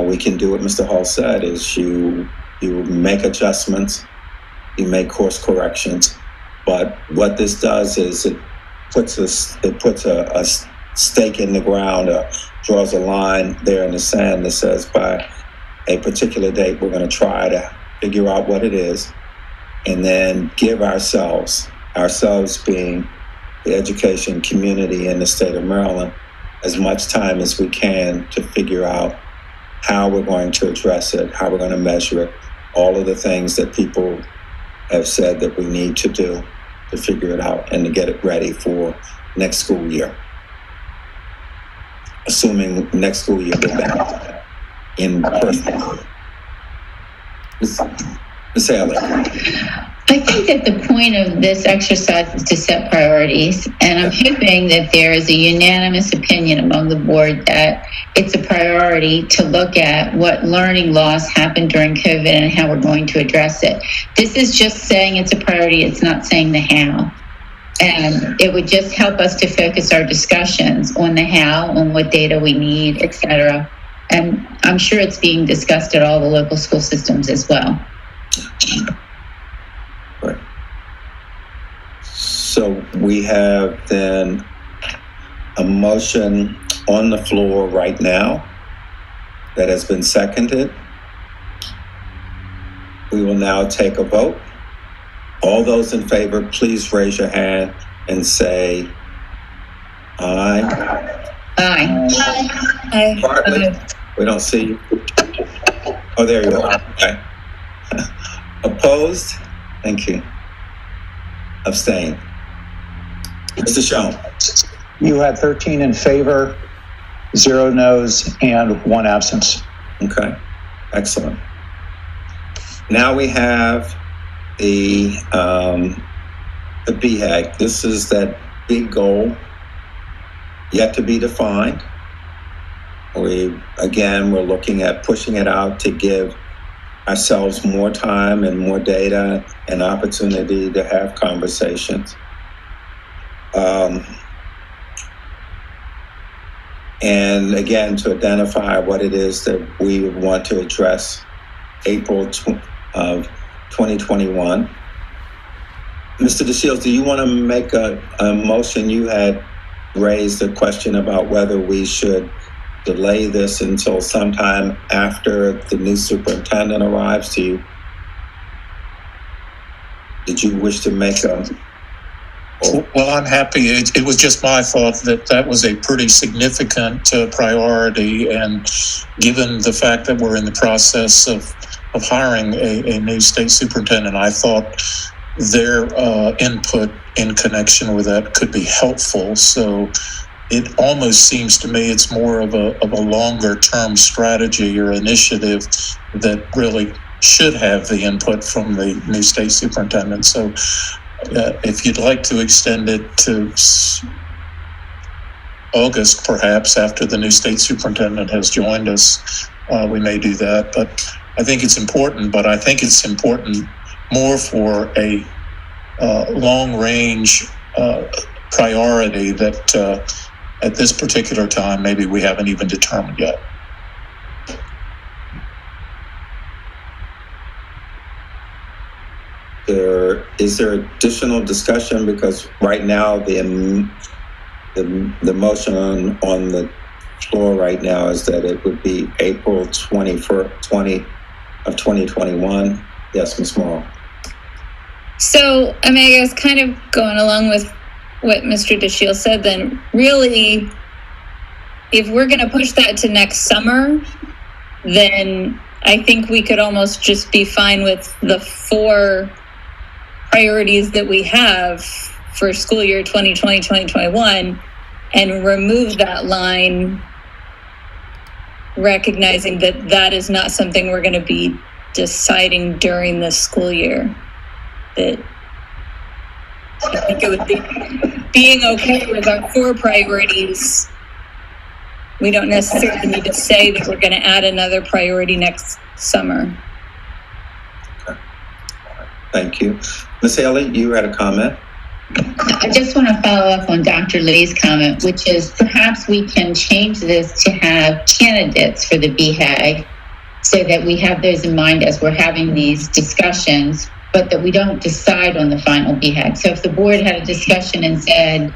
we can do what Mr. Hall said, is you make adjustments, you make course corrections. But what this does is it puts a stake in the ground, draws a line there in the sand that says by a particular date, we're going to try to figure out what it is, and then give ourselves being the education community in the state of Maryland, as much time as we can to figure out how we're going to address it, how we're going to measure it, all of the things that people have said that we need to do to figure it out and to get it ready for next school year. Assuming next school year we're back in person. Ms. Haley. I think that the point of this exercise is to set priorities, and I'm hoping that there is a unanimous opinion among the board that it's a priority to look at what learning loss happened during COVID and how we're going to address it. This is just saying it's a priority, it's not saying the how. And it would just help us to focus our discussions on the how, on what data we need, et cetera. And I'm sure it's being discussed at all the local school systems as well. Right. So we have then a motion on the floor right now that has been seconded. We will now take a vote. All those in favor, please raise your hand and say aye. Aye. Aye. Bartley, we don't see you. Oh, there you are. Okay. Opposed? Thank you. Abstain. Mr. Schoen. You had 13 in favor, 0 no's, and 1 absence. Okay, excellent. Now we have the BHAG. This is that big goal yet to be defined. We're looking at pushing it out to give ourselves more time and more data and opportunity to have conversations. And again, to identify what it is that we would want to address April of 2021. Mr. DeShields, do you want to make a motion? You had raised a question about whether we should delay this until sometime after the new superintendent arrives. Do did you wish to make a? Well, I'm happy. It was just my thought that was a pretty significant priority, and given the fact that we're in the process of hiring a new state superintendent, I thought their input in connection with that could be helpful. So it almost seems to me it's more of a longer term strategy or initiative that really should have the input from the new state superintendent. So if you'd like to extend it to August, perhaps after the new state superintendent has joined us, we may do that. But I think it's important, but I think it's important more for a long-range priority that at this particular time, maybe we haven't even determined yet. Is there additional discussion? Because right now the motion on the floor right now is that it would be April 2021. Yes, Ms. Morrow. So, I mean, I guess kind of going along with what Mr. DeShiel said, then really, if we're going to push that to next summer, then I think we could almost just be fine with the 4 priorities that we have for school year 2020-2021 and remove that line, recognizing that that is not something we're going to be deciding during the school year. That I think it would be being okay with our 4 priorities. We don't necessarily need to say that we're going to add another priority next summer. Okay. Thank you. Ms. Haley, you had a comment? I just want to follow up on Dr. Lee's comment, which is perhaps we can change this to have candidates for the BHAG so that we have those in mind as we're having these discussions, but that we don't decide on the final BHAG. So if the board had a discussion and said,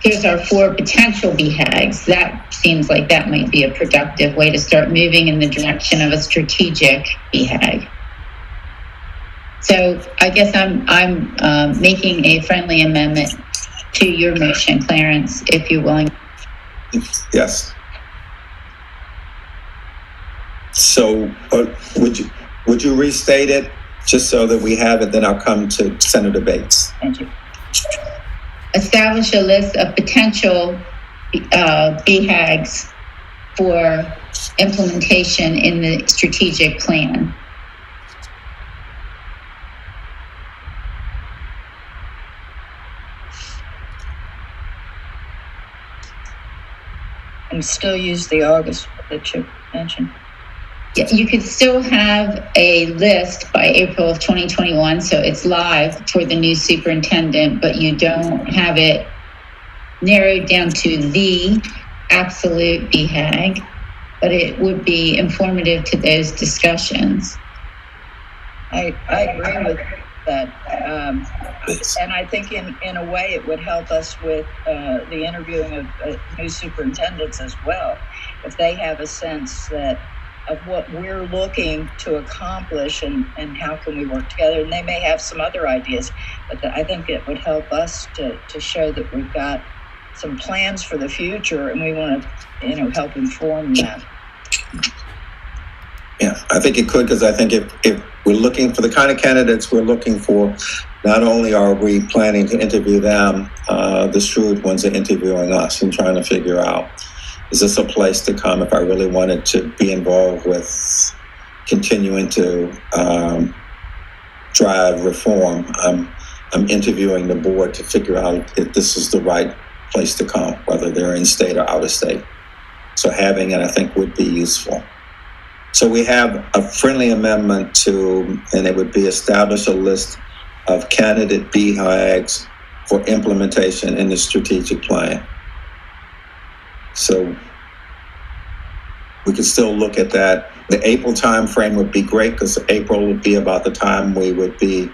here's our 4 potential BHAGs, that seems like that might be a productive way to start moving in the direction of a strategic BHAG. So I guess I'm making a friendly amendment to your motion, Clarence, if you're willing. Yes. So would you restate it just so that we have it? Then I'll come to Senator Bates. Thank you. Establish a list of potential BHAGs for implementation in the strategic plan. And still use the August that you mentioned. Yeah, you could still have a list by April of 2021, so it's live for the new superintendent, but you don't have it narrowed down to the absolute BHAG, but it would be informative to those discussions. I agree with that. And I think in a way it would help us with the interviewing of new superintendents as well, if they have a sense of what we're looking to accomplish and how can we work together. And they may have some other ideas, but I think it would help us to show that we've got some plans for the future and we want to, help inform that. Yeah, I think it could, because I think if we're looking for the kind of candidates we're looking for, not only are we planning to interview them, the shrewd ones are interviewing us and trying to figure out, is this a place to come if I really wanted to be involved with continuing to drive reform? I'm interviewing the board to figure out if this is the right place to come, whether they're in state or out of state. So having it, I think, would be useful. So we have a friendly amendment to, and it would be establish a list of candidate BHAGs for implementation in the strategic plan. So we could still look at that. The April timeframe would be great, because April would be about the time we would be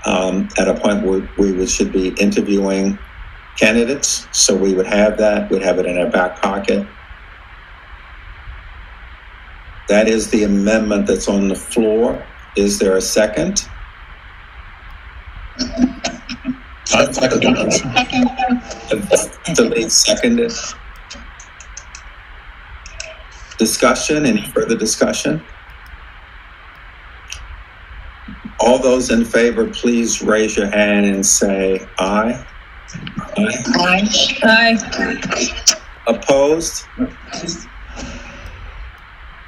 at a point where we should be interviewing candidates. So we would have that. We'd have it in our back pocket. That is the amendment that's on the floor. Is there a second? I second the motion. Delete seconded. Discussion, any further discussion? All those in favor, please raise your hand and say aye. Aye. Aye. Opposed?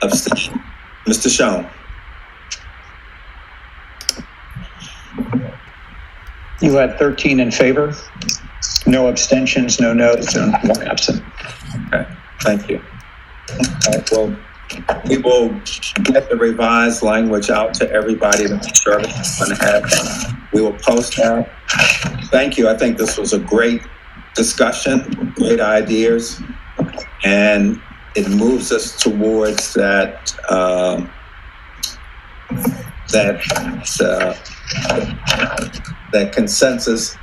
Abstain. Mr. Schoen. You had 13 in favor, no abstentions, no noes, and 1 absent. Okay, thank you. All right, well, we will get the revised language out to everybody to make sure everyone's going to have. We will post that. Thank you. I think this was a great discussion, great ideas, and it moves us towards that that consensus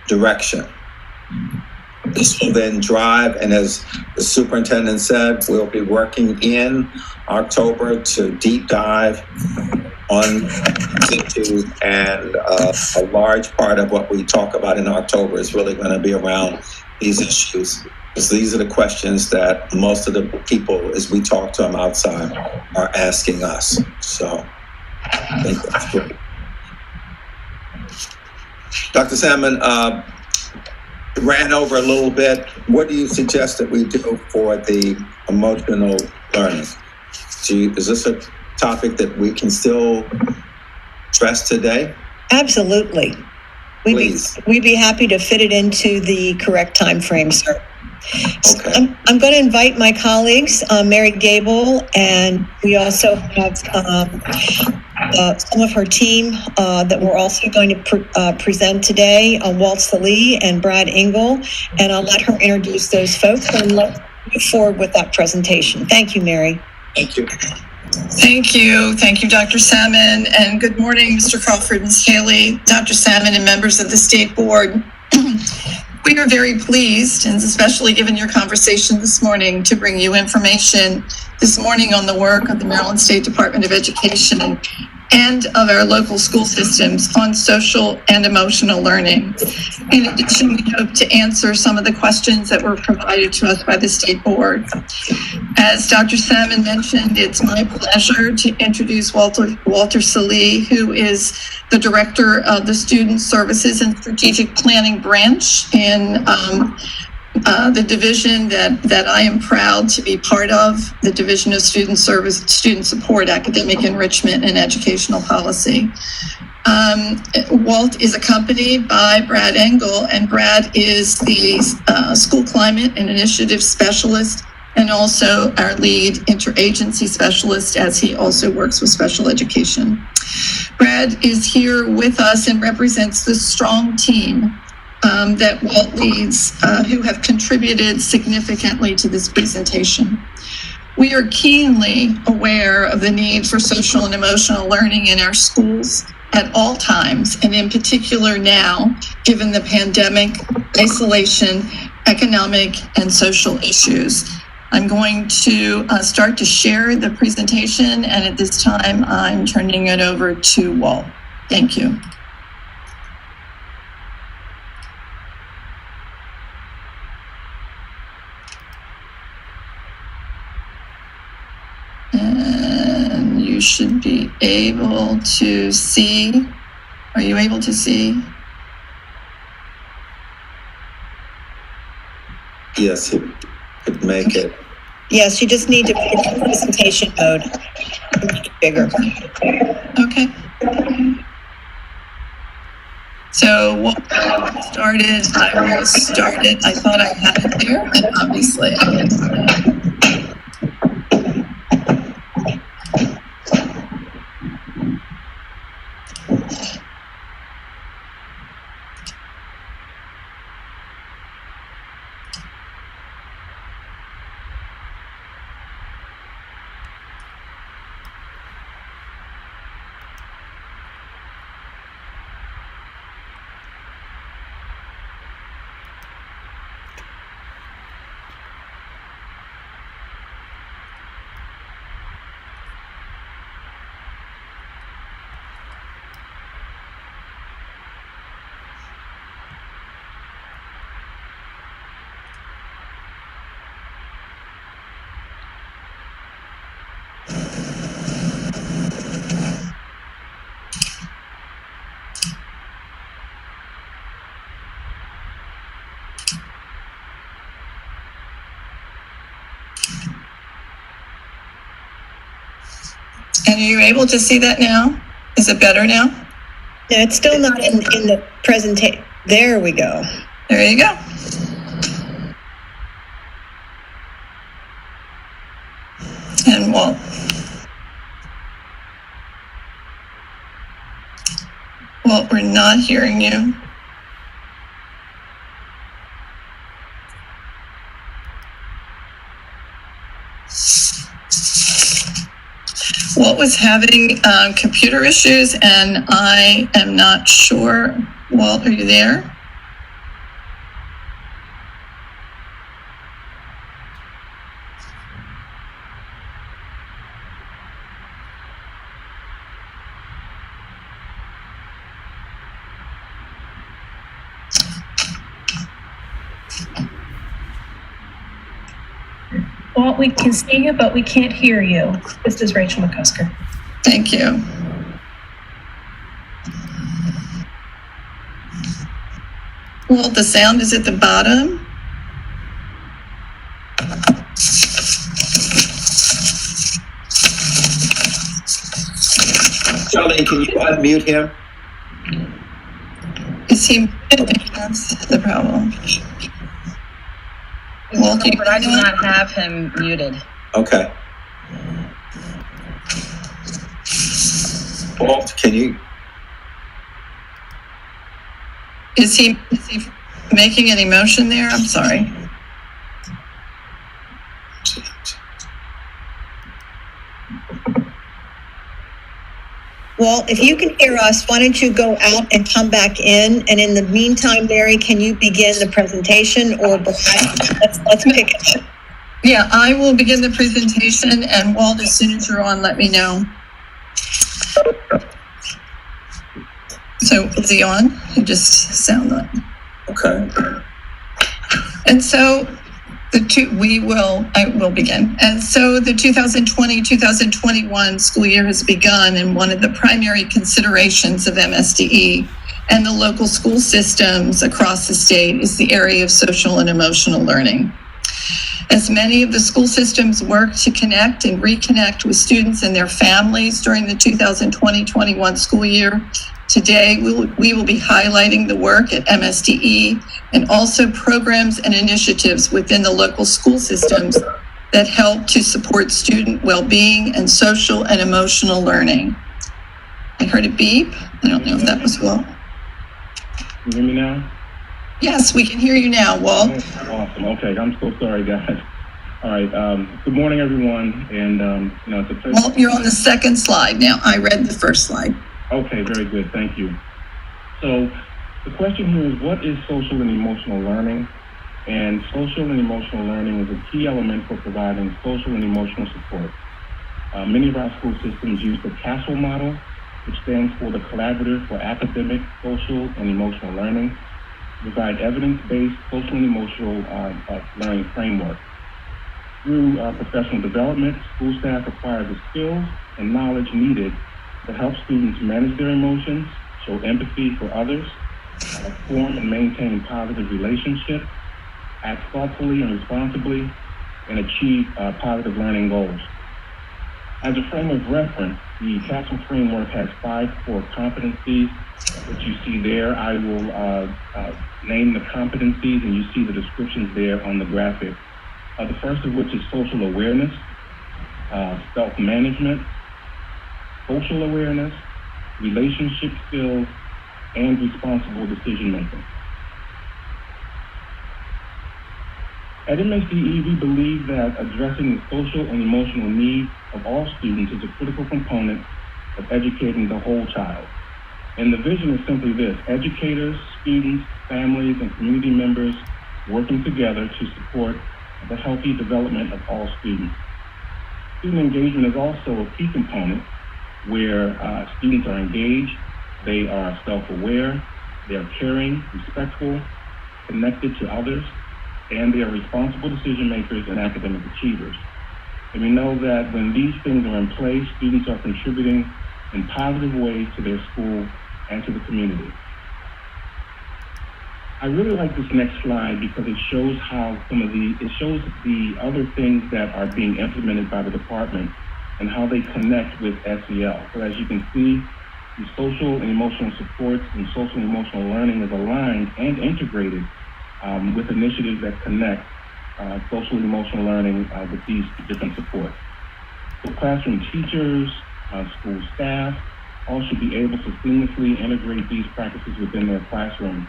direction. This will then drive, and as the superintendent said, we'll be working in October to deep dive on issues, and a large part of what we talk about in October is really going to be around these issues, because these are the questions that most of the people, as we talk to them outside, are asking us. So I think that's great. Dr. Salmon, ran over a little bit. What do you suggest that we do for the emotional learning? Is this a topic that we can still address today? Absolutely. We'd be happy to fit it into the correct time frame, sir. Okay. I'm going to invite my colleagues, Mary Gable, and we also have some of her team that we're also going to present today, Walt Salee and Brad Engel, and I'll let her introduce those folks and let's move forward with that presentation. Thank you, Mary. Thank you. Thank you. Thank you, Dr. Salmon, and good morning, Mr. Crawford, Ms. Haley, Dr. Salmon, and members of the State Board. We are very pleased, and especially given your conversation this morning, to bring you information this morning on the work of the Maryland State Department of Education and of our local school systems on social and emotional learning. In addition, we hope to answer some of the questions that were provided to us by the State Board. As Dr. Salmon mentioned, it's my pleasure to introduce Walter Salee, who is the Director of the Student Services and Strategic Planning Branch in the division that I am proud to be part of, the Division of Student Service, Student Support, Academic Enrichment, and Educational Policy. Walt is accompanied by Brad Engel, and Brad is the School Climate and Initiative Specialist and also our lead interagency specialist, as he also works with special education. Brad is here with us and represents the strong team that Walt leads, who have contributed significantly to this presentation. We are keenly aware of the need for social and emotional learning in our schools at all times, and in particular now, given the pandemic, isolation, economic, and social issues. I'm going to start to share the presentation, and at this time, I'm turning it over to Walt. Thank you. And you should be able to see. Are you able to see? Yes, it could make it. Yes, you just need to put it in presentation mode. Make it bigger. Okay. So what started, I will start it. I thought I had it there, and obviously I didn't. And are you able to see that now? Is it better now? No, it's still not in the presentation. There we go. There you go. And Walt. Walt, we're not hearing you. Walt was having computer issues, and I am not sure. Walt, are you there? Walt, we can see you, but we can't hear you. This is Rachel McCusker. Thank you. Walt, the sound is at the bottom. Charlene, can you unmute him? Is he muted? That's the problem. Walt, But I do not have him muted. Okay. Walt, can you? Is he making any motion there? I'm sorry. Well, if you can hear us, why don't you go out and come back in? And in the meantime, Mary, can you begin the presentation, or let's pick it up? Yeah, I will begin the presentation, and Walt, as soon as you're on, let me know. So is he on? He just sound on. Okay. And so I will begin. And so the 2020-2021 school year has begun, and one of the primary considerations of MSDE and the local school systems across the state is the area of social and emotional learning. As many of the school systems work to connect and reconnect with students and their families during the 2020-21 school year, today we will be highlighting the work at MSDE and also programs and initiatives within the local school systems that help to support student well-being and social and emotional learning. I heard a beep. I don't know if that was Walt. Can you hear me now? Yes, we can hear you now, Walt. Awesome. Okay, I'm so sorry, guys. All right. Good morning, everyone. And it's a pleasure. Walt, you're on the second slide now. I read the first slide. Okay, very good. Thank you. So the question here is, what is social and emotional learning? And social and emotional learning is a key element for providing social and emotional support. Many of our school systems use the CASEL model, which stands for the Collaborative for Academic, Social, and Emotional Learning, to provide evidence-based social and emotional learning framework. Through professional development, school staff acquire the skills and knowledge needed to help students manage their emotions, show empathy for others, form and maintain positive relationships, act thoughtfully and responsibly, and achieve positive learning goals. As a frame of reference, the CASEL framework has 5 core competencies, which you see there. I will name the competencies, and you see the descriptions there on the graphic. The first of which is social awareness, self-management, social awareness, relationship skills, and responsible decision-making. At MSDE, we believe that addressing the social and emotional needs of all students is a critical component of educating the whole child. And the vision is simply this: educators, students, families, and community members working together to support the healthy development of all students. Student engagement is also a key component where students are engaged, they are self-aware, they are caring, respectful, connected to others, and they are responsible decision makers and academic achievers. And we know that when these things are in place, students are contributing in positive ways to their school and to the community. I really like this next slide because it shows how it shows the other things that are being implemented by the department and how they connect with SEL. So as you can see, the social and emotional supports and social and emotional learning is aligned and integrated with initiatives that connect social and emotional learning with these different supports. So classroom teachers, school staff, all should be able to seamlessly integrate these practices within their classroom.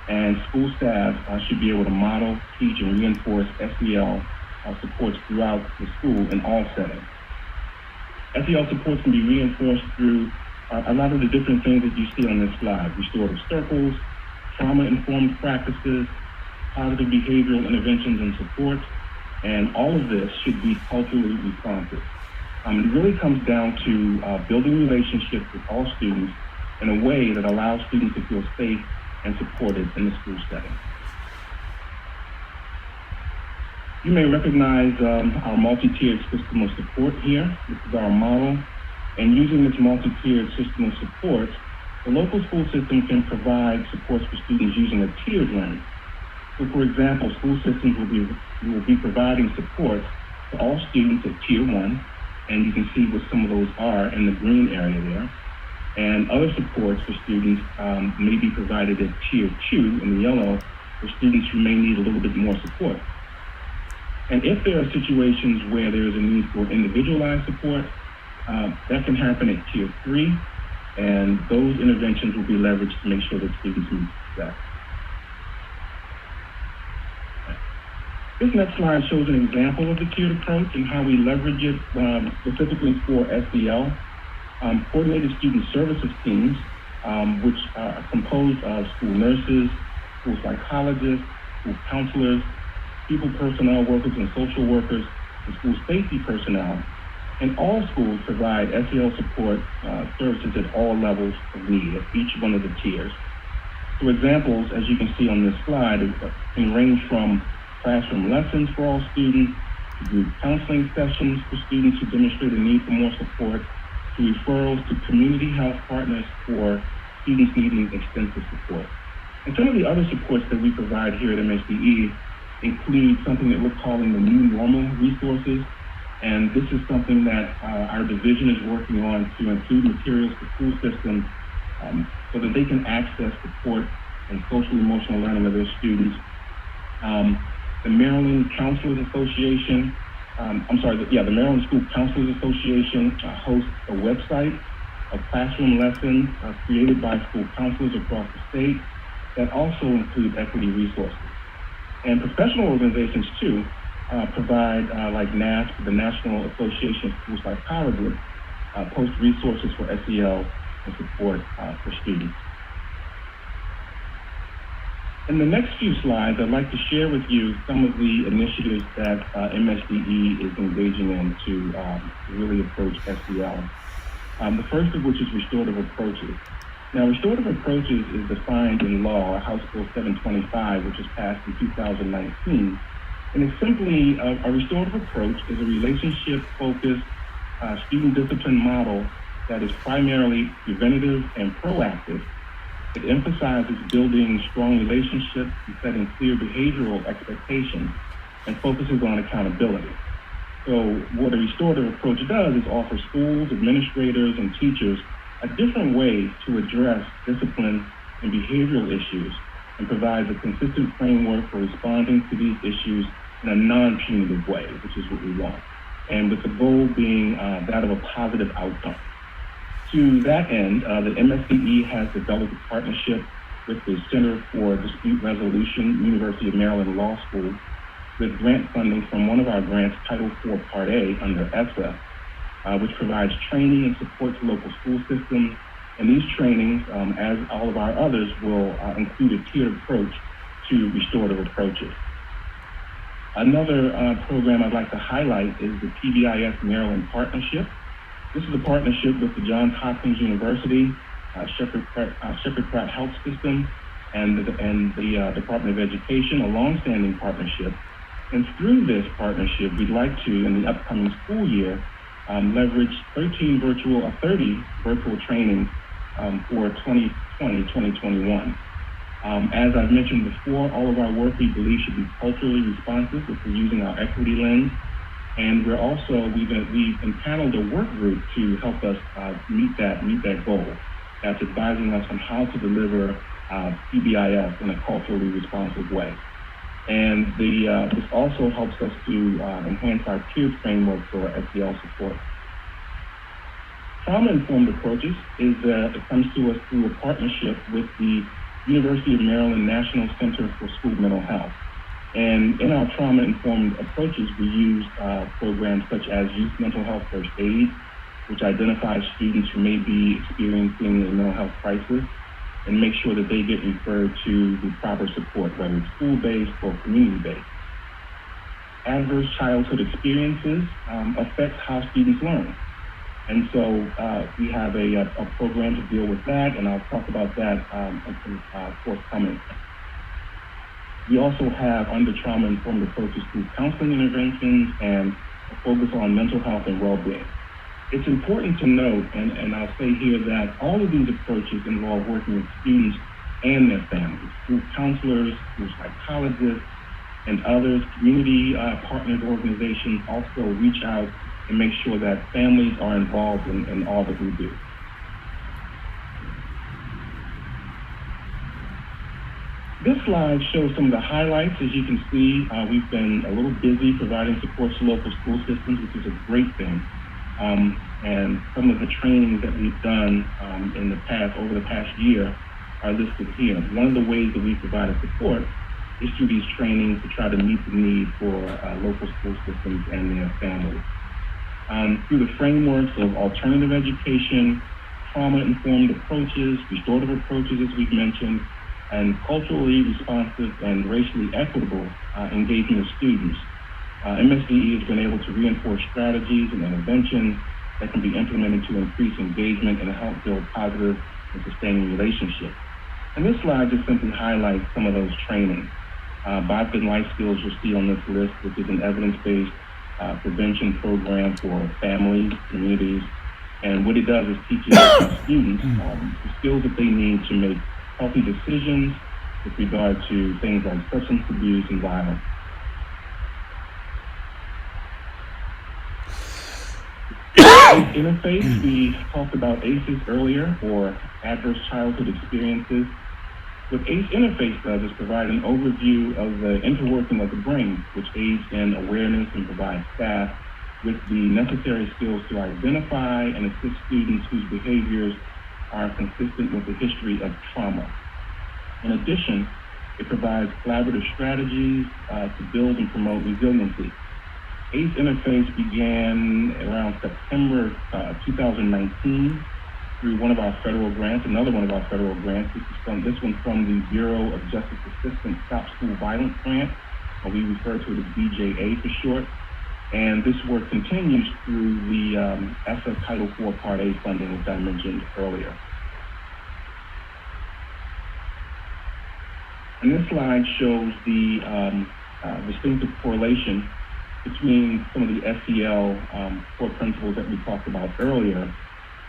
And school staff should be able to model, teach, and reinforce SEL supports throughout the school in all settings. SEL supports can be reinforced through a lot of the different things that you see on this slide: restorative circles, trauma-informed practices, positive behavioral interventions and supports, and all of this should be culturally responsive. It really comes down to building relationships with all students in a way that allows students to feel safe and supported in the school setting. You may recognize our multi-tiered system of support here. This is our model. And using this multi-tiered system of support, the local school system can provide supports for students using a tiered lens. So for example, school systems will be providing support to all students at Tier 1, and you can see what some of those are in the green area there. And other supports for students may be provided at Tier 2 in the yellow for students who may need a little bit more support. And if there are situations where there is a need for individualized support, that can happen at Tier 3, and those interventions will be leveraged to make sure that students meet that. This next slide shows an example of the tiered approach and how we leverage it specifically for SEL. Coordinated student services teams, which are composed of school nurses, school psychologists, school counselors, people personnel workers and social workers, and school safety personnel. And all schools provide SEL support services at all levels of need, at each one of the tiers. So examples, as you can see on this slide, can range from classroom lessons for all students, to group counseling sessions for students who demonstrate a need for more support, to referrals to community health partners for students needing extensive support. And some of the other supports that we provide here at MSDE include something that we're calling the new normal resources. And this is something that our division is working on to include materials for school systems so that they can access support and social emotional learning of their students. The Maryland Counselors Association, the Maryland School Counselors Association hosts a website of classroom lessons created by school counselors across the state that also include equity resources. And professional organizations too provide, like NASP, the National Association of School Psychologists, post resources for SEL and support for students. In the next few slides, I'd like to share with you some of the initiatives that MSDE is engaging in to really approach SEL. The first of which is restorative approaches. Now, restorative approaches is defined in law, House Bill 725, which was passed in 2019. And it's simply a restorative approach is a relationship-focused student discipline model that is primarily preventative and proactive. It emphasizes building strong relationships and setting clear behavioral expectations and focuses on accountability. So what a restorative approach does is offer schools, administrators, and teachers a different way to address discipline and behavioral issues and provides a consistent framework for responding to these issues in a non-punitive way, which is what we want. And with the goal being that of a positive outcome. To that end, the MSDE has developed a partnership with the Center for Dispute Resolution, University of Maryland Law School, with grant funding from one of our grants, Title IV Part A under ESSA, which provides training and support to local school systems. And these trainings, as all of our others, will include a tiered approach to restorative approaches. Another program I'd like to highlight is the PBIS Maryland Partnership. This is a partnership with the Johns Hopkins University, Shepherd Pratt Health System, and the Department of Education, a longstanding partnership. And through this partnership, we'd like to, in the upcoming school year, leverage 30 virtual trainings for 2020-2021. As I've mentioned before, all of our work we believe should be culturally responsive if we're using our equity lens. And we've empaneled a work group to help us meet that goal. That's advising us on how to deliver PBIS in a culturally responsive way. And this also helps us to enhance our tiered framework for SEL support. Trauma-informed approaches it comes to us through a partnership with the University of Maryland National Center for School Mental Health. And in our trauma-informed approaches, we use programs such as Youth Mental Health First Aid, which identifies students who may be experiencing a mental health crisis and make sure that they get referred to the proper support, whether it's school-based or community-based. Adverse childhood experiences affect how students learn. And so we have a program to deal with that, and I'll talk about that forthcoming. We also have under trauma-informed approaches through counseling interventions and a focus on mental health and well-being. It's important to note, and I'll say here, that all of these approaches involve working with students and their families, through counselors, through psychologists, and others. Community partnered organizations also reach out and make sure that families are involved in all that we do. This slide shows some of the highlights. As you can see, we've been a little busy providing support to local school systems, which is a great thing. And some of the trainings that we've done over the past year are listed here. One of the ways that we provided support is through these trainings to try to meet the need for local school systems and their families. Through the frameworks of alternative education, trauma-informed approaches, restorative approaches, as we've mentioned, and culturally responsive and racially equitable engagement of students, MSDE has been able to reinforce strategies and interventions that can be implemented to increase engagement and help build positive and sustaining relationships. And this slide just simply highlights some of those trainings. Vodka and Life Skills you'll see on this list, which is an evidence-based prevention program for families, communities, and what it does is teaches students the skills that they need to make healthy decisions with regard to things like substance abuse and violence. ACE interface, we talked about ACEs earlier, or adverse childhood experiences. What ACE interface does is provide an overview of the interworking of the brain, which aids in awareness and provides staff with the necessary skills to identify and assist students whose behaviors are consistent with the history of trauma. In addition, it provides collaborative strategies to build and promote resiliency. ACE interface began around September 2019 through one of our federal grants, another one of our federal grants. This one from the Bureau of Justice Assistance Stop School Violence Grant, or we refer to it as BJA for short. And this work continues through the ESSA Title IV Part A funding, which I mentioned earlier. And this slide shows the distinctive correlation between some of the SEL core principles that we talked about earlier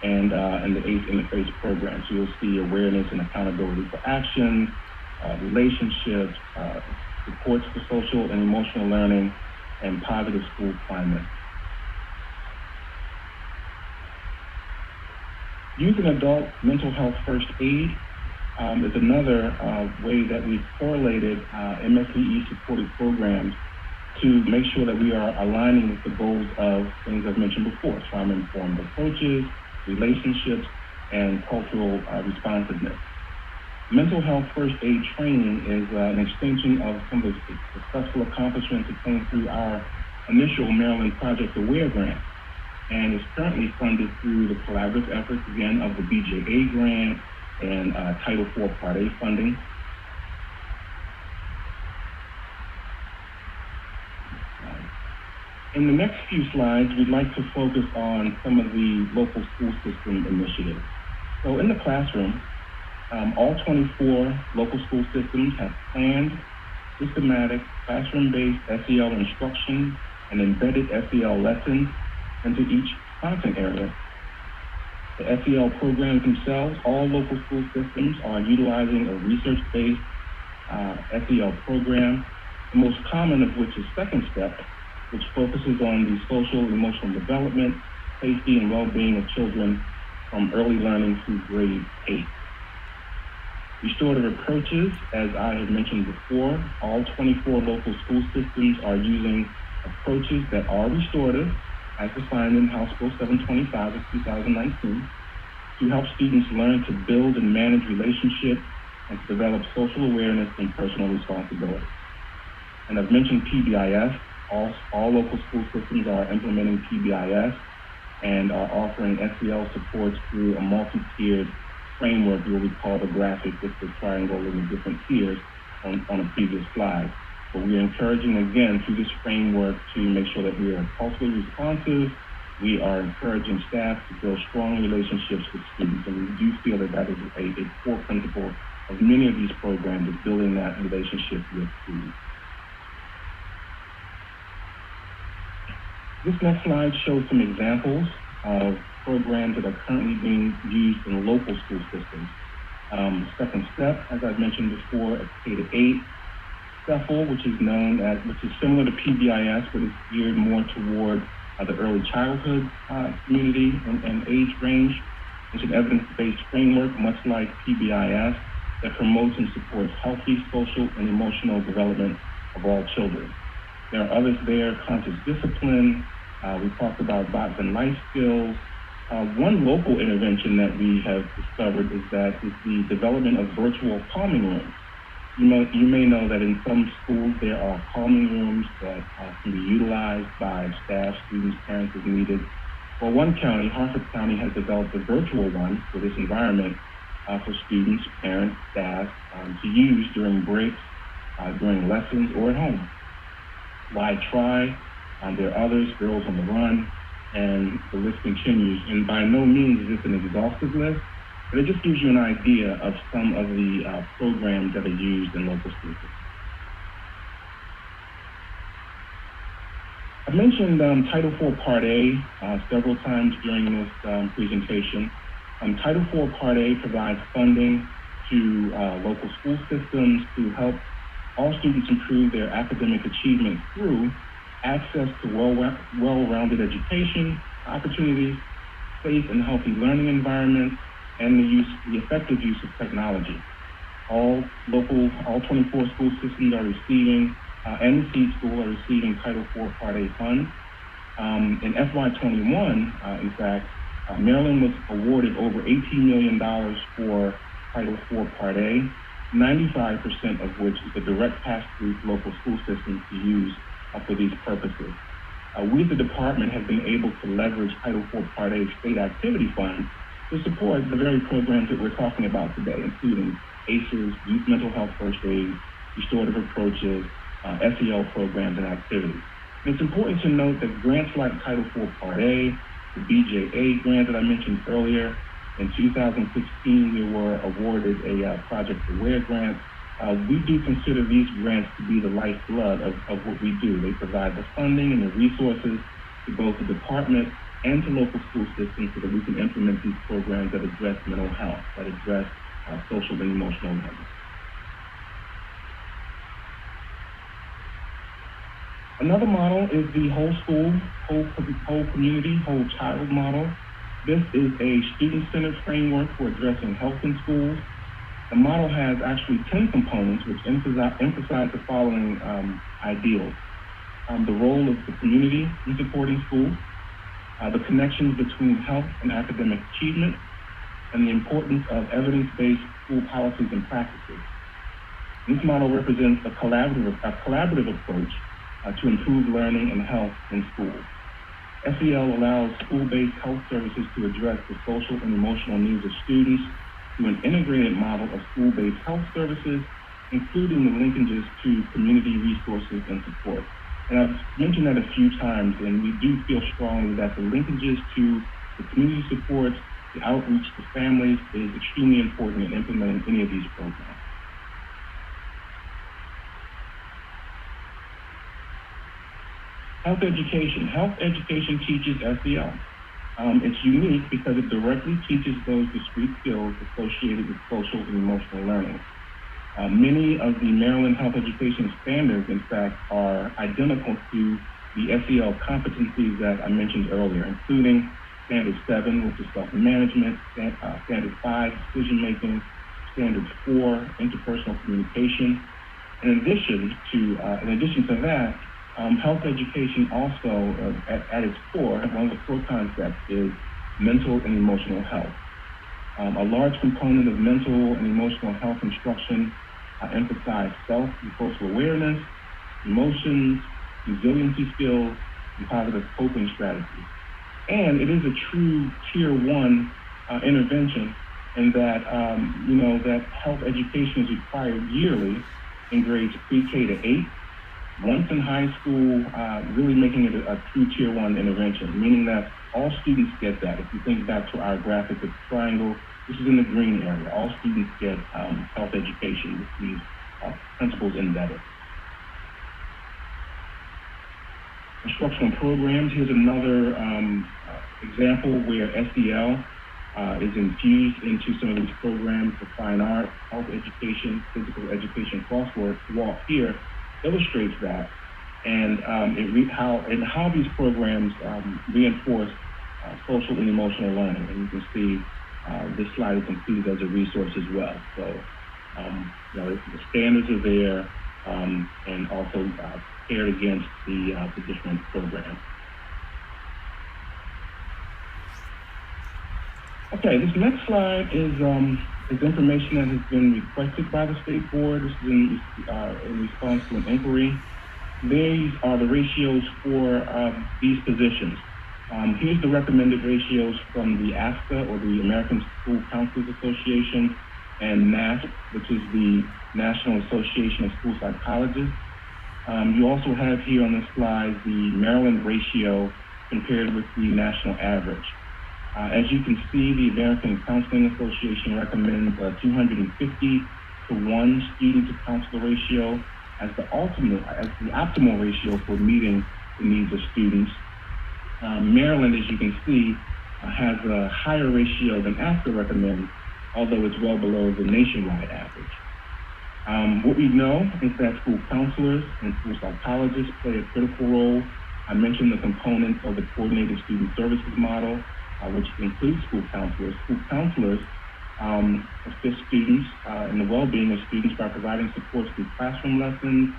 and the ACE interface program. So you'll see awareness and accountability for action, relationships, supports for social and emotional learning, and positive school climate. Youth and adult mental health first aid is another way that we've correlated MSDE supported programs to make sure that we are aligning with the goals of things I've mentioned before: trauma-informed approaches, relationships, and cultural responsiveness. Mental health first aid training is an extension of some of the successful accomplishments that came through our initial Maryland Project Aware grant, and is currently funded through the collaborative efforts, again, of the BJA grant and Title IV Part A funding. In the next few slides, we'd like to focus on some of the local school system initiatives. So in the classroom, all 24 local school systems have planned, systematic, classroom-based SEL instruction and embedded SEL lessons into each content area. The SEL programs themselves, all local school systems are utilizing a research-based SEL program, the most common of which is Second Step, which focuses on the social and emotional development, safety, and well-being of children from early learning through grade 8. Restorative approaches, as I had mentioned before, all 24 local school systems are using approaches that are restorative, as defined in House Bill 725 of 2019, to help students learn to build and manage relationships and to develop social awareness and personal responsibility. And I've mentioned PBIS. All local school systems are implementing PBIS and are offering SEL supports through a multi-tiered framework you'll recall the graphic with the triangle and the different tiers on a previous slide. But we are encouraging again through this framework to make sure that we are culturally responsive. We are encouraging staff to build strong relationships with students, and we do feel that that is a core principle of many of these programs, is building that relationship with students. This next slide shows some examples of programs that are currently being used in local school systems. Second Step, as I've mentioned before, at K-8. CEFL, which is similar to PBIS, but it's geared more toward the early childhood community and age range. It's an evidence-based framework, much like PBIS, that promotes and supports healthy social and emotional development of all children. There are others there, conscious discipline. We talked about bots and life skills. One local intervention that we have discovered is the development of virtual calming rooms. You may know that in some schools there are calming rooms that can be utilized by staff, students, parents as needed. Well, one county, Harford County, has developed a virtual one for this environment for students, parents, staff to use during breaks, during lessons, or at home. Why try? There are others, Girls on the Run, and the list continues. And by no means is this an exhaustive list, but it just gives you an idea of some of the programs that are used in local school systems. I mentioned Title IV Part A several times during this presentation. Title IV Part A provides funding to local school systems to help all students improve their academic achievement through access to well-rounded education opportunities, safe and healthy learning environments, and the effective use of technology. All 24 school systems are receiving, and the seed school are receiving Title IV Part A funds. In FY21, in fact, Maryland was awarded over $18 million for Title IV Part A, 95% of which is a direct pass-through to local school systems to use for these purposes. We, the department, have been able to leverage Title IV Part A state activity funds to support the very programs that we're talking about today, including ACEs, youth mental health first aid, restorative approaches, SEL programs and activities. And it's important to note that grants like Title IV Part A, the BJA grant that I mentioned earlier, in 2016 we were awarded a Project Aware grant. We do consider these grants to be the lifeblood of what we do. They provide the funding and the resources to both the department and to local school systems so that we can implement these programs that address mental health, that address social and emotional learning. Another model is the whole school, whole community, whole child model. This is a student-centered framework for addressing health in schools. The model has actually 10 components which emphasize the following ideals. The role of the community in supporting schools, the connections between health and academic achievement, and the importance of evidence-based school policies and practices. This model represents a collaborative approach to improve learning and health in schools. SEL allows school-based health services to address the social and emotional needs of students through an integrated model of school-based health services, including the linkages to community resources and support. And I've mentioned that a few times, and we do feel strongly that the linkages to the community supports, the outreach to families is extremely important in implementing any of these programs. Health education. Health education teaches SEL. It's unique because it directly teaches those discrete skills associated with social and emotional learning. Many of the Maryland health education standards, in fact, are identical to the SEL competencies that I mentioned earlier, including Standard 7, which is self-management, Standard 5, decision-making, Standard 4, interpersonal communication. In addition to that, health education also, at its core, one of the core concepts is mental and emotional health. A large component of mental and emotional health instruction emphasize self and social awareness, emotions, resiliency skills, and positive coping strategies. And it is a true tier 1 intervention in that, that health education is required yearly in grades pre-K to 8. Once in high school, really making it a true tier 1 intervention, meaning that all students get that. If you think back to our graphic of the triangle, this is in the green area. All students get health education with these principles embedded. Instructional programs, here's another example where SEL is infused into some of these programs, the fine art, health education, physical education crosswalk here illustrates that, and how these programs reinforce social and emotional learning. And you can see this slide is included as a resource as well. So, the standards are there, and also paired against the different programs. Okay, this next slide is information that has been requested by the State Board. This is in response to an inquiry. These are the ratios for these positions. Here's the recommended ratios from the ASCA, or the American School Counselors Association, and NASP, which is the National Association of School Psychologists. You also have here on this slide the Maryland ratio compared with the national average. As you can see, the American Counseling Association recommends a 250 to 1 student to counselor ratio as the optimal ratio for meeting the needs of students. Maryland, as you can see, has a higher ratio than ASCA recommends, although it's well below the nationwide average. What we know is that school counselors and school psychologists play a critical role. I mentioned the components of the coordinated student services model, which includes school counselors. School counselors assist students in the well-being of students by providing support through classroom lessons,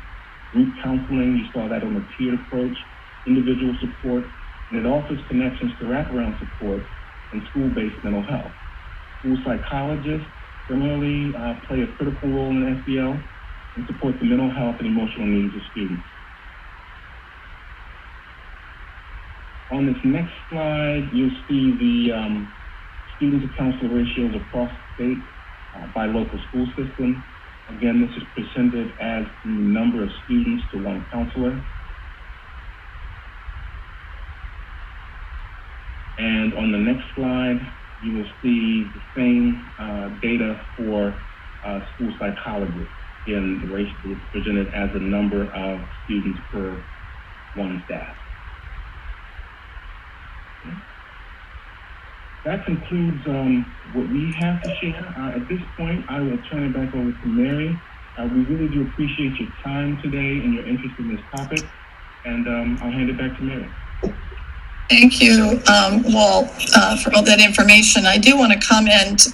group counseling, you saw that on the tiered approach, individual support, and it offers connections to wraparound support and school-based mental health. School psychologists similarly play a critical role in SEL and support the mental health and emotional needs of students. On this next slide, you'll see the student to counselor ratios across the state by local school system. Again, this is presented as the number of students to 1 counselor. And on the next slide, you will see the same data for school psychologists. Again, the ratio is presented as the number of students per 1 staff. That concludes what we have to share. At this point, I will turn it back over to Mary. We really do appreciate your time today and your interest in this topic, and I'll hand it back to Mary. Thank you, Walt, for all that information. I do want to comment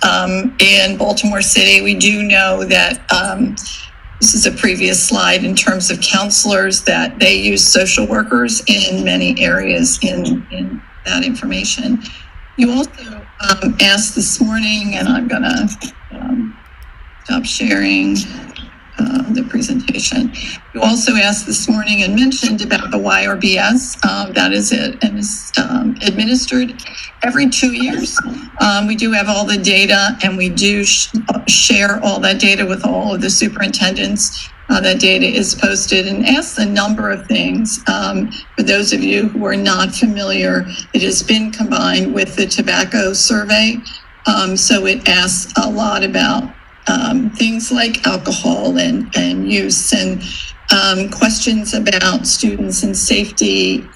in Baltimore City. We do know that this is a previous slide in terms of counselors, that they use social workers in many areas in that information. You also asked this morning, and I'm going to stop sharing the presentation. You also asked this morning and mentioned about the YRBS. That is it, and is administered every 2 years. We do have all the data, and we do share all that data with all of the superintendents. That data is posted and asks a number of things. For those of you who are not familiar, it has been combined with the tobacco survey. So it asks a lot about things like alcohol and use, and questions about students and safety,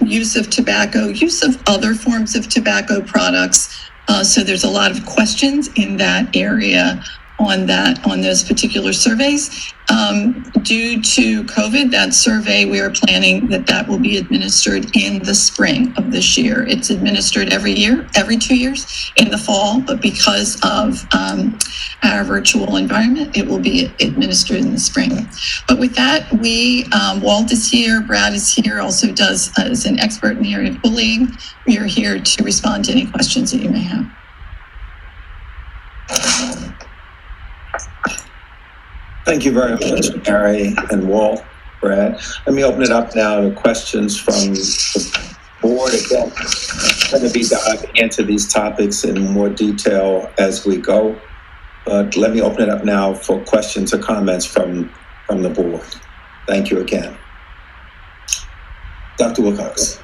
use of tobacco, use of other forms of tobacco products. So there's a lot of questions in that area on those particular surveys. Due to COVID, that survey, we are planning that will be administered in the spring of this year. It's administered every 2 years in the fall, but because of our virtual environment, it will be administered in the spring. But with that, Walt is here, Brad is here, also is an expert in the area of bullying. We are here to respond to any questions that you may have. Thank you very much, Mary and Walt, Brad. Let me open it up now to questions from the board. Again, I'm going to be diving into these topics in more detail as we go, but let me open it up now for questions or comments from the board. Thank you again. Dr. Wilcox.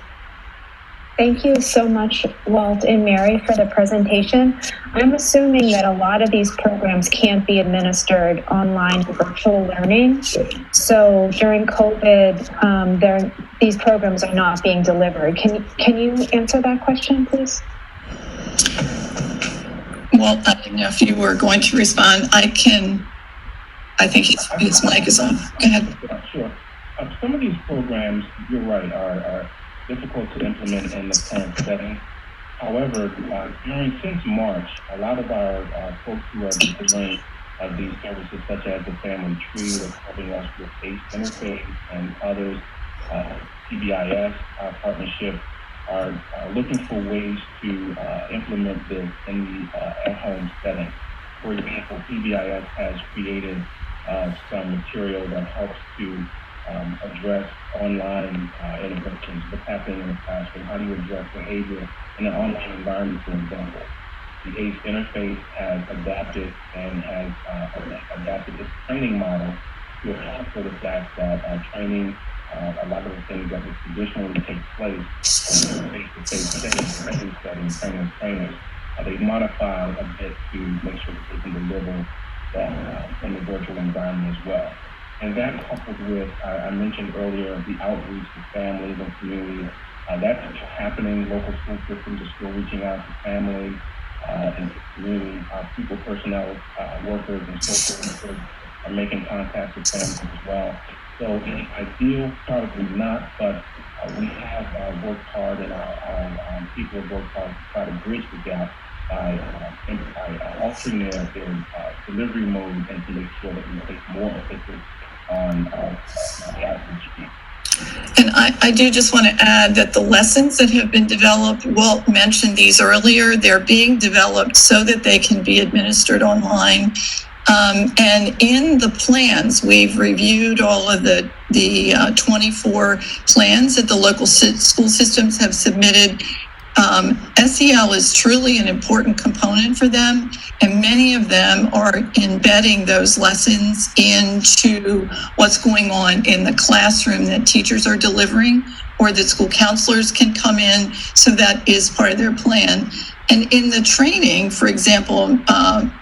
Thank you so much, Walt and Mary, for the presentation. I'm assuming that a lot of these programs can't be administered online virtual learning. So during COVID, these programs are not being delivered. Can you answer that question, please? Well, I didn't know if you were going to respond. I think his mic is on. Go ahead. Sure. Some of these programs, you're right, are difficult to implement in the current setting. However, since March, a lot of our folks who are delivering these services, such as the Family Tree, that's helping us with ACE Interface and others, PBIS, our partnership, are looking for ways to implement this in the at-home setting. For example, PBIS has created some material that helps to address online interventions, what's happening in the classroom, how do you address behavior in an online environment, for example. The ACE interface has adapted and has adapted its training model to account for the fact that training, a lot of the things that would traditionally take place in a face-to-face training of trainers, they've modified a bit to make sure that they can deliver that in the virtual environment as well. And that coupled with, I mentioned earlier, the outreach to families and communities, that's happening. Local school systems are still reaching out to families and to community. People, personnel, workers, and social workers are making contact with families as well. So in ideal, probably not, but we have worked hard, and our people have worked hard to try to bridge the gap by altering their delivery mode and to make sure that we take more emphasis on the outreach. And I do just want to add that the lessons that have been developed, Walt mentioned these earlier, they're being developed so that they can be administered online. And in the plans, we've reviewed all of the 24 plans that the local school systems have submitted. SEL is truly an important component for them, and many of them are embedding those lessons into what's going on in the classroom that teachers are delivering, or that school counselors can come in, so that is part of their plan. And in the training, for example,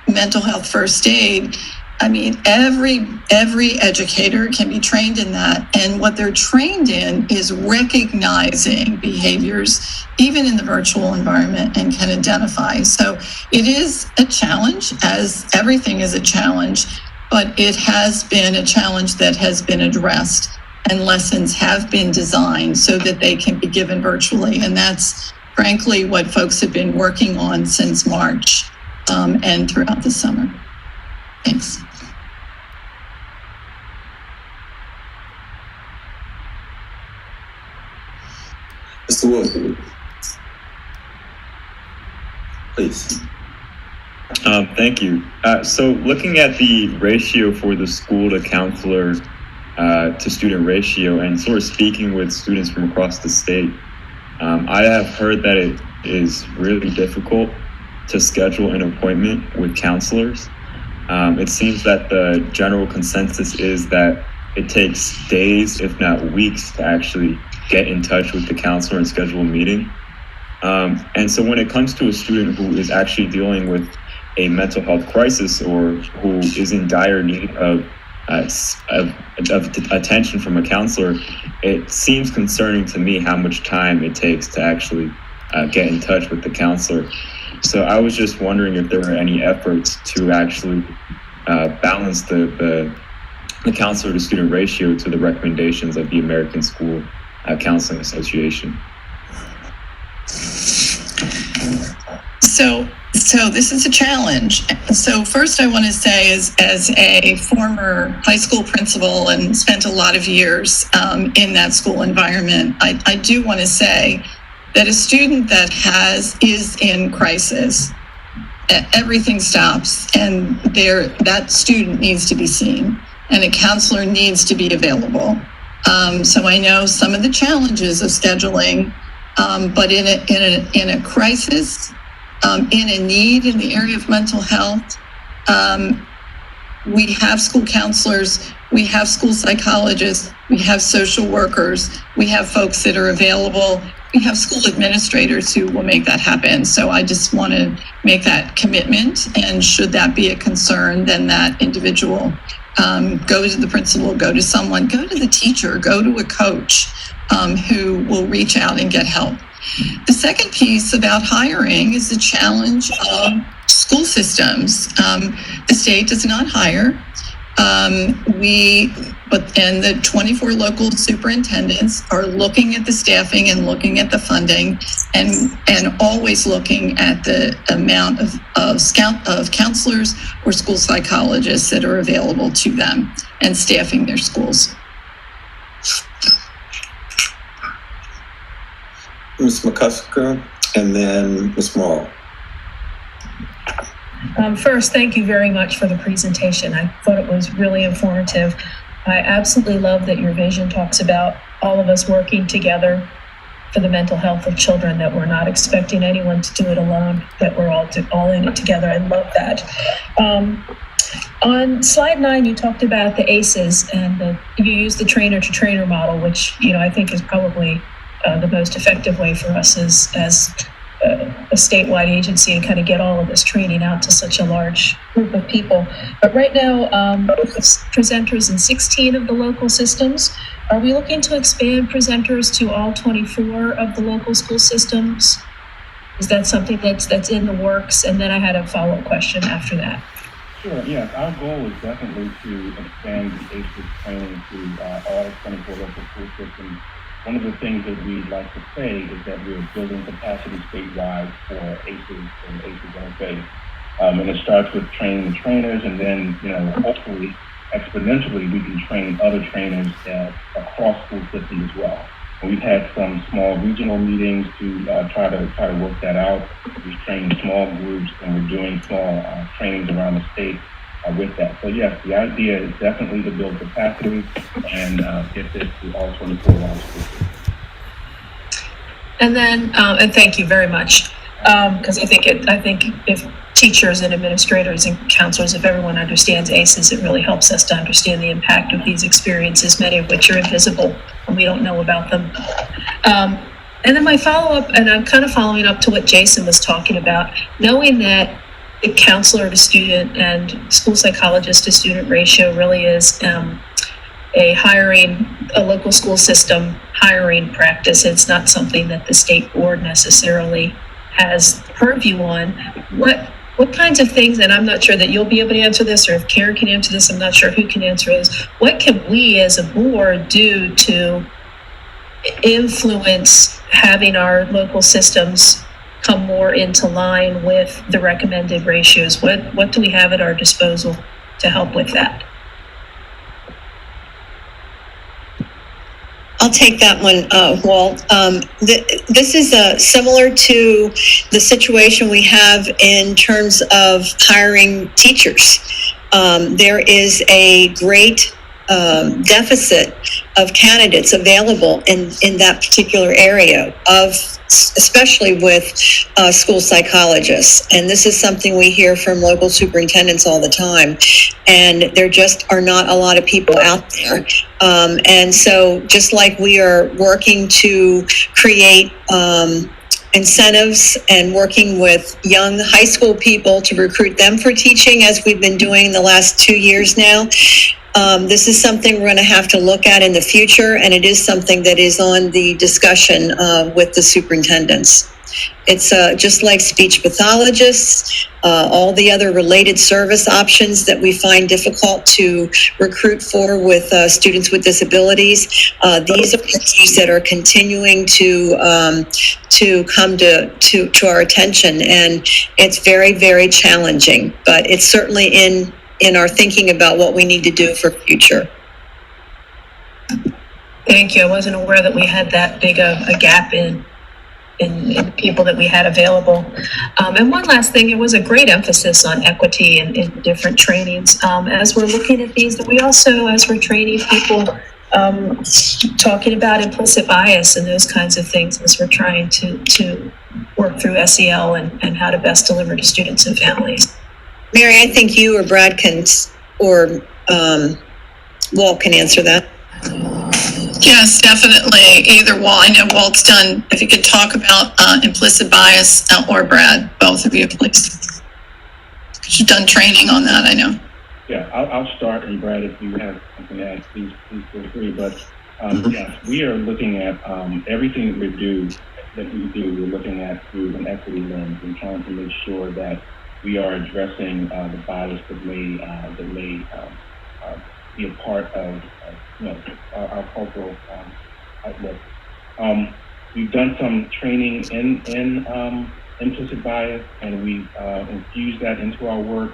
mental health first aid, I mean, every educator can be trained in that. And what they're trained in is recognizing behaviors, even in the virtual environment, and can identify. So it is a challenge, as everything is a challenge, but it has been a challenge that has been addressed, and lessons have been designed so that they can be given virtually. And that's frankly what folks have been working on since March and throughout the summer. Thanks. Mr. Wood, please. Thank you. So looking at the ratio for the school to counselor to student ratio, and sort of speaking with students from across the state, I have heard that it is really difficult to schedule an appointment with counselors. It seems that the general consensus is that it takes days, if not weeks, to actually get in touch with the counselor and schedule a meeting. And so when it comes to a student who is actually dealing with a mental health crisis, or who is in dire need of attention from a counselor, it seems concerning to me how much time it takes to actually get in touch with the counselor. So I was just wondering if there were any efforts to actually balance the counselor to student ratio to the recommendations of the American School Counseling Association. So this is a challenge. So first I want to say as a former high school principal and spent a lot of years in that school environment, I do want to say that a student that is in crisis, everything stops, and that student needs to be seen, and a counselor needs to be available. So I know some of the challenges of scheduling, but in a crisis, in a need in the area of mental health, we have school counselors, we have school psychologists, we have social workers, we have folks that are available, we have school administrators who will make that happen. So I just want to make that commitment, and should that be a concern, then that individual go to the principal, go to someone, go to the teacher, go to a coach who will reach out and get help. The second piece about hiring is the challenge of school systems. The state does not hire. And the 24 local superintendents are looking at the staffing and looking at the funding, and always looking at the amount of counselors or school psychologists that are available to them and staffing their schools. Ms. McCusker, and then Ms. Morrow. First, thank you very much for the presentation. I thought it was really informative. I absolutely love that your vision talks about all of us working together for the mental health of children, that we're not expecting anyone to do it alone, that we're all in it together. I love that. On slide 9, you talked about the ACEs, and you used the trainer to trainer model, which I think is probably the most effective way for us as a statewide agency to kind of get all of this training out to such a large group of people. But right now, presenters in 16 of the local systems. Are we looking to expand presenters to all 24 of the local school systems? Is that something that's in the works? And then I had a follow-up question after that. Sure, yes. Our goal is definitely to expand the ACEs training to all 24 local school systems. One of the things that we'd like to say is that we're building capacity statewide for ACEs and ACEs interface. And it starts with training the trainers, and then, hopefully, exponentially, we can train other trainers across school systems as well. And we've had some small regional meetings to try to work that out. We've trained small groups, and we're doing small trainings around the state with that. So yes, the idea is definitely to build capacity and get this to all 24 large schools. And then, and thank you very much, because I think if teachers and administrators and counselors, if everyone understands ACEs, it really helps us to understand the impact of these experiences, many of which are invisible and we don't know about them. And then my follow-up, and I'm kind of following up to what Jason was talking about, knowing that the counselor to student and school psychologist to student ratio really is a local school system hiring practice. It's not something that the state board necessarily has purview on. What kinds of things, and I'm not sure that you'll be able to answer this, or if Karen can answer this, I'm not sure who can answer this. What can we as a board do to influence having our local systems come more into line with the recommended ratios? What do we have at our disposal to help with that? I'll take that one, Walt. This is similar to the situation we have in terms of hiring teachers. There is a great deficit of candidates available in that particular area, especially with school psychologists. And this is something we hear from local superintendents all the time. And there just are not a lot of people out there. And so just like we are working to create incentives and working with young high school people to recruit them for teaching, as we've been doing the last 2 years now, This is something we're going to have to look at in the future, and it is something that is on the discussion with the superintendents. It's just like speech pathologists, all the other related service options that we find difficult to recruit for with students with disabilities. These are issues that are continuing to come to our attention, and it's very, very challenging. But it's certainly in our thinking about what we need to do for future. Thank you. I wasn't aware that we had that big a gap in people that we had available. And one last thing, it was a great emphasis on equity in different trainings. As we're looking at these, we also, as we're training people, talking about implicit bias and those kinds of things as we're trying to work through SEL and how to best deliver to students and families. Mary, I think you or Brad or Walt can answer that. Yes, definitely. Either Walt. I know Walt's done. If you could talk about implicit bias, or Brad, both of you, please. You've done training on that, I know. Yeah, I'll start, and Brad, if you have something to add, please feel free. But yes, we are looking at everything that we do. We're looking at through an equity lens and trying to make sure that we are addressing the bias that may be a part of our cultural outlook. We've done some training in implicit bias, and we've infused that into our work.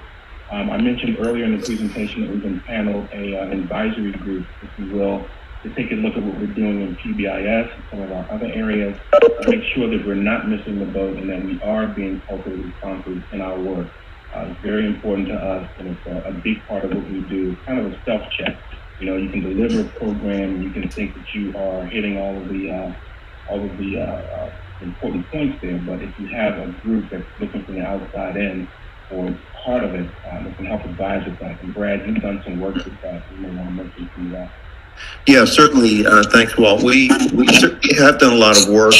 I mentioned earlier in the presentation that we've empaneled an advisory group, if you will, to take a look at what we're doing in PBIS and some of our other areas, to make sure that we're not missing the boat and that we are being culturally responsive in our work. It's very important to us, and it's a big part of what we do. It's kind of a self-check. You know, you can deliver a program, and you can think that you are hitting all of the important points there. But if you have a group that's looking from the outside in, or part of it, that can help advise with that. And Brad, you've done some work with that. You may want to mention some of that. Yeah, certainly. Thanks, Walt. We certainly have done a lot of work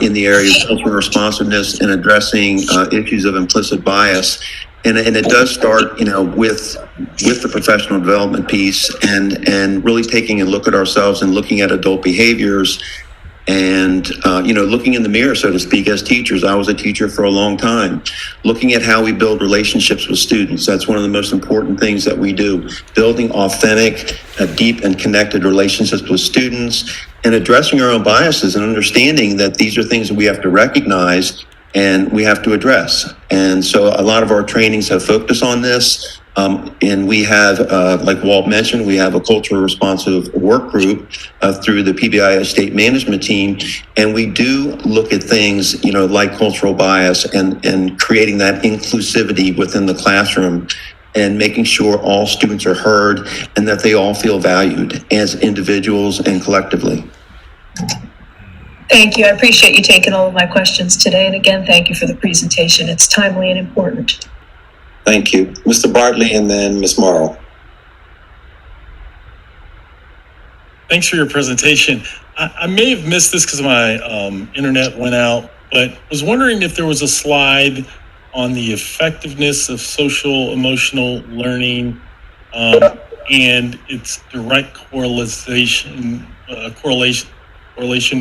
in the area of cultural responsiveness and addressing issues of implicit bias. And it does start, with the professional development piece and really taking a look at ourselves and looking at adult behaviors and, looking in the mirror, so to speak, as teachers. I was a teacher for a long time. Looking at how we build relationships with students. That's one of the most important things that we do. Building authentic, deep and connected relationships with students and addressing our own biases and understanding that these are things that we have to recognize and we have to address. And so a lot of our trainings have focused on this. And we have, like Walt mentioned, we have a culturally responsive work group through the PBIS state management team. And we do look at things, like cultural bias and creating that inclusivity within the classroom and making sure all students are heard and that they all feel valued as individuals and collectively. Thank you. I appreciate you taking all of my questions today. And again, thank you for the presentation. It's timely and important. Thank you. Mr. Bartley and then Ms. Morrow. Thanks for your presentation. I may have missed this because my internet went out, but I was wondering if there was a slide on the effectiveness of social emotional learning and its direct correlation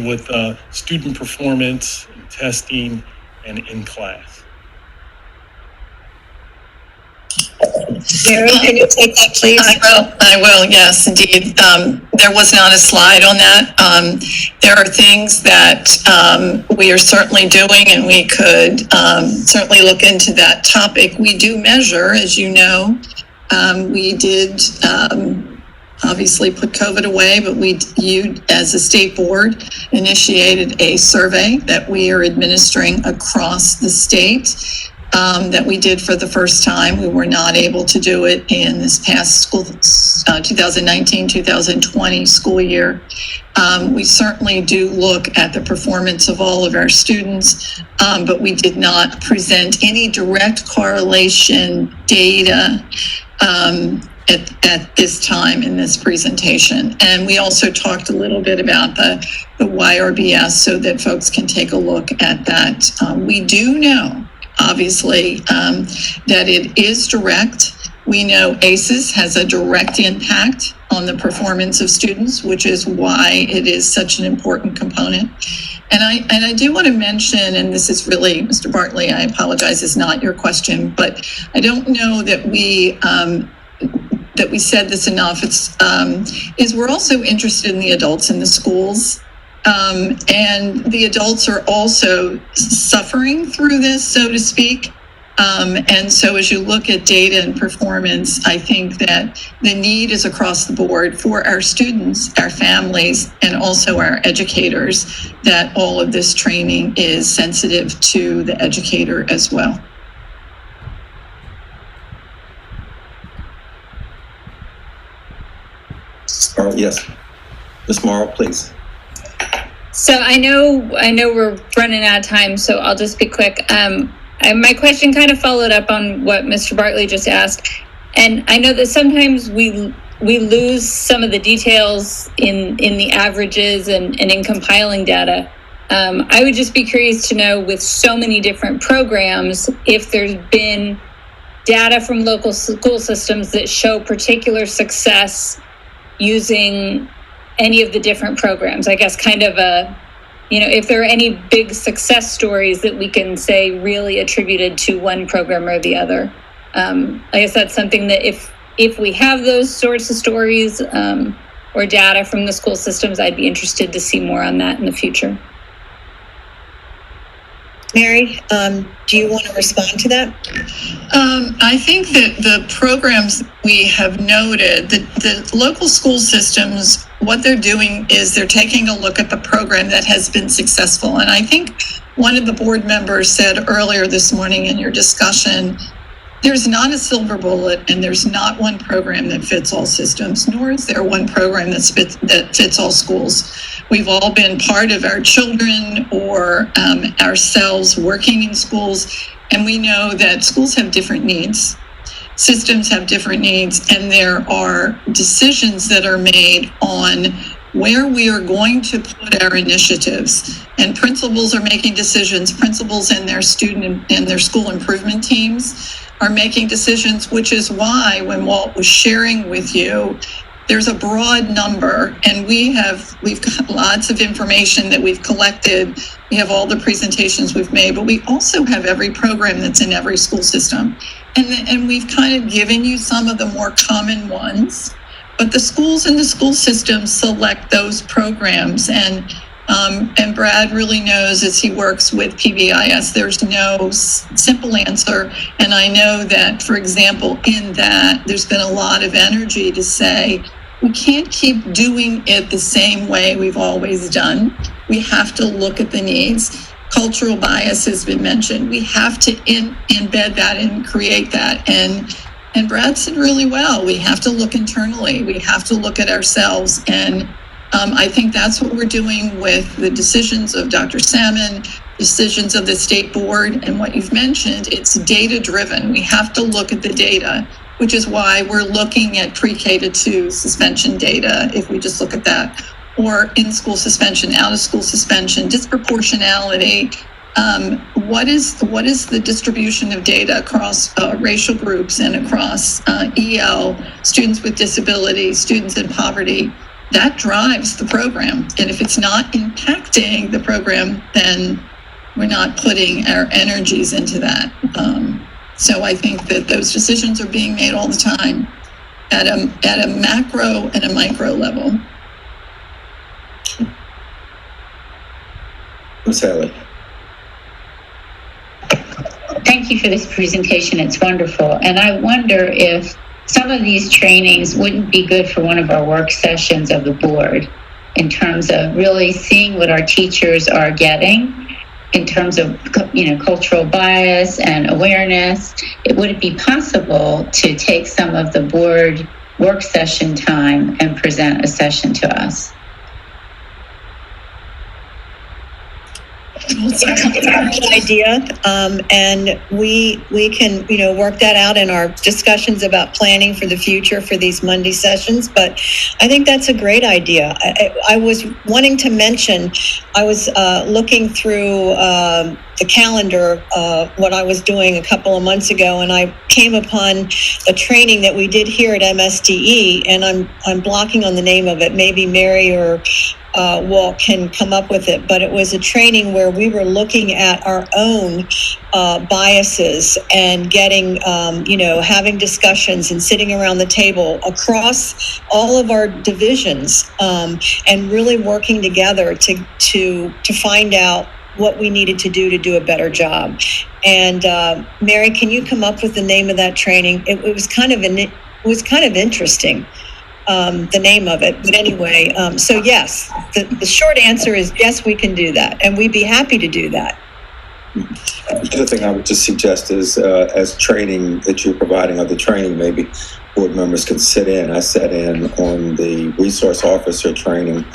with student performance, and testing, and in class. Mary, can you take that, please? I will, yes, indeed. There was not a slide on that. There are things that we are certainly doing, and we could certainly look into that topic. We do measure, as you know. We did obviously put COVID away, but you, as a state board, initiated a survey that we are administering across the state. That we did for the first time. We were not able to do it in this past school, 2019-2020 school year. We certainly do look at the performance of all of our students, but we did not present any direct correlation data at this time in this presentation. And we also talked a little bit about the YRBS so that folks can take a look at that. We do know, obviously, that it is direct. We know ACEs has a direct impact on the performance of students, which is why it is such an important component. And I do want to mention, and this is really, Mr. Bartley, I apologize, it's not your question, but I don't know that we said this enough. Is we're also interested in the adults in the schools. And the adults are also suffering through this, so to speak. And so as you look at data and performance, I think that the need is across the board for our students, our families, and also our educators, that all of this training is sensitive to the educator as well. Yes. Ms. Morrow, please. So I know we're running out of time, so I'll just be quick. My question kind of followed up on what Mr. Bartley just asked, and I know that sometimes we lose some of the details in the averages and in compiling data. I would just be curious to know, with so many different programs, if there's been data from local school systems that show particular success using any of the different programs. I guess kind of if there are any big success stories that we can say really attributed to one program or the other. I guess that's something that if we have those sorts of stories or data from the school systems, I'd be interested to see more on that in the future. Mary, do you want to respond to that? I think that the programs we have noted, the local school systems, what they're doing is they're taking a look at the program that has been successful. And I think one of the board members said earlier this morning in your discussion, there's not a silver bullet, and there's not one program that fits all systems, nor is there one program that fits all schools. We've all been part of our children or ourselves working in schools, and we know that schools have different needs. Systems have different needs, and there are decisions that are made on where we are going to put our initiatives. And principals are making decisions. Principals and their student and their school improvement teams are making decisions, which is why when Walt was sharing with you, there's a broad number, and we've got lots of information that we've collected. We have all the presentations we've made, but we also have every program that's in every school system. And we've kind of given you some of the more common ones, but the schools and the school systems select those programs. And Brad really knows, as he works with PBIS, there's no simple answer. And I know that, for example, in that, there's been a lot of energy to say, we can't keep doing it the same way we've always done. We have to look at the needs. Cultural bias has been mentioned. We have to embed that and create that. And Brad said really well, we have to look internally. We have to look at ourselves. And I think that's what we're doing with the decisions of Dr. Salmon, decisions of the state board, and what you've mentioned, it's data driven. We have to look at the data, which is why we're looking at pre-K to 2 suspension data, if we just look at that, or in-school suspension, out-of-school suspension, disproportionality. What is the distribution of data across racial groups and across EL, students with disabilities, students in poverty? That drives the program. And if it's not impacting the program, then we're not putting our energies into that. So I think that those decisions are being made all the time at a macro and a micro level. Ms. Haley. Thank you for this presentation. It's wonderful. And I wonder if some of these trainings wouldn't be good for one of our work sessions of the board, in terms of really seeing what our teachers are getting in terms of, cultural bias and awareness. Would it be possible to take some of the board work session time and present a session to us? Good idea, and we can work that out in our discussions about planning for the future for these Monday sessions. But I think that's a great idea. I was wanting to mention, I was looking through the calendar, what I was doing a couple of months ago, and I came upon a training that we did here at MSDE, and I'm blocking on the name of it. Maybe Mary or Walt can come up with it, but it was a training where we were looking at our own biases and getting, having discussions and sitting around the table across all of our divisions, and really working together to find out what we needed to do a better job. And Mary, can you come up with the name of that training? It was kind of interesting. The name of it. But anyway, so yes, the short answer is yes, we can do that. And we'd be happy to do that. The other thing I would just suggest is as training that you're providing, other training, maybe board members can sit in. I sat in on the resource officer training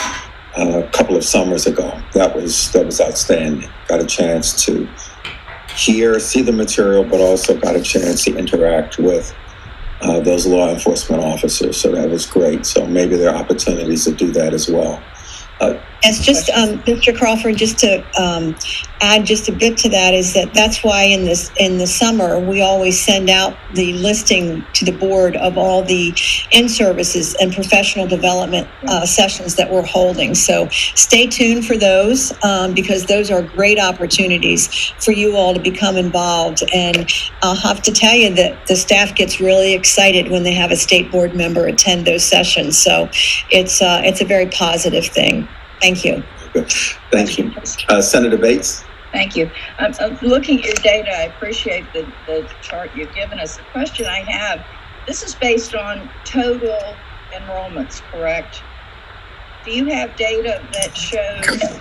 a couple of summers ago. That was outstanding. Got a chance to see the material, but also got a chance to interact with those law enforcement officers. So that was great. So maybe there are opportunities to do that as well. It's just, Mr. Crawford, just to add just a bit to that, is that's why in the summer we always send out the listing to the board of all the in-services and professional development sessions that we're holding. So stay tuned for those, because those are great opportunities for you all to become involved. And I'll have to tell you that the staff gets really excited when they have a state board member attend those sessions. So it's a very positive thing. Thank you. Thank you. Senator Bates? Thank you. I'm looking at your data. I appreciate the chart you've given us. The question I have, this is based on total enrollments, correct? Do you have data that shows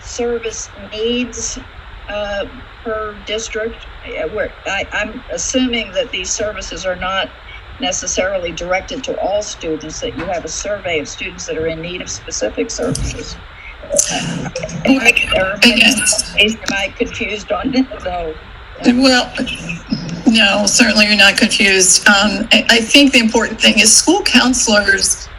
service needs per district? Where I'm assuming that these services are not necessarily directed to all students, that you have a survey of students that are in need of specific services. Am I confused on it though? Well, no, certainly you're not confused. I think the important thing is school counselors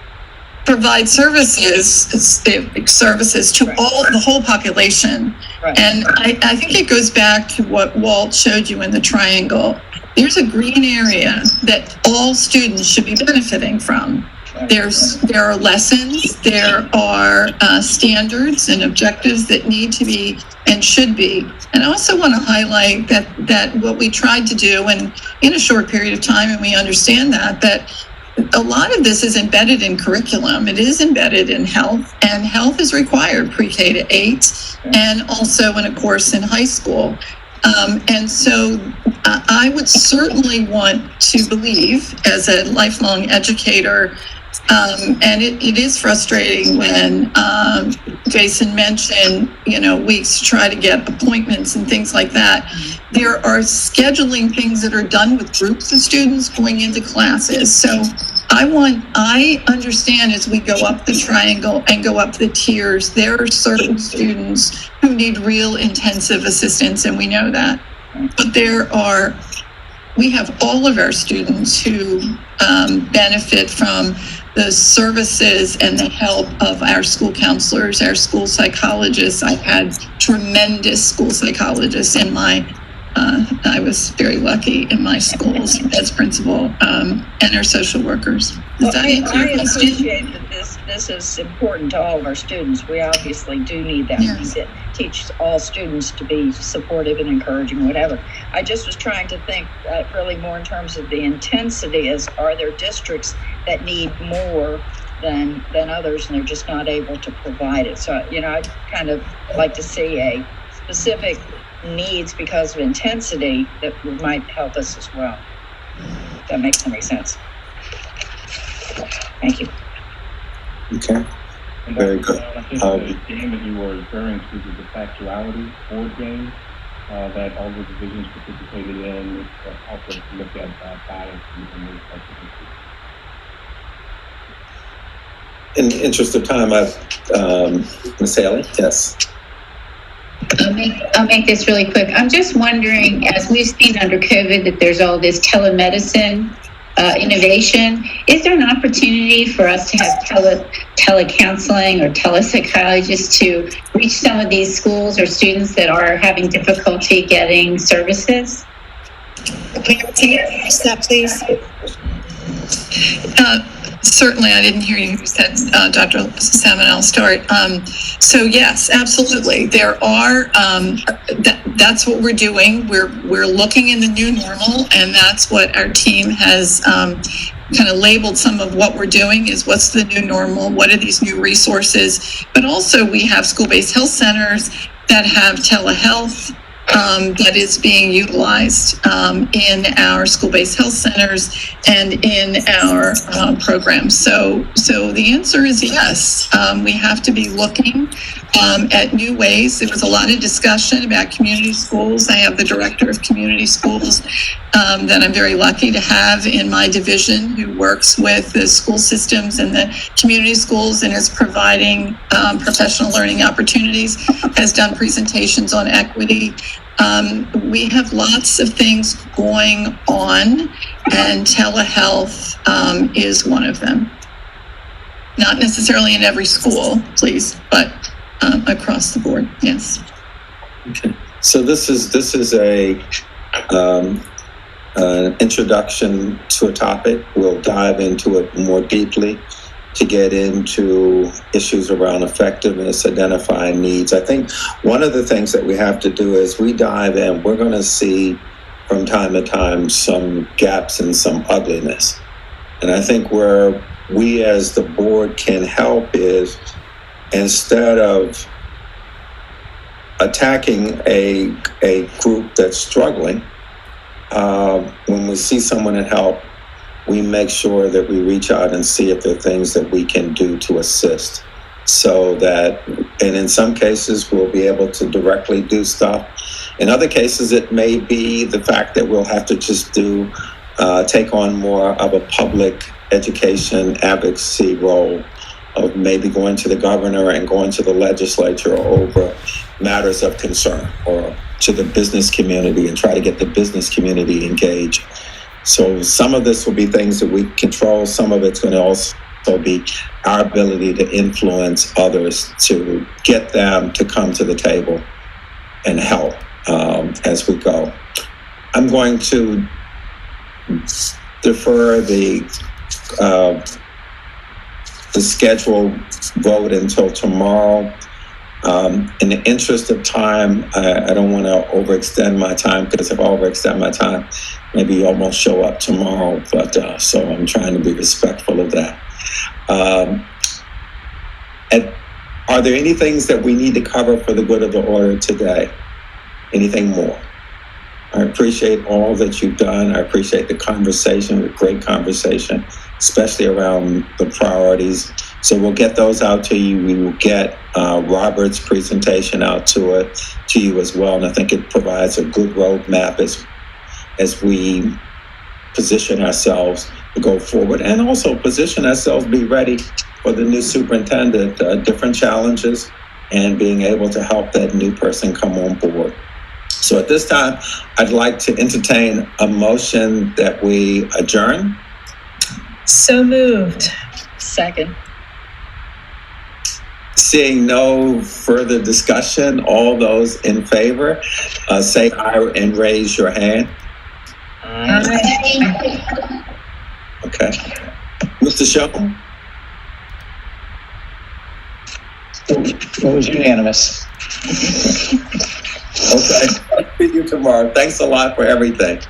provide services to the whole population. Right. And I think it goes back to what Walt showed you in the triangle. There's a green area that all students should be benefiting from. There are lessons, there are standards and objectives that need to be and should be. And I also want to highlight that what we tried to do, and in a short period of time, and we understand that a lot of this is embedded in curriculum. It is embedded in health, and health is required pre-K to 8, and also in a course in high school. And so I would certainly want to believe, as a lifelong educator, and it is frustrating when Jason mentioned, weeks to try to get appointments and things like that. There are scheduling things that are done with groups of students going into classes. So I understand as we go up the triangle and go up the tiers, there are certain students who need real intensive assistance, and we know that. But we have all of our students who benefit from the services and the help of our school counselors, our school psychologists. I've had tremendous school psychologists in I was very lucky in my schools as principal, and our social workers. Does that answer your question? I appreciate that this is important to all of our students. We obviously do need that. Yes. We teach all students to be supportive and encouraging, whatever. I just was trying to think really more in terms of the intensity, are there districts that need more than others, and they're just not able to provide it. So, I'd kind of like to see a specific needs because of intensity that might help us as well. If that makes any sense. Thank you. Okay. Very good. I think the game that you were referring to is the factuality board game that all the divisions participated in. Help us look at bias and those types of issues. In the interest of time, Ms. Haley, yes. I'll make this really quick. I'm just wondering, as we've seen under COVID, that there's all this telemedicine innovation. Is there an opportunity for us to have telecounseling or telepsychologists to reach some of these schools or students that are having difficulty getting services? Can you ask that, please? Certainly, I didn't hear you said, Dr. Salmon. I'll start. So yes, absolutely. There are. That's what we're doing. We're looking in the new normal, and that's what our team has kind of labeled. Some of what we're doing is what's the new normal. What are these new resources? But also, we have school-based health centers that have telehealth. That is being utilized in our school-based health centers and in our programs. So the answer is yes. We have to be looking at new ways. There was a lot of discussion about community schools. I have the director of community schools that I'm very lucky to have in my division, who works with the school systems and the community schools and is providing professional learning opportunities, has done presentations on equity. We have lots of things going on, and telehealth is one of them. Not necessarily in every school, please, but across the board, yes. Okay. So this is a an introduction to a topic. We'll dive into it more deeply to get into issues around effectiveness, identifying needs. I think one of the things that we have to do is we dive in, we're going to see from time to time some gaps and some ugliness. And I think where we as the board can help is, instead of attacking a group that's struggling, when we see someone in help, we make sure that we reach out and see if there are things that we can do to assist, so that, and in some cases, we'll be able to directly do stuff. In other cases, it may be the fact that we'll have to just take on more of a public education advocacy role of maybe going to the governor and going to the legislature over matters of concern, or to the business community and try to get the business community engaged. So some of this will be things that we control. Some of it's going to also be our ability to influence others, to get them to come to the table and help as we go. I'm going to defer the scheduled vote until tomorrow. In the interest of time, I don't want to overextend my time, because if I overextend my time, maybe you almost show up tomorrow. But so I'm trying to be respectful of that. And are there any things that we need to cover for the good of the order today? Anything more? I appreciate all that you've done. I appreciate the conversation, the great conversation, especially around the priorities. So we'll get those out to you. We will get Robert's presentation out to you as well. And I think it provides a good roadmap as we position ourselves to go forward, and also position ourselves to be ready for the new superintendent, different challenges, and being able to help that new person come on board. So at this time, I'd like to entertain a motion that we adjourn. So moved. Second. Seeing no further discussion, all those in favor, say aye and raise your hand. Aye. Okay. Mr. Shaw? It was unanimous. Okay. See you tomorrow. Thanks a lot for everything.